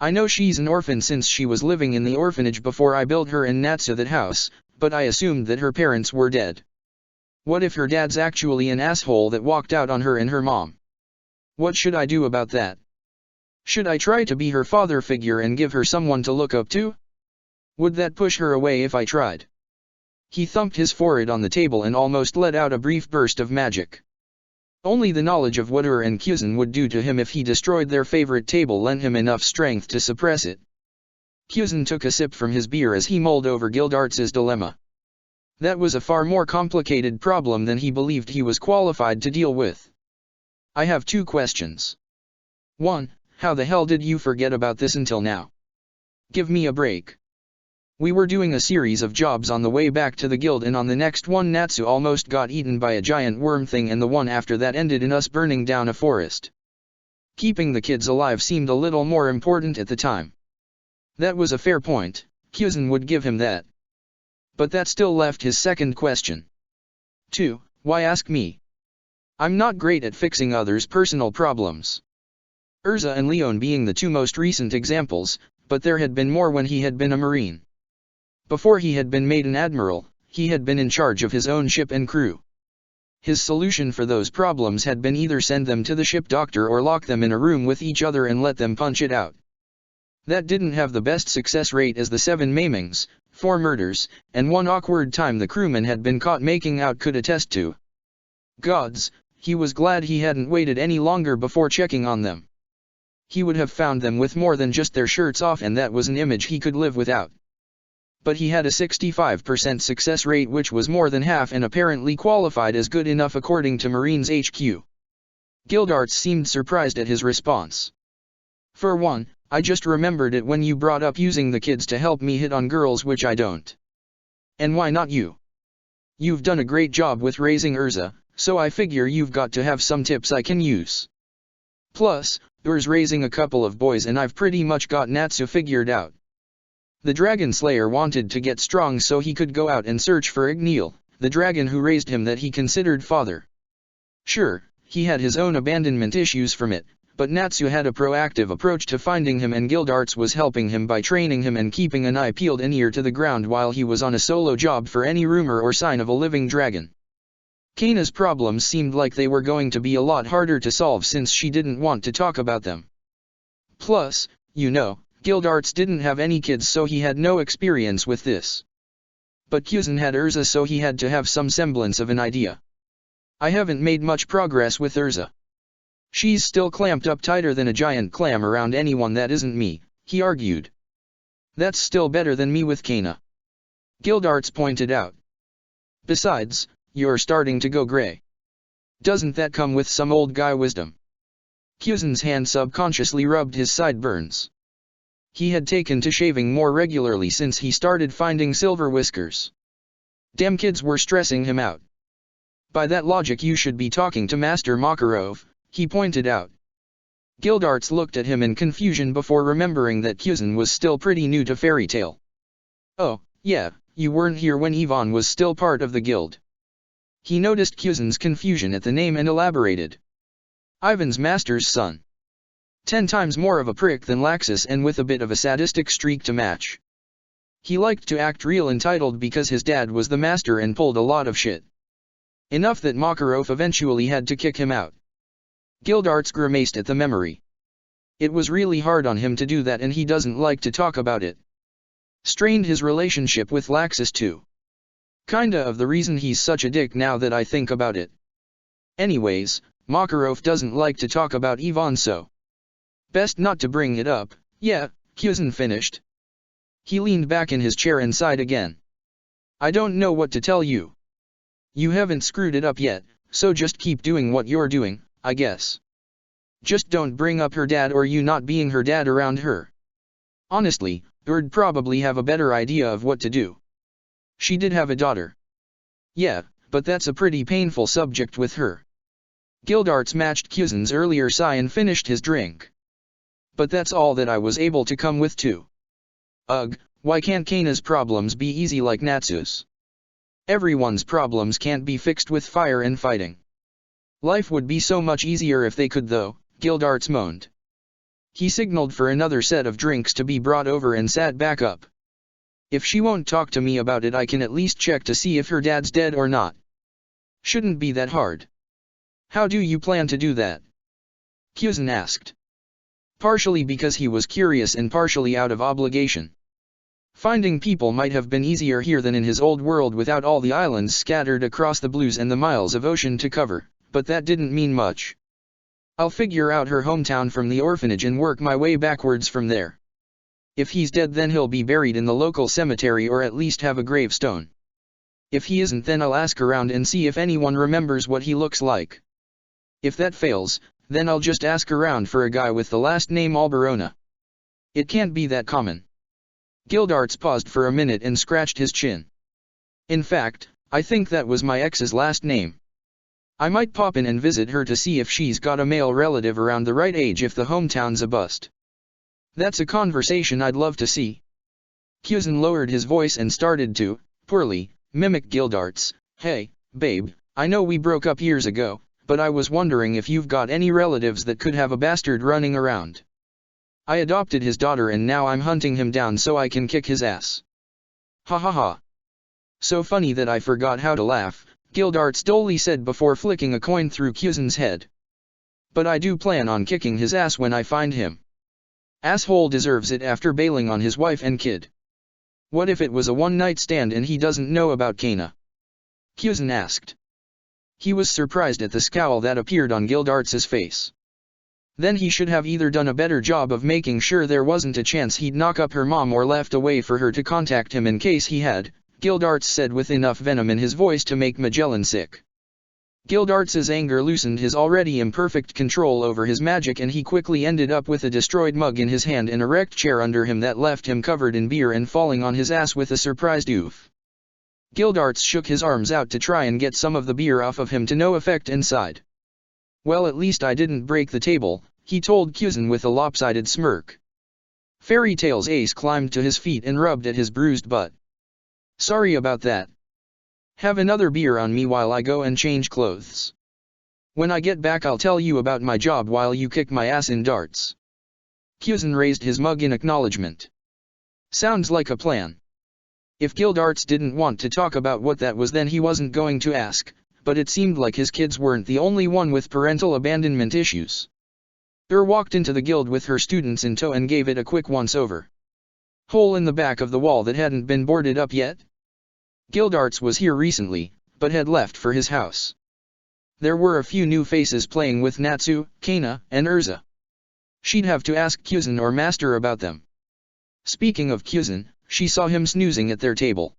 I know she's an orphan since she was living in the orphanage before I built her and Natsu that house, but I assumed that her parents were dead. What if her dad's actually an asshole that walked out on her and her mom? What should I do about that? Should I try to be her father figure and give her someone to look up to? Would that push her away if I tried? He thumped his forehead on the table and almost let out a brief burst of magic. Only the knowledge of what Ur and Pheasant would do to him if he destroyed their favorite table lent him enough strength to suppress it. Pheasant took a sip from his beer as he mulled over Gildarts's dilemma. That was a far more complicated problem than he believed he was qualified to deal with. I have 2 questions. 1. How the hell did you forget about this until now? Give me a break. We were doing a series of jobs on the way back to the guild, and on the next one Natsu almost got eaten by a giant worm thing, and the one after that ended in us burning down a forest. Keeping the kids alive seemed a little more important at the time. That was a fair point, Pheasant would give him that. But that still left his second question. 2. Why ask me? I'm not great at fixing others' personal problems. Urza and Leon being the 2 most recent examples, but there had been more when he had been a marine. Before he had been made an admiral, he had been in charge of his own ship and crew. His solution for those problems had been either send them to the ship doctor or lock them in a room with each other and let them punch it out. That didn't have the best success rate, as the 7 maimings, 4 murders, and 1 awkward time the crewman had been caught making out could attest to. Gods, he was glad he hadn't waited any longer before checking on them. He would have found them with more than just their shirts off, and that was an image he could live without. But he had a 65% success rate, which was more than half and apparently qualified as good enough according to Marines HQ. Gildarts seemed surprised at his response. For one, I just remembered it when you brought up using the kids to help me hit on girls, which I don't. And why not you? You've done a great job with raising Urza, so I figure you've got to have some tips I can use. Plus, Ur's raising a couple of boys and I've pretty much got Natsu figured out. The Dragon Slayer wanted to get strong so he could go out and search for Igneel, the dragon who raised him that he considered father. Sure, he had his own abandonment issues from it, but Natsu had a proactive approach to finding him, and Gildarts was helping him by training him and keeping an eye peeled and ear to the ground while he was on a solo job for any rumor or sign of a living dragon. Kana's problems seemed like they were going to be a lot harder to solve since she didn't want to talk about them. Plus, Gildarts didn't have any kids, so he had no experience with this. But Pheasant had Urza, so he had to have some semblance of an idea. I haven't made much progress with Urza. She's still clamped up tighter than a giant clam around anyone that isn't me, he argued. That's still better than me with Kana. Gildarts pointed out. Besides, you're starting to go gray. Doesn't that come with some old guy wisdom? Pheasant's hand subconsciously rubbed his sideburns. He had taken to shaving more regularly since he started finding silver whiskers. Damn kids were stressing him out. By that logic you should be talking to Master Makarov, he pointed out. Gildarts looked at him in confusion before remembering that Pheasant was still pretty new to Fairy Tail. Oh, yeah, you weren't here when Ivan was still part of the guild. He noticed Pheasant's confusion at the name and elaborated. Ivan's master's son. 10 times more of a prick than Laxus, and with a bit of a sadistic streak to match. He liked to act real entitled because his dad was the master and pulled a lot of shit. Enough that Makarov eventually had to kick him out. Gildarts grimaced at the memory. It was really hard on him to do that, and he doesn't like to talk about it. Strained his relationship with Laxus too. Kinda of the reason he's such a dick now that I think about it. Anyways, Makarov doesn't like to talk about Ivan, so best not to bring it up. Yeah, Pheasant finished. He leaned back in his chair and sighed again. I don't know what to tell you. You haven't screwed it up yet, so just keep doing what you're doing, I guess. Just don't bring up her dad or you not being her dad around her. Honestly, Ur'd probably have a better idea of what to do. She did have a daughter. Yeah, but that's a pretty painful subject with her. Gildarts matched Pheasant's earlier sigh and finished his drink. But that's all that I was able to come with too. Ugh, why can't Kana's problems be easy like Natsu's? Everyone's problems can't be fixed with fire and fighting. Life would be so much easier if they could though, Gildarts moaned. He signaled for another set of drinks to be brought over and sat back up. If she won't talk to me about it, I can at least check to see if her dad's dead or not. Shouldn't be that hard. How do you plan to do that? Pheasant asked. Partially because he was curious and partially out of obligation. Finding people might have been easier here than in his old world without all the islands scattered across the blues and the miles of ocean to cover, but that didn't mean much. I'll figure out her hometown from the orphanage and work my way backwards from there. If he's dead then he'll be buried in the local cemetery or at least have a gravestone. If he isn't then I'll ask around and see if anyone remembers what he looks like. If that fails, then I'll just ask around for a guy with the last name Alberona. It can't be that common. Gildarts paused for a minute and scratched his chin. In fact, I think that was my ex's last name. I might pop in and visit her to see if she's got a male relative around the right age if the hometown's a bust. That's a conversation I'd love to see. Pheasant lowered his voice and started to, poorly, mimic Gildarts. Hey, babe, I know we broke up years ago, but I was wondering if you've got any relatives that could have a bastard running around. I adopted his daughter and now I'm hunting him down so I can kick his ass. Ha ha ha. So funny that I forgot how to laugh, Gildarts dully said before flicking a coin through Pheasant's head. But I do plan on kicking his ass when I find him. Asshole deserves it after bailing on his wife and kid. What if it was a one-night stand and he doesn't know about Kana? Pheasant asked. He was surprised at the scowl that appeared on Gildarts's face. Then he should have either done a better job of making sure there wasn't a chance he'd knock up her mom or left a way for her to contact him in case he had, Gildarts said with enough venom in his voice to make Magellan sick. Gildarts's anger loosened his already imperfect control over his magic and he quickly ended up with a destroyed mug in his hand and a wrecked chair under him that left him covered in beer and falling on his ass with a surprised oof. Gildarts shook his arms out to try and get some of the beer off of him to no effect and sighed. Well, at least I didn't break the table, he told Pheasant with a lopsided smirk. Fairy Tale's Ace climbed to his feet and rubbed at his bruised butt. Sorry about that. Have another beer on me while I go and change clothes. When I get back I'll tell you about my job while you kick my ass in darts. Pheasant raised his mug in acknowledgement. Sounds like a plan. If Gildarts didn't want to talk about what that was then he wasn't going to ask, but it seemed like his kids weren't the only one with parental abandonment issues. Walked into the guild with her students in tow and gave it a quick once-over. Hole in the back of the wall that hadn't been boarded up yet? Gildarts was here recently, but had left for his house. There were a few new faces playing with Natsu, Kana, and Urza. She'd have to ask Pheasant or Master about them. Speaking of Pheasant, she saw him snoozing at their table.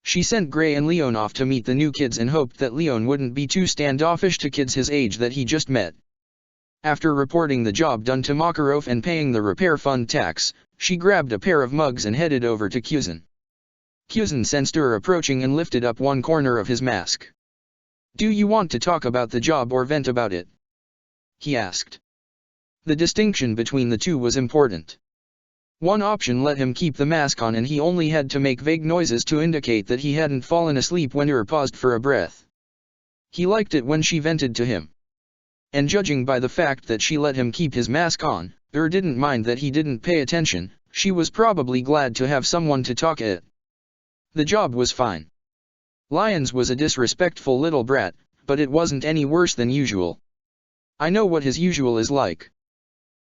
She sent Gray and Leon off to meet the new kids and hoped that Leon wouldn't be too standoffish to kids his age that he just met. After reporting the job done to Makarov and paying the repair fund tax, she grabbed a pair of mugs and headed over to Pheasant. Pheasant sensed her approaching and lifted up one corner of his mask. Do you want to talk about the job or vent about it? He asked. The distinction between the two was important. One option let him keep the mask on and he only had to make vague noises to indicate that he hadn't fallen asleep when her paused for a breath. He liked it when she vented to him. And judging by the fact that she let him keep his mask on, didn't mind that he didn't pay attention, she was probably glad to have someone to talk at. The job was fine. Lyons was a disrespectful little brat, but it wasn't any worse than usual. I know what his usual is like.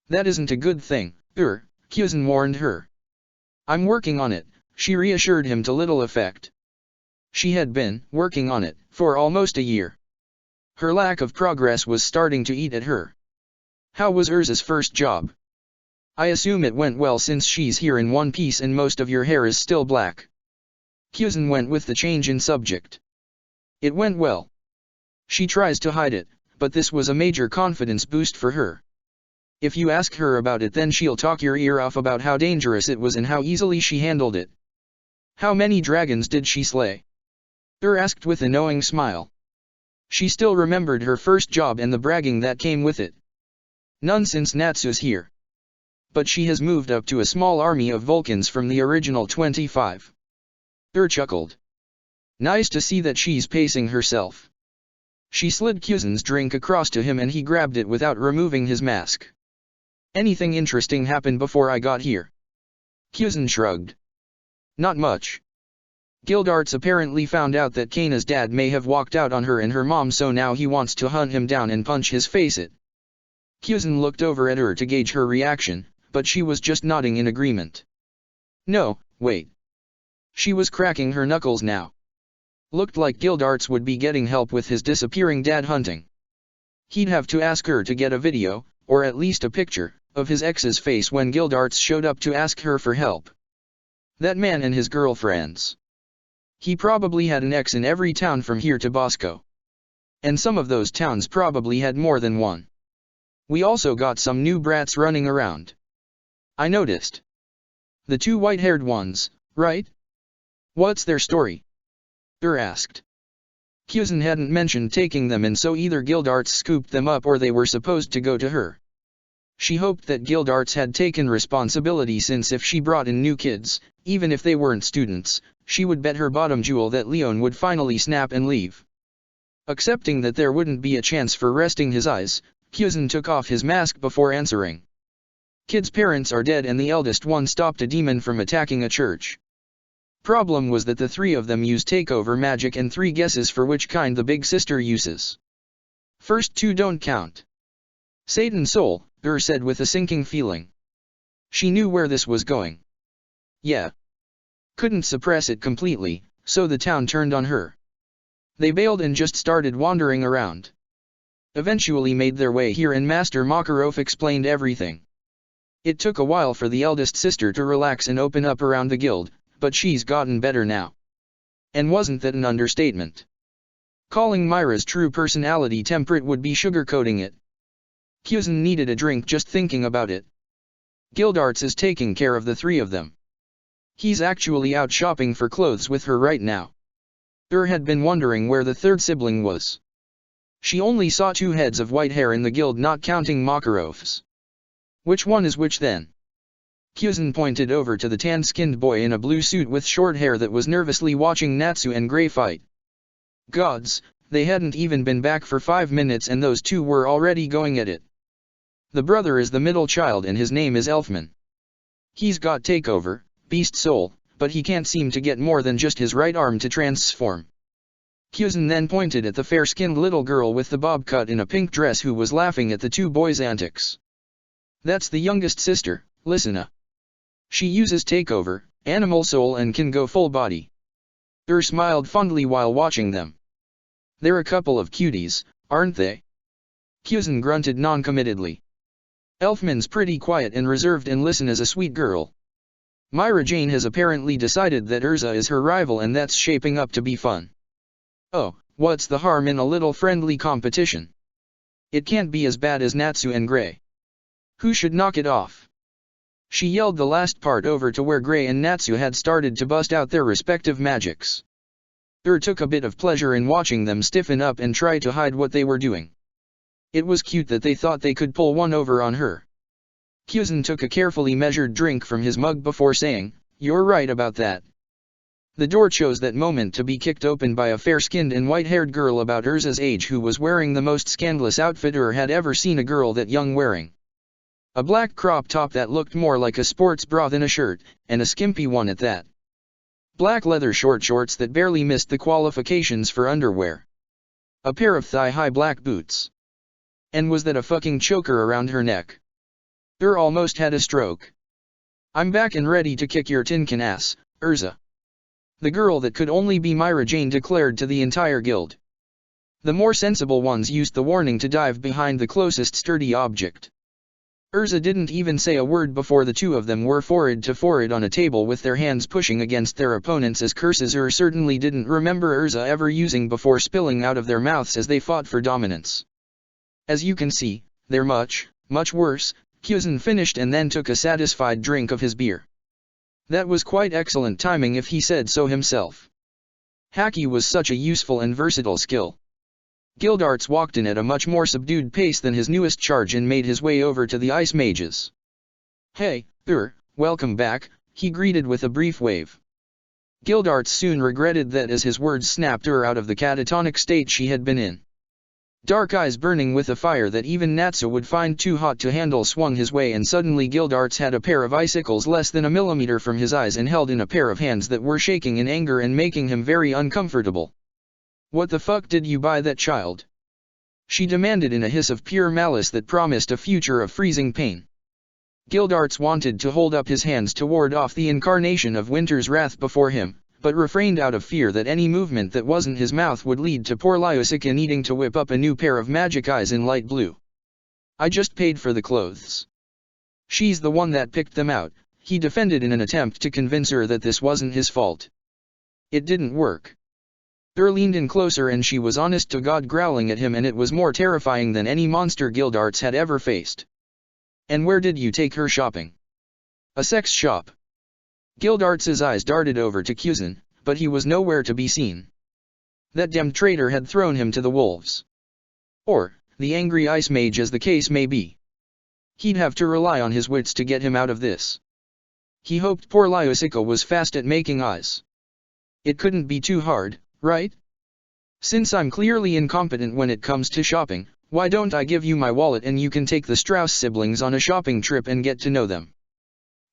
That isn't a good thing, Pheasant warned her. I'm working on it, she reassured him to little effect. She had been working on it for almost a year. Her lack of progress was starting to eat at her. How was Urza's first job? I assume it went well since she's here in one piece and most of your hair is still black. Pheasant went with the change in subject. It went well. She tries to hide it, but this was a major confidence boost for her. If you ask her about it then she'll talk your ear off about how dangerous it was and how easily she handled it. How many dragons did she slay? Asked with a knowing smile. She still remembered her first job and the bragging that came with it. None since Natsu's here. But she has moved up to a small army of Vulcans from the original 25. Chuckled. Nice to see that she's pacing herself. She slid Pheasant's drink across to him and he grabbed it without removing his mask. Anything interesting happened before I got here? Pheasant shrugged. Not much. Gildarts apparently found out that Kana's dad may have walked out on her and her mom, so now he wants to hunt him down and punch his face it. Pheasant looked over at her to gauge her reaction, but she was just nodding in agreement. No, wait. She was cracking her knuckles now. Looked like Gildarts would be getting help with his disappearing dad hunting. He'd have to ask her to get a video, or at least a picture, of his ex's face when Gildarts showed up to ask her for help. That man and his girlfriends. He probably had an ex in every town from here to Bosco. And some of those towns probably had more than one. We also got some new brats running around. I noticed. The two white-haired ones, right? What's their story? Asked. Pheasant hadn't mentioned taking them, and so either Gildarts scooped them up or they were supposed to go to her. She hoped that Gildarts had taken responsibility, since if she brought in new kids, even if they weren't students, she would bet her bottom jewel that Leon would finally snap and leave. Accepting that there wouldn't be a chance for resting his eyes, Pheasant took off his mask before answering. Kids' parents are dead and the eldest one stopped a demon from attacking a church. Problem was that the three of them use takeover magic, and 3 guesses for which kind the big sister uses. First 2 don't count. Satan's soul, said with a sinking feeling. She knew where this was going. Yeah. Couldn't suppress it completely, so the town turned on her. They bailed and just started wandering around. Eventually made their way here, and Master Makarov explained everything. It took a while for the eldest sister to relax and open up around the guild, but she's gotten better now. And wasn't that an understatement? Calling Myra's true personality temperate would be sugarcoating it. Pheasant needed a drink just thinking about it. Gildarts is taking care of the 3 of them. He's actually out shopping for clothes with her right now. Had been wondering where the 3rd sibling was. She only saw 2 heads of white hair in the guild, not counting Makarov's. Which one is which then? Pheasant pointed over to the tan-skinned boy in a blue suit with short hair that was nervously watching Natsu and Gray fight. Gods, they hadn't even been back for 5 minutes and those 2 were already going at it. The brother is the middle child and his name is Elfman. He's got takeover, beast soul, but he can't seem to get more than just his right arm to transform. Pheasant then pointed at the fair-skinned little girl with the bob cut in a pink dress who was laughing at the 2 boys' antics. That's the youngest sister, Lysina. She uses takeover, animal soul, and can go full body. Smiled fondly while watching them. They're a couple of cuties, aren't they? Pheasant grunted non-committedly. Elfman's pretty quiet and reserved, and Lysina's a sweet girl. Myra Jane has apparently decided that Urza is her rival, and that's shaping up to be fun. Oh, what's the harm in a little friendly competition? It can't be as bad as Natsu and Gray. Who should knock it off? She yelled the last part over to where Gray and Natsu had started to bust out their respective magics. Took a bit of pleasure in watching them stiffen up and try to hide what they were doing. It was cute that they thought they could pull one over on her. Pheasant took a carefully measured drink from his mug before saying, "You're right about that." The door chose that moment to be kicked open by a fair-skinned and white-haired girl about Urza's age who was wearing the most scandalous outfit had ever seen a girl that young wearing. A black crop top that looked more like a sports bra than a shirt, and a skimpy one at that. Black leather short shorts that barely missed the qualifications for underwear. A pair of thigh-high black boots. And was that a fucking choker around her neck? Almost had a stroke. "I'm back and ready to kick your tin can ass, Urza." The girl that could only be Myra Jane declared to the entire guild. The more sensible ones used the warning to dive behind the closest sturdy object. Urza didn't even say a word before the 2 of them were forehead to forehead on a table with their hands pushing against their opponents as curses certainly didn't remember Urza ever using before spilling out of their mouths as they fought for dominance. "As you can see, they're much, much worse," Pheasant finished and then took a satisfied drink of his beer. That was quite excellent timing if he said so himself. Haki was such a useful and versatile skill. Gildarts walked in at a much more subdued pace than his newest charge and made his way over to the ice mages. "Hey, welcome back," he greeted with a brief wave. Gildarts soon regretted that as his words snapped her out of the catatonic state she had been in. Dark eyes burning with a fire that even Natsu would find too hot to handle swung his way, and suddenly Gildarts had a pair of icicles less than a millimeter from his eyes and held in a pair of hands that were shaking in anger and making him very uncomfortable. "What the fuck did you buy that child?" she demanded in a hiss of pure malice that promised a future of freezing pain. Gildarts wanted to hold up his hands to ward off the incarnation of winter's wrath before him, but refrained out of fear that any movement that wasn't his mouth would lead to poor Lyusica needing to whip up a new pair of magic eyes in light blue. "I just paid for the clothes." She's the one that picked them out, he defended in an attempt to convince her that this wasn't his fault. It didn't work. Leaned in closer and she was honest to God growling at him, and it was more terrifying than any monster Gildarts had ever faced. And where did you take her shopping? A sex shop. Gildarts's eyes darted over to Pheasant, but he was nowhere to be seen. That damned traitor had thrown him to the wolves. Or, the angry ice mage, as the case may be. He'd have to rely on his wits to get him out of this. He hoped poor Lyosica was fast at making eyes. It couldn't be too hard, right? Since I'm clearly incompetent when it comes to shopping, why don't I give you my wallet and you can take the Strauss siblings on a shopping trip and get to know them?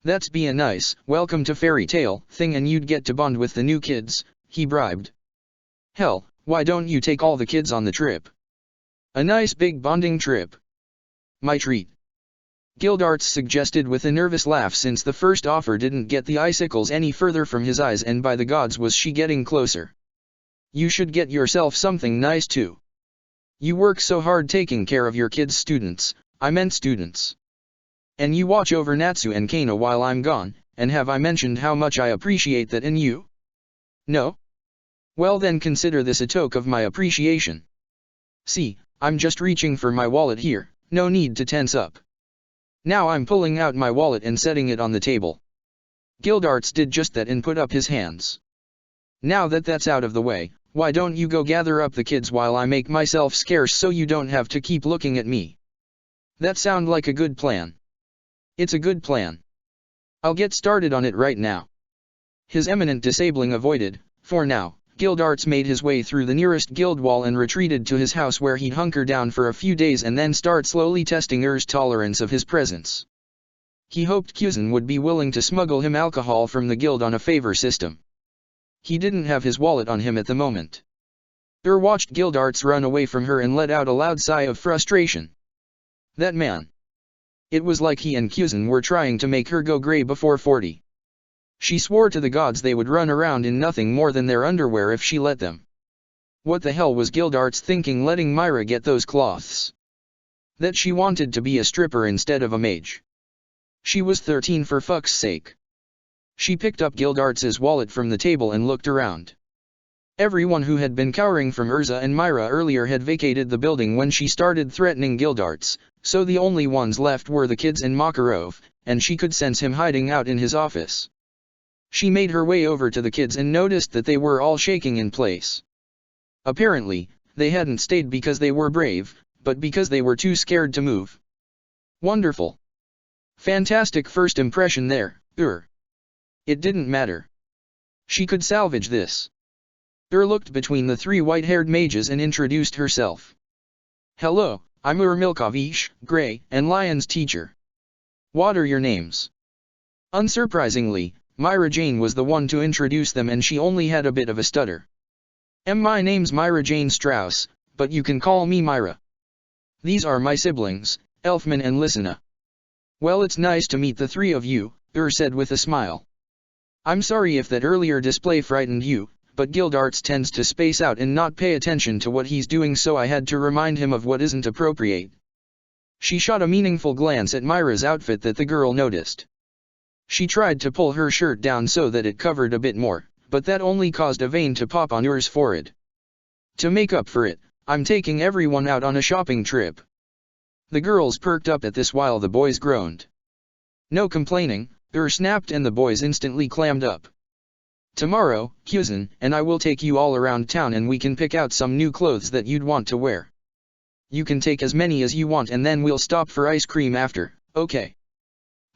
That'd be a nice, welcome to fairy tale thing, and you'd get to bond with the new kids, he bribed. Hell, why don't you take all the kids on the trip? A nice big bonding trip. My treat. Gildarts suggested with a nervous laugh, since the first offer didn't get the icicles any further from his eyes, and by the gods was she getting closer. You should get yourself something nice too. You work so hard taking care of your kids' students, I meant students. And you watch over Natsu and Kana while I'm gone, and have I mentioned how much I appreciate that in you? No? Well then consider this a token of my appreciation. See, I'm just reaching for my wallet here, no need to tense up. Now I'm pulling out my wallet and setting it on the table. Gildarts did just that and put up his hands. Now that that's out of the way, why don't you go gather up the kids while I make myself scarce so you don't have to keep looking at me? That sound like a good plan. It's a good plan. I'll get started on it right now. His imminent disabling avoided, for now, Gildarts made his way through the nearest guild wall and retreated to his house, where he'd hunker down for a few days and then start slowly testing Ur's tolerance of his presence. He hoped Pheasant would be willing to smuggle him alcohol from the guild on a favor system. He didn't have his wallet on him at the moment. Ur watched Gildarts run away from her and let out a loud sigh of frustration. That man. It was like he and Pheasant were trying to make her go grey before 40. She swore to the gods they would run around in nothing more than their underwear if she let them. What the hell was Gildarts thinking letting Myra get those cloths? That she wanted to be a stripper instead of a mage. She was 13 for fuck's sake. She picked up Gildarts's wallet from the table and looked around. Everyone who had been cowering from Urza and Myra earlier had vacated the building when she started threatening Gildarts, so the only ones left were the kids and Makarov, and she could sense him hiding out in his office. She made her way over to the kids and noticed that they were all shaking in place. Apparently, they hadn't stayed because they were brave, but because they were too scared to move. Wonderful. Fantastic first impression there, It didn't matter. She could salvage this. Looked between the three white-haired mages and introduced herself. Hello, I'm Milkovish, Grey, and Lion's teacher. What are your names? Unsurprisingly, Myra Jane was the one to introduce them, and she only had a bit of a stutter. My name's Myra Jane Strauss, but you can call me Myra. These are my siblings, Elfman and Lysina. Well, it's nice to meet the three of you, said with a smile. I'm sorry if that earlier display frightened you, but Gildarts tends to space out and not pay attention to what he's doing, so I had to remind him of what isn't appropriate. She shot a meaningful glance at Myra's outfit that the girl noticed. She tried to pull her shirt down so that it covered a bit more, but that only caused a vein to pop on Ur's forehead. To make up for it, I'm taking everyone out on a shopping trip. The girls perked up at this while the boys groaned. No complaining, snapped, and the boys instantly clammed up. Tomorrow, Pheasant and I will take you all around town and we can pick out some new clothes that you'd want to wear. You can take as many as you want and then we'll stop for ice cream after, okay?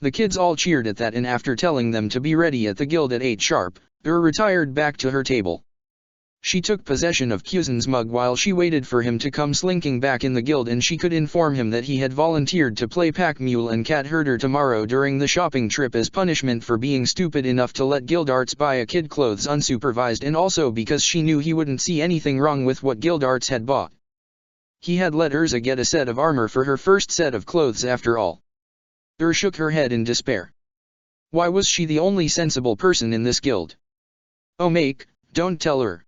The kids all cheered at that, and after telling them to be ready at the guild at 8 sharp, retired back to her table. She took possession of Pheasant's mug while she waited for him to come slinking back in the guild, and she could inform him that he had volunteered to play pack mule and cat herder tomorrow during the shopping trip as punishment for being stupid enough to let Gildarts buy a kid clothes unsupervised, and also because she knew he wouldn't see anything wrong with what Gildarts had bought. He had let Urza get a set of armor for her first set of clothes after all. Shook her head in despair. Why was she the only sensible person in this guild? Oh make, don't tell her.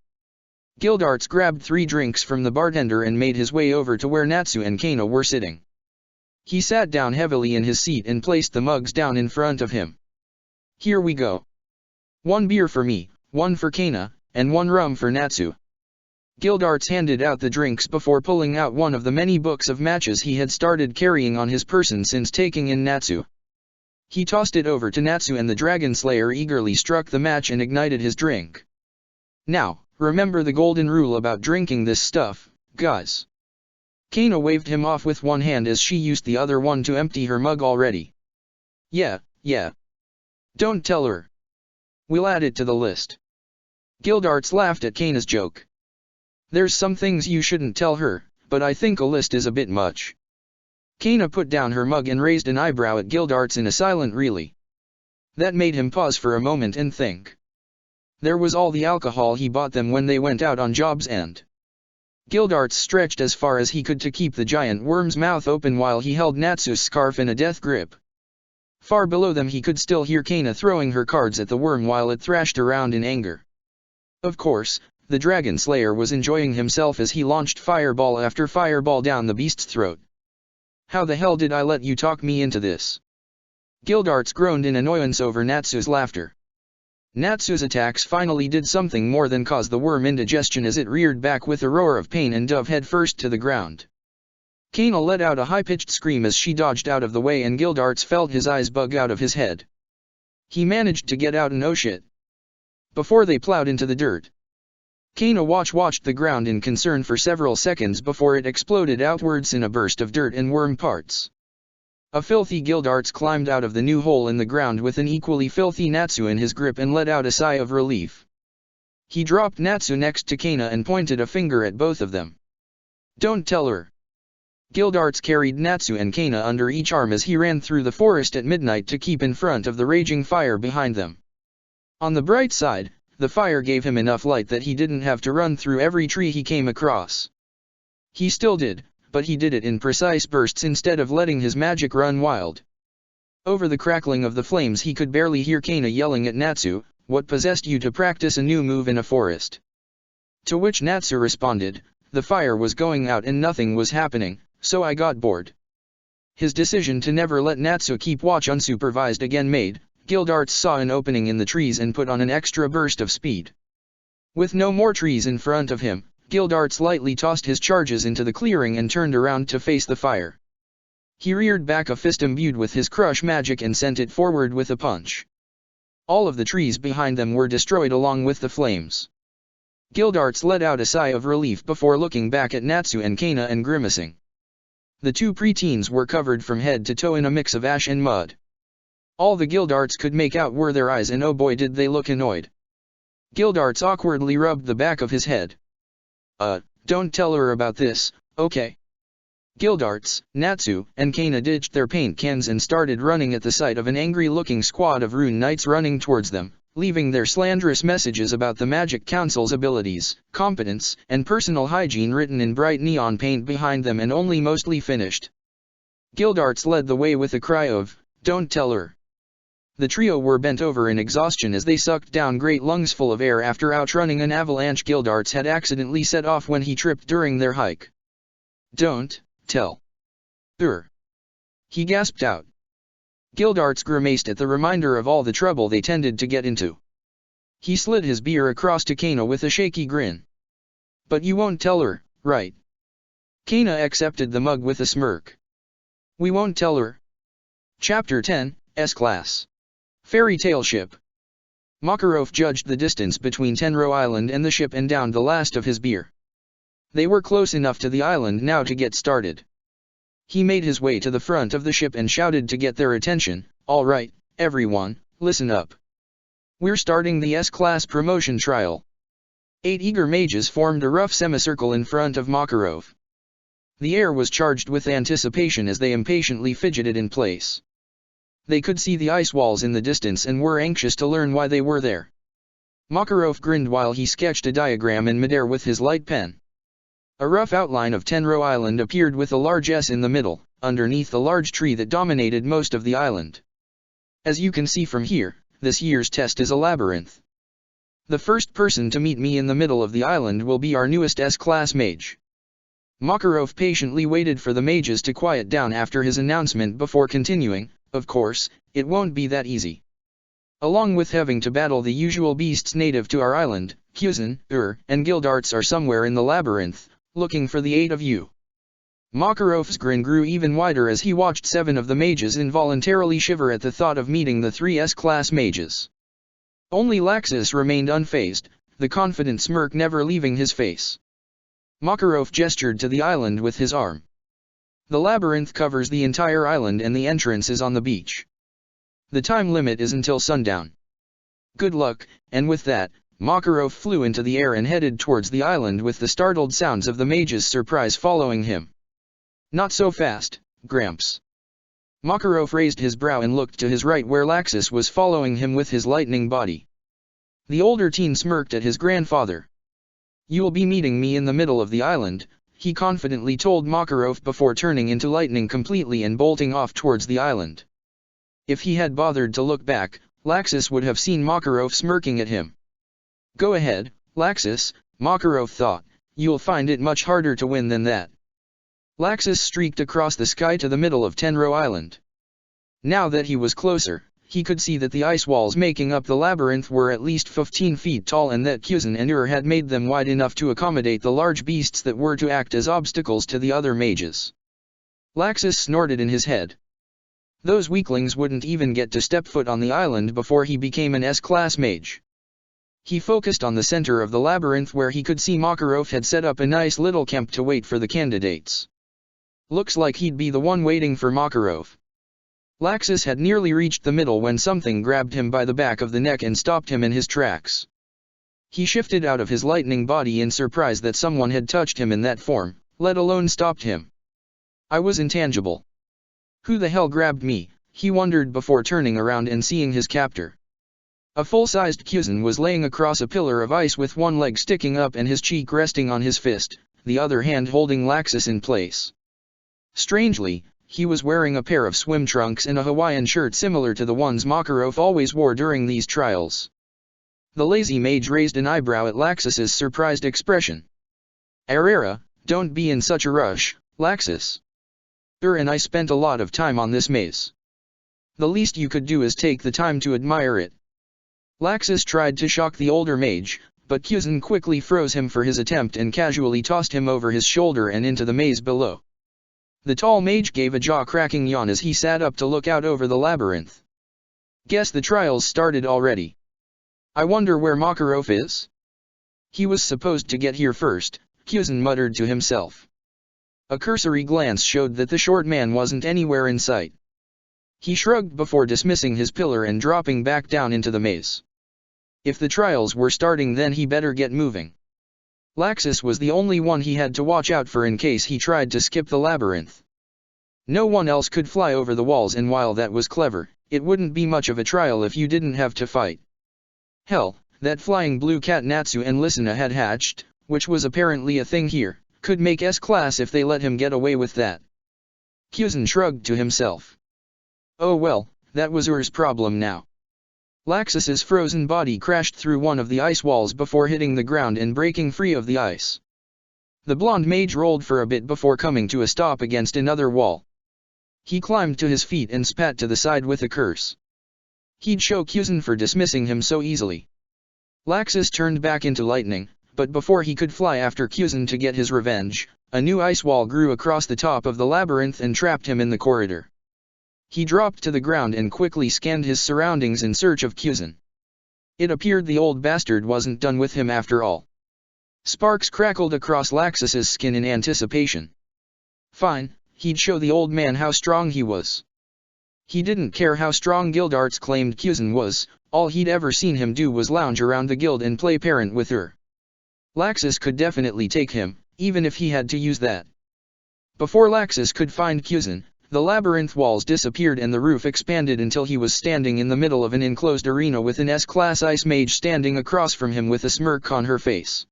Gildarts grabbed 3 drinks from the bartender and made his way over to where Natsu and Kana were sitting. He sat down heavily in his seat and placed the mugs down in front of him. Here we go. 1 beer for me, 1 for Kana, and 1 rum for Natsu. Gildarts handed out the drinks before pulling out one of the many books of matches he had started carrying on his person since taking in Natsu. He tossed it over to Natsu and the Dragon Slayer eagerly struck the match and ignited his drink. Now, remember the golden rule about drinking this stuff, guys. Kana waved him off with one hand as she used the other one to empty her mug already. Yeah. Don't tell her. We'll add it to the list. Gildarts laughed at Kana's joke. There's some things you shouldn't tell her, but I think a list is a bit much. Kana put down her mug and raised an eyebrow at Gildarts in a silent really. That made him pause for a moment and think. There was all the alcohol he bought them when they went out on jobs and... Gildarts stretched as far as he could to keep the giant worm's mouth open while he held Natsu's scarf in a death grip. Far below them he could still hear Kana throwing her cards at the worm while it thrashed around in anger. Of course, the Dragon Slayer was enjoying himself as he launched fireball after fireball down the beast's throat. How the hell did I let you talk me into this? Gildarts groaned in annoyance over Natsu's laughter. Natsu's attacks finally did something more than cause the worm indigestion as it reared back with a roar of pain and dove headfirst to the ground. Kana let out a high-pitched scream as she dodged out of the way and Gildarts felt his eyes bug out of his head. He managed to get out and oh shit. Before they plowed into the dirt. Kana watched the ground in concern for several seconds before it exploded outwards in a burst of dirt and worm parts. A filthy Gildarts climbed out of the new hole in the ground with an equally filthy Natsu in his grip and let out a sigh of relief. He dropped Natsu next to Kana and pointed a finger at both of them. Don't tell her. Gildarts carried Natsu and Kana under each arm as he ran through the forest at midnight to keep in front of the raging fire behind them. On the bright side, the fire gave him enough light that he didn't have to run through every tree he came across. He still did, but he did it in precise bursts instead of letting his magic run wild. Over the crackling of the flames he could barely hear Kana yelling at Natsu, "What possessed you to practice a new move in a forest?" To which Natsu responded, "The fire was going out and nothing was happening, so I got bored." His decision to never let Natsu keep watch unsupervised again made, Gildarts saw an opening in the trees and put on an extra burst of speed. With no more trees in front of him, Gildarts lightly tossed his charges into the clearing and turned around to face the fire. He reared back a fist imbued with his crush magic and sent it forward with a punch. All of the trees behind them were destroyed along with the flames. Gildarts let out a sigh of relief before looking back at Natsu and Kana and grimacing. The two preteens were covered from head to toe in a mix of ash and mud. All the Gildarts could make out were their eyes and oh boy did they look annoyed. Gildarts awkwardly rubbed the back of his head. Don't tell her about this, okay? Gildarts, Natsu, and Kana ditched their paint cans and started running at the sight of an angry-looking squad of rune knights running towards them, leaving their slanderous messages about the Magic Council's abilities, competence, and personal hygiene written in bright neon paint behind them and only mostly finished. Gildarts led the way with a cry of, "Don't tell her." The trio were bent over in exhaustion as they sucked down great lungs full of air after outrunning an avalanche Gildarts had accidentally set off when he tripped during their hike. "Don't tell her," he gasped out. Gildarts grimaced at the reminder of all the trouble they tended to get into. He slid his beer across to Kana with a shaky grin. "But you won't tell her, right?" Kana accepted the mug with a smirk. "We won't tell her." Chapter 10, S-Class. Fairy Tale Ship. Makarov judged the distance between Tenro Island and the ship and downed the last of his beer. They were close enough to the island now to get started. He made his way to the front of the ship and shouted to get their attention, "All right, everyone, listen up. We're starting the S-Class promotion trial." 8 eager mages formed a rough semicircle in front of Makarov. The air was charged with anticipation as they impatiently fidgeted in place. They could see the ice walls in the distance and were anxious to learn why they were there. Makarov grinned while he sketched a diagram in midair with his light pen. A rough outline of Tenro Island appeared with a large S in the middle, underneath the large tree that dominated most of the island. As you can see from here, this year's test is a labyrinth. The first person to meet me in the middle of the island will be our newest S-Class mage. Makarov patiently waited for the mages to quiet down after his announcement before continuing. Of course, it won't be that easy. Along with having to battle the usual beasts native to our island, Pheasant, and Gildarts are somewhere in the labyrinth, looking for the aid of you. Makarov's grin grew even wider as he watched 7 of the mages involuntarily shiver at the thought of meeting the 3 S-class mages. Only Laxus remained unfazed, the confident smirk never leaving his face. Makarov gestured to the island with his arm. The labyrinth covers the entire island and the entrance is on the beach. The time limit is until sundown. Good luck, and with that, Makarov flew into the air and headed towards the island with the startled sounds of the mages' surprise following him. Not so fast, Gramps. Makarov raised his brow and looked to his right where Laxus was following him with his lightning body. The older teen smirked at his grandfather. You'll be meeting me in the middle of the island, he confidently told Makarov before turning into lightning completely and bolting off towards the island. If he had bothered to look back, Laxus would have seen Makarov smirking at him. Go ahead, Laxus, Makarov thought, you'll find it much harder to win than that. Laxus streaked across the sky to the middle of Tenro Island. Now that he was closer, he could see that the ice walls making up the labyrinth were at least 15 feet tall and that Pheasant and had made them wide enough to accommodate the large beasts that were to act as obstacles to the other mages. Laxus snorted in his head. Those weaklings wouldn't even get to step foot on the island before he became an S-class mage. He focused on the center of the labyrinth where he could see Makarov had set up a nice little camp to wait for the candidates. Looks like he'd be the one waiting for Makarov. Laxus had nearly reached the middle when something grabbed him by the back of the neck and stopped him in his tracks. He shifted out of his lightning body in surprise that someone had touched him in that form, let alone stopped him. I was intangible. Who the hell grabbed me, he wondered before turning around and seeing his captor. A full-sized Pheasant was laying across a pillar of ice with one leg sticking up and his cheek resting on his fist, the other hand holding Laxus in place. Strangely, he was wearing a pair of swim trunks and a Hawaiian shirt similar to the ones Makarov always wore during these trials. The lazy mage raised an eyebrow at Laxus's surprised expression. Arera, don't be in such a rush, Laxus. And I spent a lot of time on this maze. The least you could do is take the time to admire it. Laxus tried to shock the older mage, but Pheasant quickly froze him for his attempt and casually tossed him over his shoulder and into the maze below. The tall mage gave a jaw-cracking yawn as he sat up to look out over the labyrinth. Guess the trials started already. I wonder where Makarov is? He was supposed to get here first, Pheasant muttered to himself. A cursory glance showed that the short man wasn't anywhere in sight. He shrugged before dismissing his pillar and dropping back down into the maze. If the trials were starting, then he better get moving. Laxus was the only one he had to watch out for in case he tried to skip the labyrinth. No one else could fly over the walls, and while that was clever, it wouldn't be much of a trial if you didn't have to fight. Hell, that flying blue cat Natsu and Lysina had hatched, which was apparently a thing here, could make S-class if they let him get away with that. Pheasant shrugged to himself. Oh well, that was Ur's problem now. Laxus's frozen body crashed through one of the ice walls before hitting the ground and breaking free of the ice. The blonde mage rolled for a bit before coming to a stop against another wall. He climbed to his feet and spat to the side with a curse. He'd show Pheasant for dismissing him so easily. Laxus turned back into lightning, but before he could fly after Pheasant to get his revenge, a new ice wall grew across the top of the labyrinth and trapped him in the corridor. He dropped to the ground and quickly scanned his surroundings in search of Pheasant. It appeared the old bastard wasn't done with him after all. Sparks crackled across Laxus's skin in anticipation. Fine, he'd show the old man how strong he was. He didn't care how strong Gildarts claimed Pheasant was, all he'd ever seen him do was lounge around the guild and play parent with her. Laxus could definitely take him, even if he had to use that. Before Laxus could find Pheasant, the labyrinth walls disappeared and the roof expanded until he was standing in the middle of an enclosed arena with an S-class ice mage standing across from him with a smirk on her face.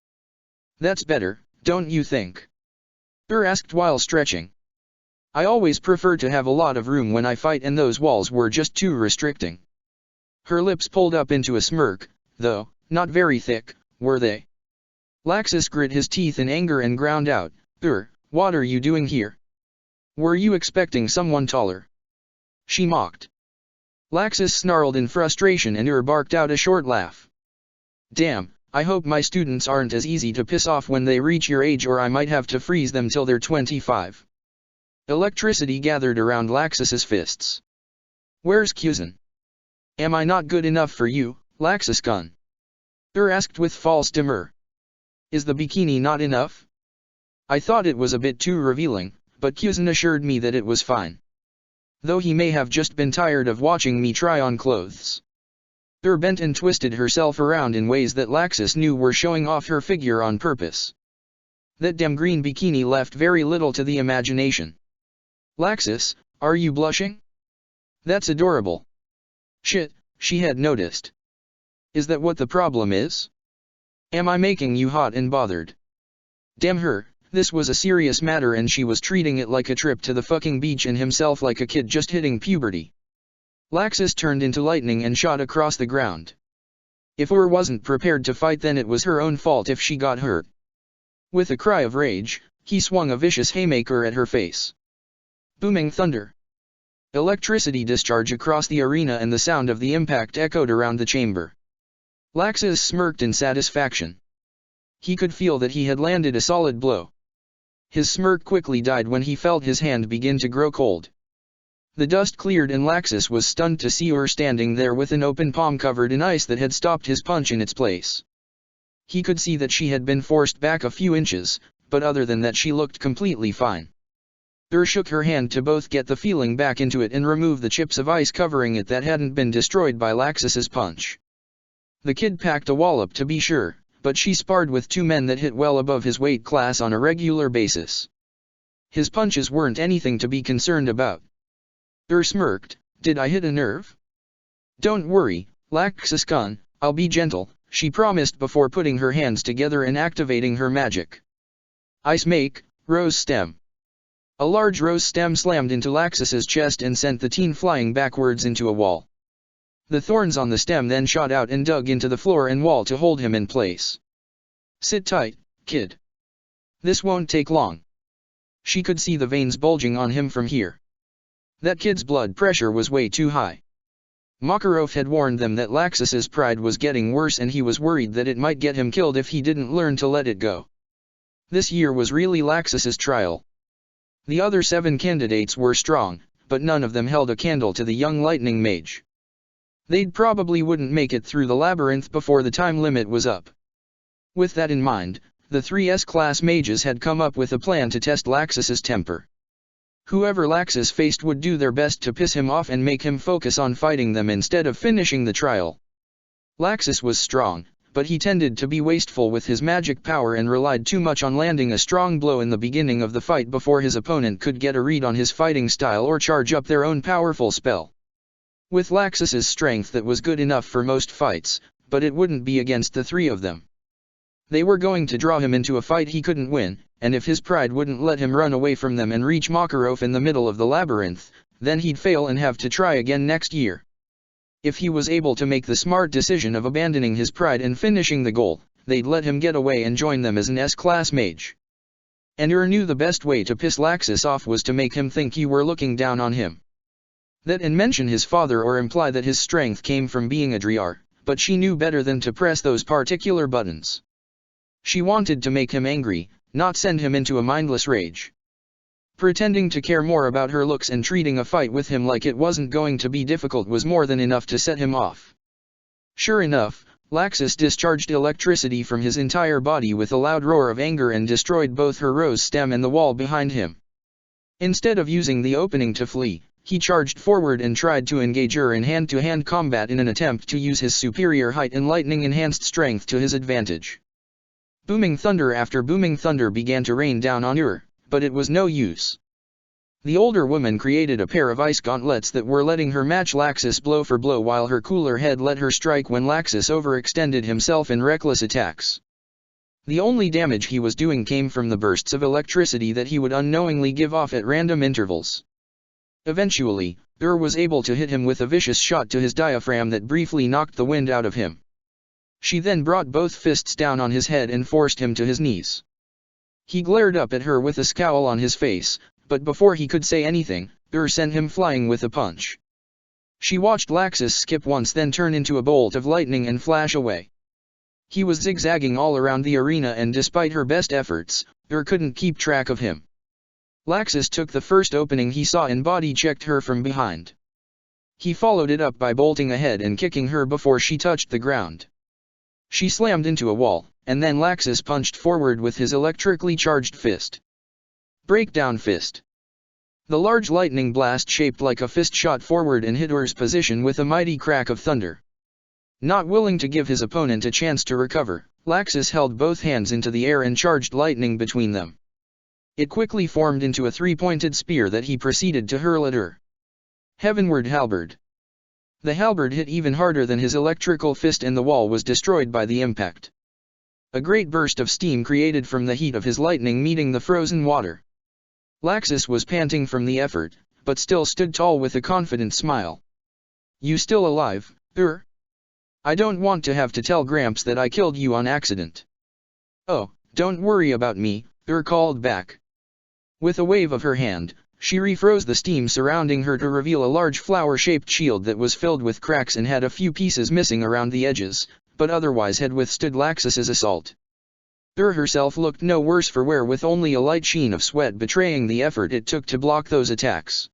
That's better, don't you think? Asked while stretching. I always prefer to have a lot of room when I fight, and those walls were just too restricting. Her lips pulled up into a smirk, though, not very thick, were they? Laxus grit his teeth in anger and ground out, What are you doing here? Were you expecting someone taller? She mocked. Laxus snarled in frustration and barked out a short laugh. Damn, I hope my students aren't as easy to piss off when they reach your age, or I might have to freeze them till they're 25. Electricity gathered around Laxus's fists. Where's Pheasant? Am I not good enough for you, Laxus Gun? Asked with false demur. Is the bikini not enough? I thought it was a bit too revealing, but Pheasant assured me that it was fine. Though he may have just been tired of watching me try on clothes. Bent and twisted herself around in ways that Laxus knew were showing off her figure on purpose. That damn green bikini left very little to the imagination. Laxus, are you blushing? That's adorable. Shit, she had noticed. Is that what the problem is? Am I making you hot and bothered? Damn her, this was a serious matter and she was treating it like a trip to the fucking beach and himself like a kid just hitting puberty. Laxus turned into lightning and shot across the ground. If wasn't prepared to fight, then it was her own fault if she got hurt. With a cry of rage, he swung a vicious haymaker at her face. Booming thunder. Electricity discharge across the arena and the sound of the impact echoed around the chamber. Laxus smirked in satisfaction. He could feel that he had landed a solid blow. His smirk quickly died when he felt his hand begin to grow cold. The dust cleared and Laxus was stunned to see her standing there with an open palm covered in ice that had stopped his punch in its place. He could see that she had been forced back a few inches, but other than that she looked completely fine. Shook her hand to both get the feeling back into it and remove the chips of ice covering it that hadn't been destroyed by Laxus's punch. The kid packed a wallop to be sure, but she sparred with two men that hit well above his weight class on a regular basis. His punches weren't anything to be concerned about. Smirked. Did I hit a nerve? Don't worry, Laxus Gun, I'll be gentle, she promised before putting her hands together and activating her magic. Ice Make, Rose Stem. A large rose stem slammed into Laxus's chest and sent the teen flying backwards into a wall. The thorns on the stem then shot out and dug into the floor and wall to hold him in place. Sit tight, kid. This won't take long. She could see the veins bulging on him from here. That kid's blood pressure was way too high. Makarov had warned them that Laxus's pride was getting worse and he was worried that it might get him killed if he didn't learn to let it go. This year was really Laxus's trial. The other 7 candidates were strong, but none of them held a candle to the young lightning mage. They'd probably wouldn't make it through the labyrinth before the time limit was up. With that in mind, the 3 S-class mages had come up with a plan to test Laxus's temper. Whoever Laxus faced would do their best to piss him off and make him focus on fighting them instead of finishing the trial. Laxus was strong, but he tended to be wasteful with his magic power and relied too much on landing a strong blow in the beginning of the fight before his opponent could get a read on his fighting style or charge up their own powerful spell. With Laxus's strength that was good enough for most fights, but it wouldn't be against the 3 of them. They were going to draw him into a fight he couldn't win, and if his pride wouldn't let him run away from them and reach Makarov in the middle of the labyrinth, then he'd fail and have to try again next year. If he was able to make the smart decision of abandoning his pride and finishing the goal, they'd let him get away and join them as an S-class mage. And knew the best way to piss Laxus off was to make him think you were looking down on him. That and mention his father or imply that his strength came from being a Driar, but she knew better than to press those particular buttons. She wanted to make him angry, not send him into a mindless rage. Pretending to care more about her looks and treating a fight with him like it wasn't going to be difficult was more than enough to set him off. Sure enough, Laxus discharged electricity from his entire body with a loud roar of anger and destroyed both her rose stem and the wall behind him. Instead of using the opening to flee, he charged forward and tried to engage her in hand-to-hand combat in an attempt to use his superior height and lightning-enhanced strength to his advantage. Booming thunder after booming thunder began to rain down on her, but it was no use. The older woman created a pair of ice gauntlets that were letting her match Laxus blow for blow while her cooler head let her strike when Laxus overextended himself in reckless attacks. The only damage he was doing came from the bursts of electricity that he would unknowingly give off at random intervals. Eventually, was able to hit him with a vicious shot to his diaphragm that briefly knocked the wind out of him. She then brought both fists down on his head and forced him to his knees. He glared up at her with a scowl on his face, but before he could say anything, sent him flying with a punch. She watched Laxus skip once, then turn into a bolt of lightning and flash away. He was zigzagging all around the arena, and despite her best efforts, couldn't keep track of him. Laxus took the first opening he saw and body-checked her from behind. He followed it up by bolting ahead and kicking her before she touched the ground. She slammed into a wall, and then Laxus punched forward with his electrically charged fist. Breakdown fist. The large lightning blast shaped like a fist shot forward and hit Ur's position with a mighty crack of thunder. Not willing to give his opponent a chance to recover, Laxus held both hands into the air and charged lightning between them. It quickly formed into a three-pointed spear that he proceeded to hurl at Ur. Heavenward halberd. The halberd hit even harder than his electrical fist, and the wall was destroyed by the impact. A great burst of steam created from the heat of his lightning meeting the frozen water. Laxus was panting from the effort, but still stood tall with a confident smile. "You still alive, Ur? I don't want to have to tell Gramps that I killed you on accident." "Oh, don't worry about me," Ur called back. With a wave of her hand, she refroze the steam surrounding her to reveal a large flower-shaped shield that was filled with cracks and had a few pieces missing around the edges, but otherwise had withstood Laxus's assault. Ur herself looked no worse for wear, with only a light sheen of sweat betraying the effort it took to block those attacks.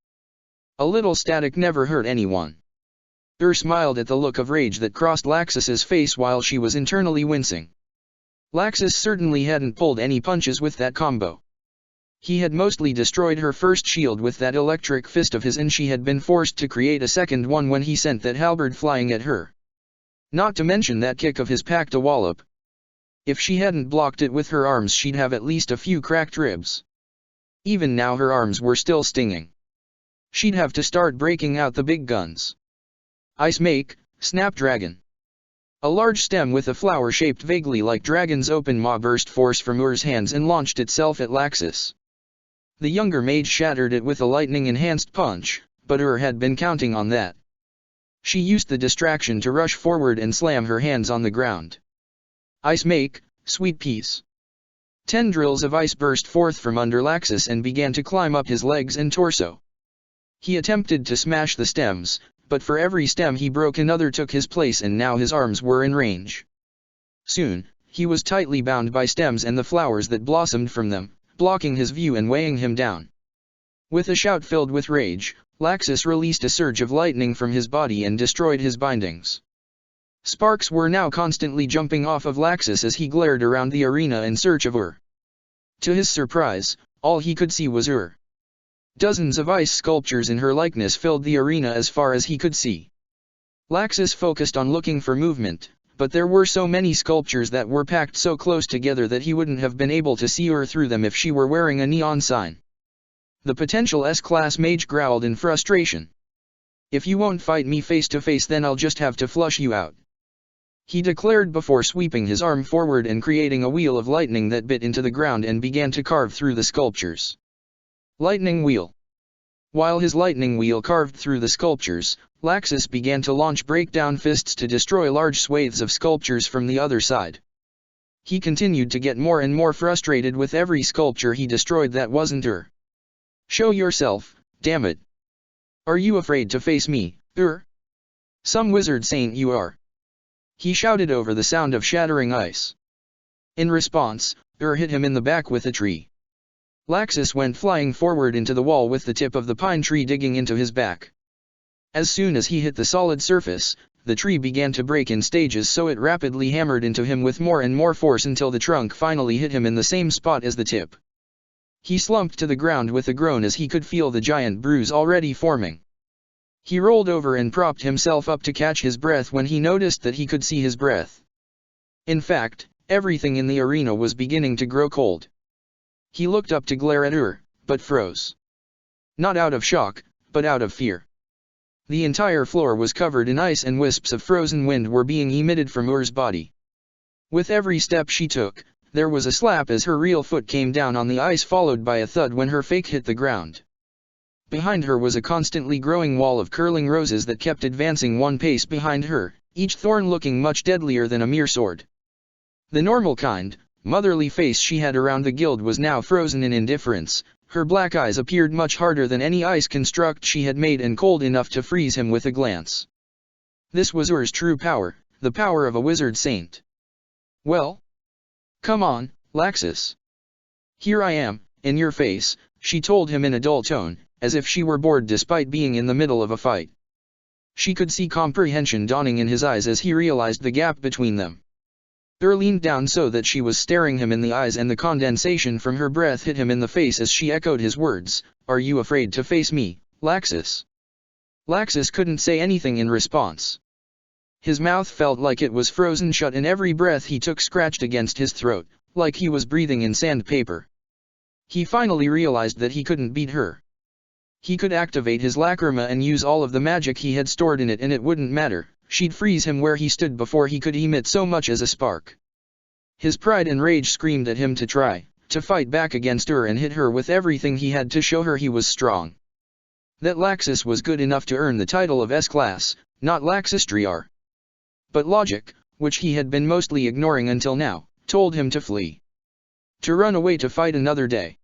A little static never hurt anyone. Ur smiled at the look of rage that crossed Laxus's face while she was internally wincing. Laxus certainly hadn't pulled any punches with that combo. He had mostly destroyed her first shield with that electric fist of his, and she had been forced to create a second one when he sent that halberd flying at her. Not to mention that kick of his packed a wallop. If she hadn't blocked it with her arms, she'd have at least a few cracked ribs. Even now her arms were still stinging. She'd have to start breaking out the big guns. Ice Make, Snapdragon. A large stem with a flower shaped vaguely like dragon's open maw burst forth from Ur's hands and launched itself at Laxus. The younger mage shattered it with a lightning-enhanced punch, but Ur had been counting on that. She used the distraction to rush forward and slam her hands on the ground. Ice Make, Sweet Peas. Tendrils of ice burst forth from under Laxus and began to climb up his legs and torso. He attempted to smash the stems, but for every stem he broke another took his place, and now his arms were in range. Soon, he was tightly bound by stems and the flowers that blossomed from them, blocking his view and weighing him down. With a shout filled with rage, Laxus released a surge of lightning from his body and destroyed his bindings. Sparks were now constantly jumping off of Laxus as he glared around the arena in search of Ur. To his surprise, all he could see was Ur. Dozens of ice sculptures in her likeness filled the arena as far as he could see. Laxus focused on looking for movement, but there were so many sculptures that were packed so close together that he wouldn't have been able to see her through them if she were wearing a neon sign. The potential S-class mage growled in frustration. "If you won't fight me face to face, then I'll just have to flush you out," he declared before sweeping his arm forward and creating a wheel of lightning that bit into the ground and began to carve through the sculptures. Lightning Wheel. While his lightning wheel carved through the sculptures, Laxus began to launch breakdown fists to destroy large swathes of sculptures from the other side. He continued to get more and more frustrated with every sculpture he destroyed that wasn't Ur. "Show yourself, damn it. Are you afraid to face me, Ur? Some wizard saint you are," he shouted over the sound of shattering ice. In response, Ur hit him in the back with a tree. Laxus went flying forward into the wall with the tip of the pine tree digging into his back. As soon as he hit the solid surface, the tree began to break in stages, so it rapidly hammered into him with more and more force until the trunk finally hit him in the same spot as the tip. He slumped to the ground with a groan as he could feel the giant bruise already forming. He rolled over and propped himself up to catch his breath when he noticed that he could see his breath. In fact, everything in the arena was beginning to grow cold. He looked up to glare at Ur, but froze. Not out of shock, but out of fear. The entire floor was covered in ice and wisps of frozen wind were being emitted from Ur's body. With every step she took, there was a slap as her real foot came down on the ice, followed by a thud when her fake hit the ground. Behind her was a constantly growing wall of curling roses that kept advancing one pace behind her, each thorn looking much deadlier than a mere sword. The normal kind, motherly face she had around the guild was now frozen in indifference. Her black eyes appeared much harder than any ice construct she had made and cold enough to freeze him with a glance. This was Ur's true power, the power of a wizard saint. Well? Come on, Laxus. Here I am, in your face, she told him in a dull tone, as if she were bored despite being in the middle of a fight. She could see comprehension dawning in his eyes as he realized the gap between them. Leaned down so that she was staring him in the eyes, and the condensation from her breath hit him in the face as she echoed his words, "Are you afraid to face me, Laxus?" Laxus couldn't say anything in response. His mouth felt like it was frozen shut, and every breath he took scratched against his throat, like he was breathing in sandpaper. He finally realized that he couldn't beat her. He could activate his lacrima and use all of the magic he had stored in it, and it wouldn't matter. She'd freeze him where he stood before he could emit so much as a spark. His pride and rage screamed at him to try to fight back against her and hit her with everything he had to show her he was strong. That Laxus was good enough to earn the title of S-Class, not Laxistriar. But logic, which he had been mostly ignoring until now, told him to flee. To run away to fight another day.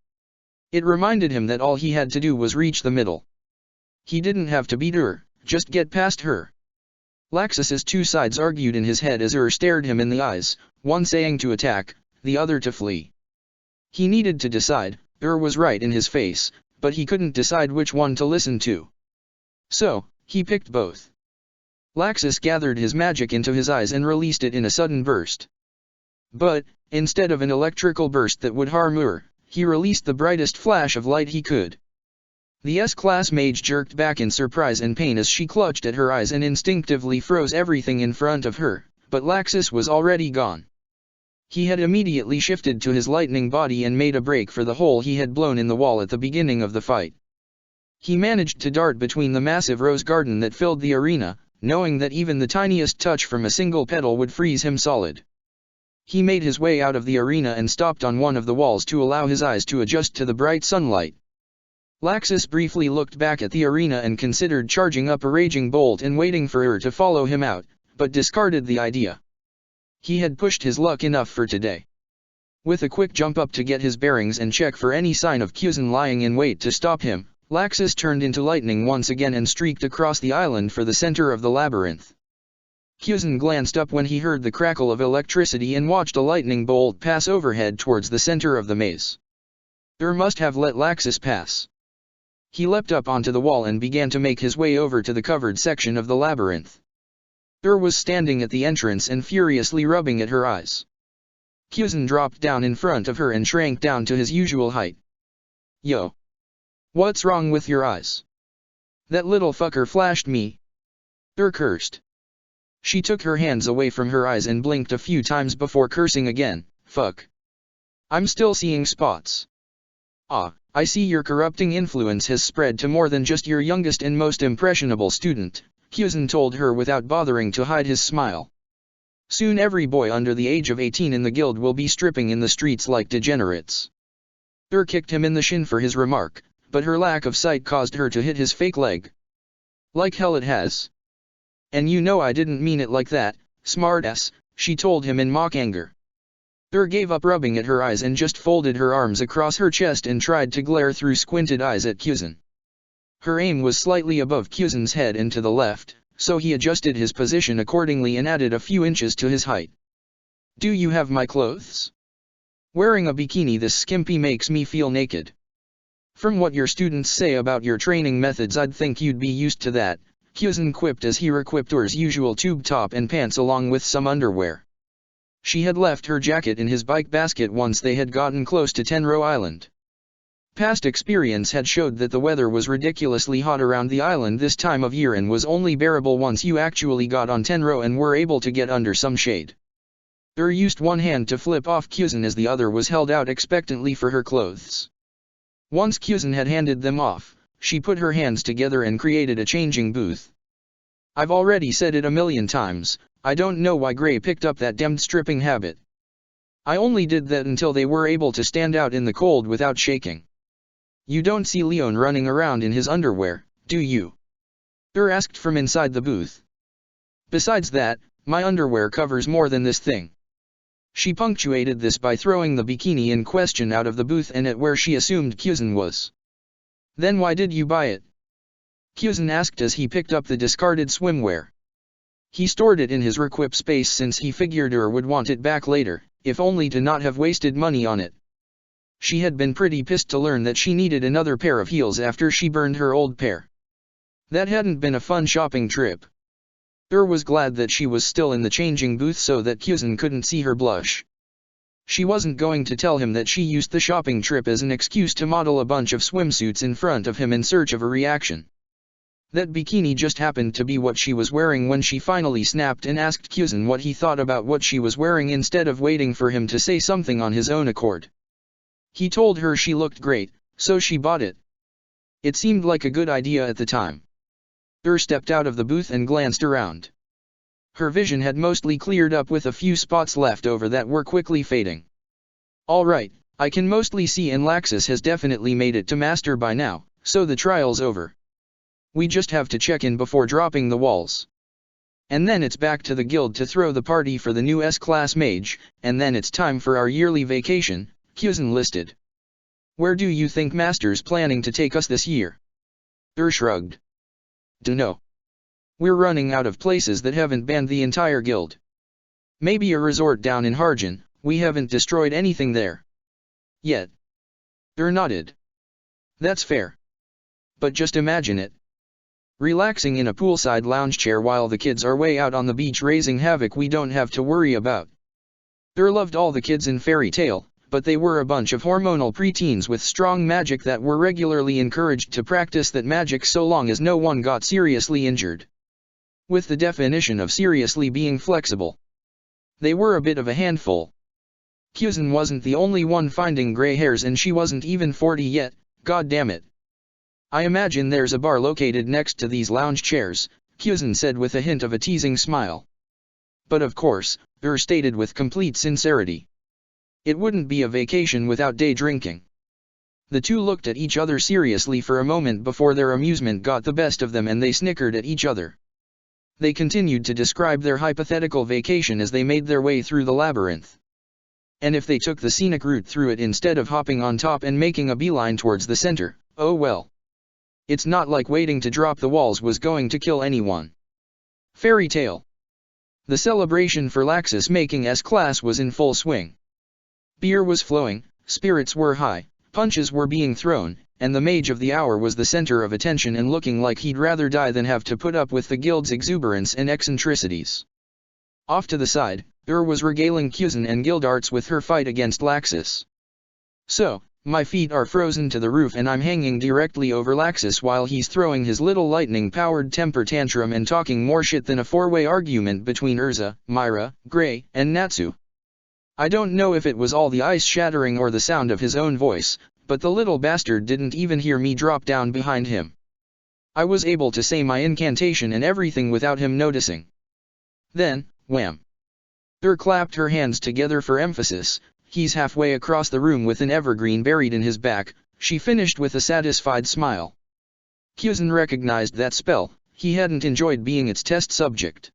It reminded him that all he had to do was reach the middle. He didn't have to beat her, just get past her. Laxus's two sides argued in his head as stared him in the eyes, one saying to attack, the other to flee. He needed to decide. Was right in his face, but he couldn't decide which one to listen to. So, he picked both. Laxus gathered his magic into his eyes and released it in a sudden burst. But, instead of an electrical burst that would harm he released the brightest flash of light he could. The S-Class mage jerked back in surprise and pain as she clutched at her eyes and instinctively froze everything in front of her, but Laxus was already gone. He had immediately shifted to his lightning body and made a break for the hole he had blown in the wall at the beginning of the fight. He managed to dart between the massive rose garden that filled the arena, knowing that even the tiniest touch from a single petal would freeze him solid. He made his way out of the arena and stopped on one of the walls to allow his eyes to adjust to the bright sunlight. Laxus briefly looked back at the arena and considered charging up a raging bolt and waiting for to follow him out, but discarded the idea. He had pushed his luck enough for today. With a quick jump up to get his bearings and check for any sign of Pheasant lying in wait to stop him, Laxus turned into lightning once again and streaked across the island for the center of the labyrinth. Pheasant glanced up when he heard the crackle of electricity and watched a lightning bolt pass overhead towards the center of the maze. Must have let Laxus pass. He leapt up onto the wall and began to make his way over to the covered section of the labyrinth. Was standing at the entrance and furiously rubbing at her eyes. Pheasant dropped down in front of her and shrank down to his usual height. "Yo. What's wrong with your eyes? That little fucker flashed me." Cursed. She took her hands away from her eyes and blinked a few times before cursing again. "Fuck. I'm still seeing spots." "Ah, I see your corrupting influence has spread to more than just your youngest and most impressionable student," Pheasant told her without bothering to hide his smile. "Soon every boy under the age of 18 in the guild will be stripping in the streets like degenerates." Kicked him in the shin for his remark, but her lack of sight caused her to hit his fake leg. "Like hell it has. And you know I didn't mean it like that, smartass," she told him in mock anger. Gave up rubbing at her eyes and just folded her arms across her chest and tried to glare through squinted eyes at Pheasant. Her aim was slightly above Pheasant's head and to the left, so he adjusted his position accordingly and added a few inches to his height. "Do you have my clothes? Wearing a bikini this skimpy makes me feel naked. From what your students say about your training methods I'd think you'd be used to that," Pheasant quipped as he requipped Ur's usual tube top and pants along with some underwear. She had left her jacket in his bike basket once they had gotten close to Tenro Island. Past experience had showed that the weather was ridiculously hot around the island this time of year and was only bearable once you actually got on Tenro and were able to get under some shade. Used one hand to flip off Pheasant as the other was held out expectantly for her clothes. Once Pheasant had handed them off, she put her hands together and created a changing booth. "I've already said it a million times, I don't know why Gray picked up that damned stripping habit. I only did that until they were able to stand out in the cold without shaking. You don't see Leon running around in his underwear, do you?" Asked from inside the booth. "Besides that, my underwear covers more than this thing." She punctuated this by throwing the bikini in question out of the booth and at where she assumed Pheasant was. Then why did you buy it? Pheasant asked as he picked up the discarded swimwear. He stored it in his requip space since he figured would want it back later, if only to not have wasted money on it. She had been pretty pissed to learn that she needed another pair of heels after she burned her old pair. That hadn't been a fun shopping trip. Was glad that she was still in the changing booth so that Pheasant couldn't see her blush. She wasn't going to tell him that she used the shopping trip as an excuse to model a bunch of swimsuits in front of him in search of a reaction. That bikini just happened to be what she was wearing when she finally snapped and asked Pheasant what he thought about what she was wearing instead of waiting for him to say something on his own accord. He told her she looked great, so she bought it. It seemed like a good idea at the time. Stepped out of the booth and glanced around. Her vision had mostly cleared up with a few spots left over that were quickly fading. All right, I can mostly see and Laxus has definitely made it to Master by now, so the trial's over. We just have to check in before dropping the walls. And then it's back to the guild to throw the party for the new S-Class mage, and then it's time for our yearly vacation, Pheasant listed. Where do you think Master's planning to take us this year? Shrugged. Dunno. We're running out of places that haven't banned the entire guild. Maybe a resort down in Harjan, we haven't destroyed anything there. Yet. Nodded. That's fair. But just imagine it. Relaxing in a poolside lounge chair while the kids are way out on the beach raising havoc we don't have to worry about. Loved all the kids in Fairy Tale, but they were a bunch of hormonal preteens with strong magic that were regularly encouraged to practice that magic so long as no one got seriously injured. With the definition of seriously being flexible. They were a bit of a handful. Pheasant wasn't the only one finding gray hairs and she wasn't even 40 yet, god damn it. I imagine there's a bar located next to these lounge chairs, Pheasant said with a hint of a teasing smile. But of course, stated with complete sincerity. It wouldn't be a vacation without day drinking. The two looked at each other seriously for a moment before their amusement got the best of them and they snickered at each other. They continued to describe their hypothetical vacation as they made their way through the labyrinth. And if they took the scenic route through it instead of hopping on top and making a beeline towards the center, oh well. It's not like waiting to drop the walls was going to kill anyone. Fairy Tale. The celebration for Laxus making S-Class was in full swing. Beer was flowing, spirits were high, punches were being thrown, and the mage of the hour was the center of attention and looking like he'd rather die than have to put up with the guild's exuberance and eccentricities. Off to the side, was regaling Pheasant and Guildarts with her fight against Laxus. So, my feet are frozen to the roof and I'm hanging directly over Laxus while he's throwing his little lightning-powered temper tantrum and talking more shit than a four-way argument between Urza, Myra, Gray, and Natsu. I don't know if it was all the ice shattering or the sound of his own voice, but the little bastard didn't even hear me drop down behind him. I was able to say my incantation and everything without him noticing. Then, wham! Clapped her hands together for emphasis. He's halfway across the room with an evergreen buried in his back, she finished with a satisfied smile. Pheasant recognized that spell, he hadn't enjoyed being its test subject.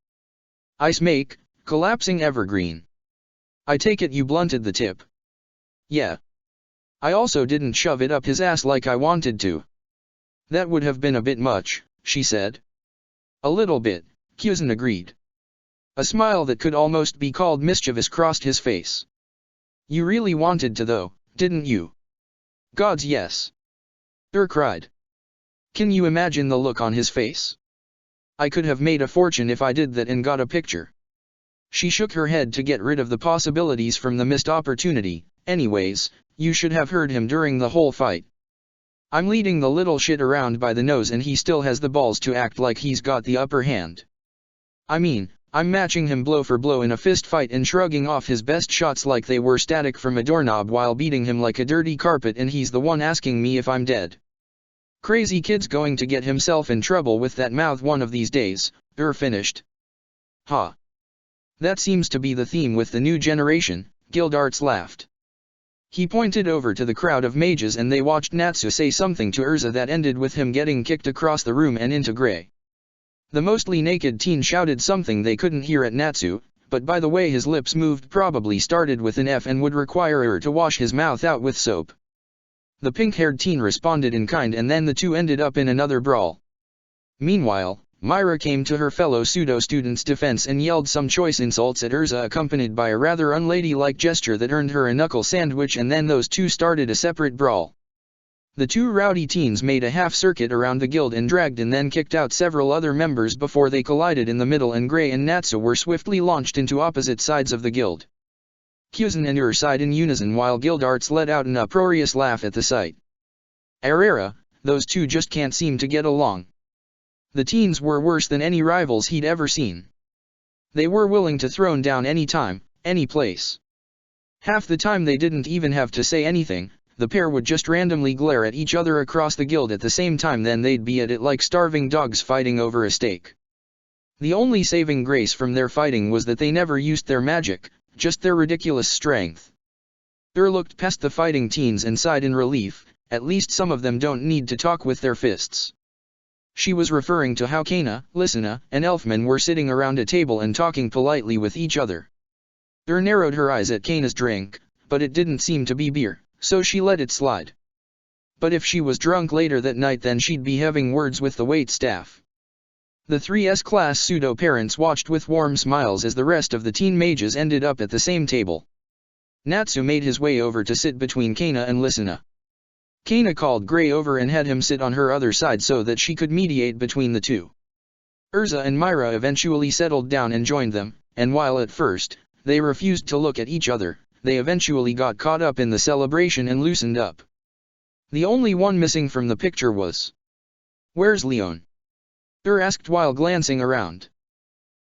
Ice make, collapsing evergreen. I take it you blunted the tip. Yeah. I also didn't shove it up his ass like I wanted to. That would have been a bit much, she said. A little bit, Pheasant agreed. A smile that could almost be called mischievous crossed his face. You really wanted to though, didn't you? Gods yes. Cried. Can you imagine the look on his face? I could have made a fortune if I did that and got a picture. She shook her head to get rid of the possibilities from the missed opportunity. Anyways, you should have heard him during the whole fight. I'm leading the little shit around by the nose and he still has the balls to act like he's got the upper hand. I mean, I'm matching him blow for blow in a fist fight and shrugging off his best shots like they were static from a doorknob while beating him like a dirty carpet and he's the one asking me if I'm dead. Crazy kid's going to get himself in trouble with that mouth one of these days, finished. Ha. That seems to be the theme with the new generation, Guildarts laughed. He pointed over to the crowd of mages and they watched Natsu say something to Urza that ended with him getting kicked across the room and into Gray. The mostly naked teen shouted something they couldn't hear at Natsu, but by the way his lips moved probably started with an F and would require her to wash his mouth out with soap. The pink-haired teen responded in kind and then the two ended up in another brawl. Meanwhile, Myra came to her fellow pseudo-student's defense and yelled some choice insults at Urza accompanied by a rather unladylike gesture that earned her a knuckle sandwich, and then those two started a separate brawl. The two rowdy teens made a half-circuit around the guild and dragged and then kicked out several other members before they collided in the middle, and Gray and Natsu were swiftly launched into opposite sides of the guild. Pheasant and Ur sighed in unison while Guildarts let out an uproarious laugh at the sight. Arrera, those two just can't seem to get along. The teens were worse than any rivals he'd ever seen. They were willing to throw down any time, any place. Half the time they didn't even have to say anything, the pair would just randomly glare at each other across the guild at the same time, then they'd be at it like starving dogs fighting over a steak. The only saving grace from their fighting was that they never used their magic, just their ridiculous strength. Ur looked past the fighting teens and sighed in relief, at least some of them don't need to talk with their fists. She was referring to how Kana, Lysina, and Elfman were sitting around a table and talking politely with each other. Ur narrowed her eyes at Kana's drink, but it didn't seem to be beer, so she let it slide. But if she was drunk later that night, then she'd be having words with the wait staff. The 3S class pseudo-parents watched with warm smiles as the rest of the teen mages ended up at the same table. Natsu made his way over to sit between Kana and Lysina. Kana called Gray over and had him sit on her other side so that she could mediate between the two. Urza and Myra eventually settled down and joined them, and while at first, they refused to look at each other, they eventually got caught up in the celebration and loosened up. The only one missing from the picture was... "Where's Leon?" Ur asked while glancing around.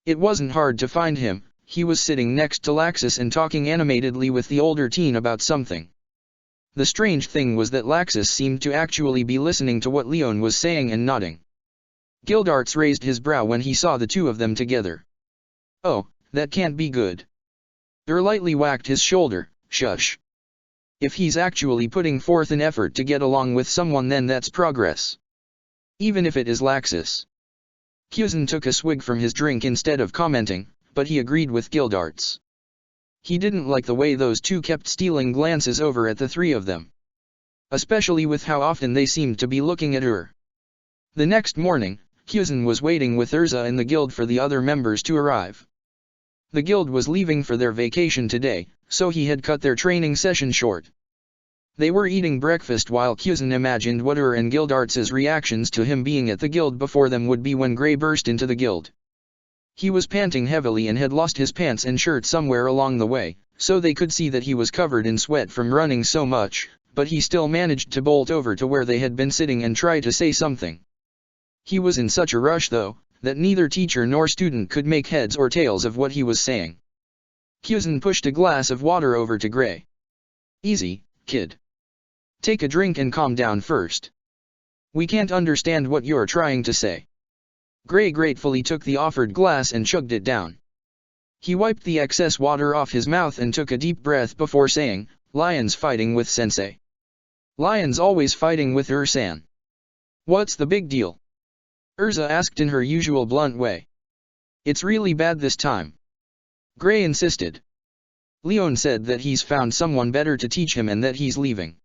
It wasn't hard to find him, he was sitting next to Laxus and talking animatedly with the older teen about something. The strange thing was that Laxus seemed to actually be listening to what Leon was saying and nodding. Guildarts raised his brow when he saw the two of them together. "Oh, that can't be good." Ur lightly whacked his shoulder. "Shush. If he's actually putting forth an effort to get along with someone, then that's progress. Even if it is Laxus." Pheasant took a swig from his drink instead of commenting, but he agreed with Guildarts. He didn't like the way those two kept stealing glances over at the three of them. Especially with how often they seemed to be looking at Ur. The next morning, Pheasant was waiting with Urza in the guild for the other members to arrive. The guild was leaving for their vacation today, so he had cut their training session short. They were eating breakfast while Pheasant imagined what Ur and Guildarts' reactions to him being at the guild before them would be when Gray burst into the guild. He was panting heavily and had lost his pants and shirt somewhere along the way, so they could see that he was covered in sweat from running so much, but he still managed to bolt over to where they had been sitting and try to say something. He was in such a rush though, that neither teacher nor student could make heads or tails of what he was saying. Pheasant pushed a glass of water over to Gray. "Easy, kid. Take a drink and calm down first. We can't understand what you're trying to say." Gray gratefully took the offered glass and chugged it down. He wiped the excess water off his mouth and took a deep breath before saying, "Lion's fighting with Sensei." "Lion's always fighting with Ur-san. What's the big deal?" Urza asked in her usual blunt way. "It's really bad this time." Gray insisted. "Leon said that he's found someone better to teach him and that he's leaving.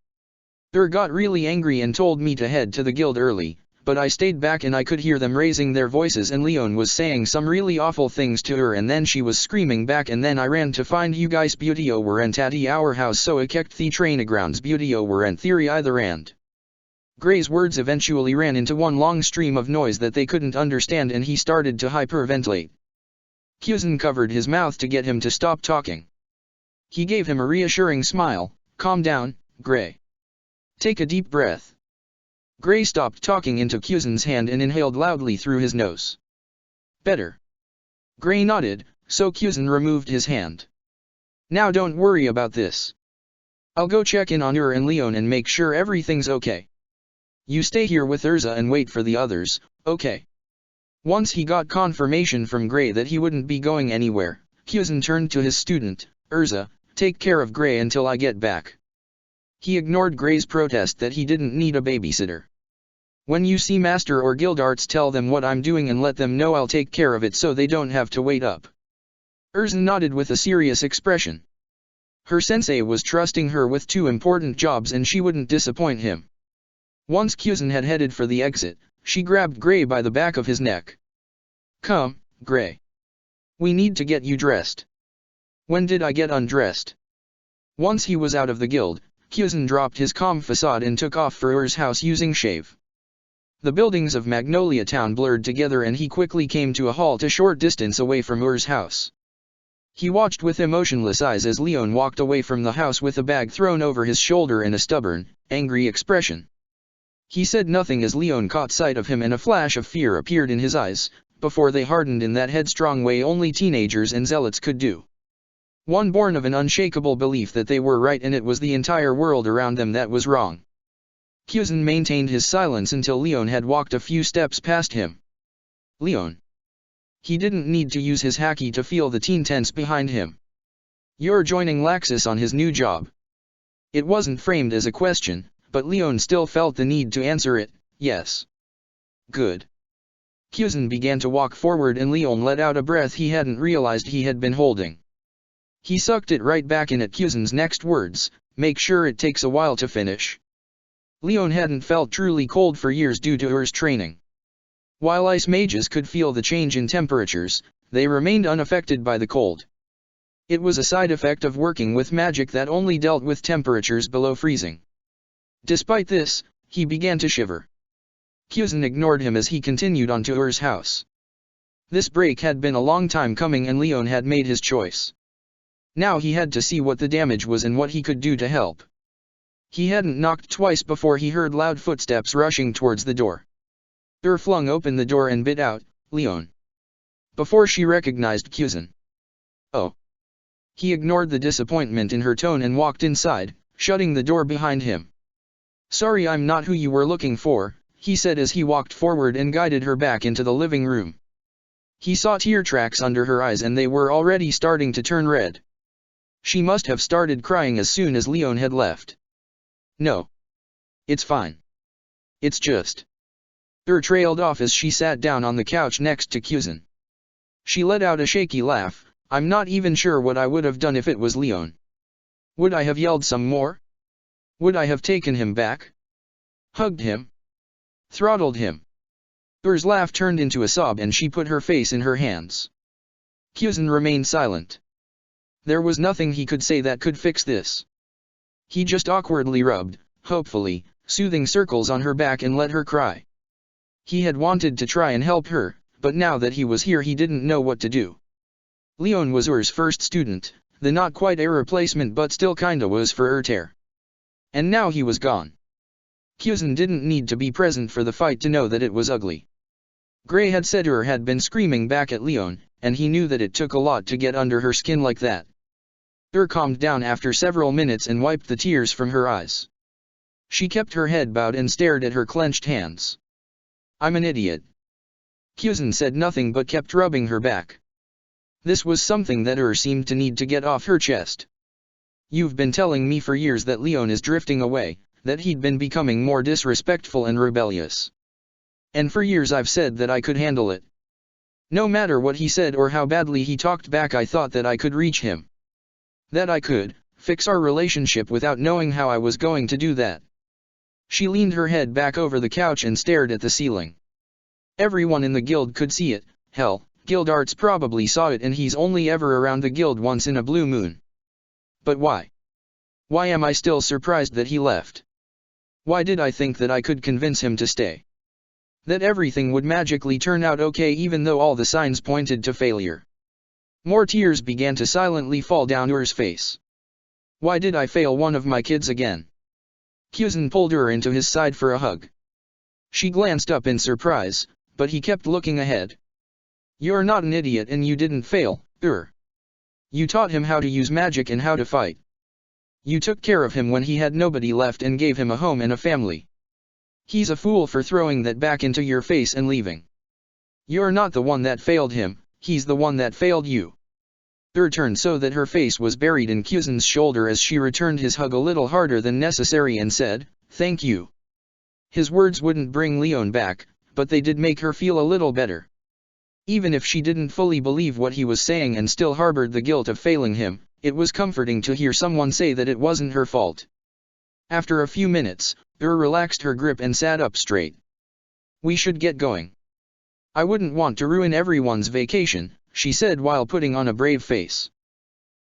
Ur got really angry and told me to head to the guild early, but I stayed back and I could hear them raising their voices and Leon was saying some really awful things to her and then she was screaming back and then I ran to find you guys beauty overent at our house so I kept the train grounds beauty overent theory either and." Gray's words eventually ran into one long stream of noise that they couldn't understand and he started to hyperventilate. Pheasant covered his mouth to get him to stop talking. He gave him a reassuring smile. "Calm down, Gray. Take a deep breath." Gray stopped talking into Pheasant's hand and inhaled loudly through his nose. "Better." Gray nodded, so Pheasant removed his hand. "Now don't worry about this. I'll go check in on Ur and Leon and make sure everything's okay. You stay here with Urza and wait for the others, okay?" Once he got confirmation from Gray that he wouldn't be going anywhere, Pheasant turned to his student, "Urza, take care of Gray until I get back." He ignored Gray's protest that he didn't need a babysitter. "When you see Master or Guildarts, tell them what I'm doing and let them know I'll take care of it so they don't have to wait up." Urzen nodded with a serious expression. Her sensei was trusting her with 2 important jobs and she wouldn't disappoint him. Once Pheasant had headed for the exit, she grabbed Gray by the back of his neck. "Come, Gray. We need to get you dressed." "When did I get undressed?" Once he was out of the guild, Pheasant dropped his calm facade and took off for Ur's house using shave. The buildings of Magnolia Town blurred together and he quickly came to a halt a short distance away from Ur's house. He watched with emotionless eyes as Leon walked away from the house with a bag thrown over his shoulder and a stubborn, angry expression. He said nothing as Leon caught sight of him and a flash of fear appeared in his eyes, before they hardened in that headstrong way only teenagers and zealots could do. One born of an unshakable belief that they were right and it was the entire world around them that was wrong. Pheasant maintained his silence until Leon had walked a few steps past him. "Leon." He didn't need to use his haki to feel the teen tense behind him. "You're joining Laxus on his new job." It wasn't framed as a question, but Leon still felt the need to answer it, "Yes." "Good." Pheasant began to walk forward and Leon let out a breath he hadn't realized he had been holding. He sucked it right back in at Pheasant's next words, "Make sure it takes a while to finish." Leon hadn't felt truly cold for years due to Ur's training. While ice mages could feel the change in temperatures, they remained unaffected by the cold. It was a side effect of working with magic that only dealt with temperatures below freezing. Despite this, he began to shiver. Pheasant ignored him as he continued on to Ur's house. This break had been a long time coming and Leon had made his choice. Now he had to see what the damage was and what he could do to help. He hadn't knocked twice before he heard loud footsteps rushing towards the door. Ur flung open the door and bit out, "Leon." Before she recognized Pheasant. "Oh." He ignored the disappointment in her tone and walked inside, shutting the door behind him. "Sorry, I'm not who you were looking for," he said as he walked forward and guided her back into the living room. He saw tear tracks under her eyes and they were already starting to turn red. She must have started crying as soon as Leon had left. "No. It's fine. It's just..." Ur trailed off as she sat down on the couch next to Pheasant. She let out a shaky laugh, "I'm not even sure what I would have done if it was Leon. Would I have yelled some more? Would I have taken him back? Hugged him? Throttled him?" Ur's laugh turned into a sob and she put her face in her hands. Pheasant remained silent. There was nothing he could say that could fix this. He just awkwardly rubbed, hopefully, soothing circles on her back and let her cry. He had wanted to try and help her, but now that he was here he didn't know what to do. Leon was Ur's first student, the not quite a replacement but still kinda was for Urter. And now he was gone. Pheasant didn't need to be present for the fight to know that it was ugly. Gray had said Ur had been screaming back at Leon, and he knew that it took a lot to get under her skin like that. Ur calmed down after several minutes and wiped the tears from her eyes. She kept her head bowed and stared at her clenched hands. "I'm an idiot." Pheasant said nothing but kept rubbing her back. This was something that Ur seemed to need to get off her chest. "You've been telling me for years that Leon is drifting away, that he'd been becoming more disrespectful and rebellious. And for years I've said that I could handle it. No matter what he said or how badly he talked back, I thought that I could reach him. That I could fix our relationship without knowing how I was going to do that." She leaned her head back over the couch and stared at the ceiling. Everyone in the guild could see it. Hell, Guild Arts probably saw it and he's only ever around the guild once in a blue moon. But why? Why am I still surprised that he left? Why did I think that I could convince him to stay? That everything would magically turn out okay even though all the signs pointed to failure? More tears began to silently fall down Ur's face. Why did I fail one of my kids again? Pheasant pulled Ur into his side for a hug. She glanced up in surprise, but he kept looking ahead. "You're not an idiot and you didn't fail, Ur. You taught him how to use magic and how to fight. You took care of him when he had nobody left and gave him a home and a family. He's a fool for throwing that back into your face and leaving. You're not the one that failed him, he's the one that failed you." Ur turned so that her face was buried in Pheasant's shoulder as she returned his hug a little harder than necessary and said, "Thank you." His words wouldn't bring Leon back, but they did make her feel a little better. Even if she didn't fully believe what he was saying and still harbored the guilt of failing him, it was comforting to hear someone say that it wasn't her fault. After a few minutes, relaxed her grip and sat up straight. "We should get going. I wouldn't want to ruin everyone's vacation," she said while putting on a brave face.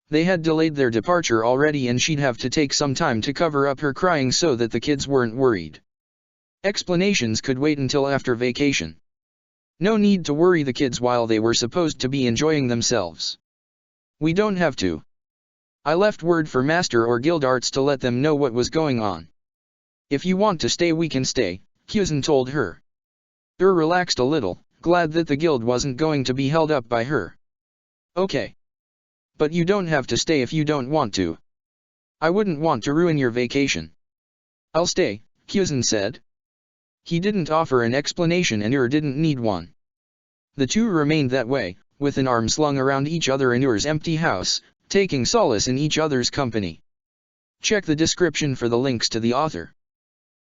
They had delayed their departure already and she'd have to take some time to cover up her crying so that the kids weren't worried. Explanations could wait until after vacation. No need to worry the kids while they were supposed to be enjoying themselves. "We don't have to. I left word for Master or Guildarts to let them know what was going on. If you want to stay we can stay," Pheasant told her. Relaxed a little, glad that the guild wasn't going to be held up by her. "Okay. But you don't have to stay if you don't want to. I wouldn't want to ruin your vacation." "I'll stay," Pheasant said. He didn't offer an explanation and didn't need one. The two remained that way, with an arm slung around each other in empty house, taking solace in each other's company. Check the description for the links to the author.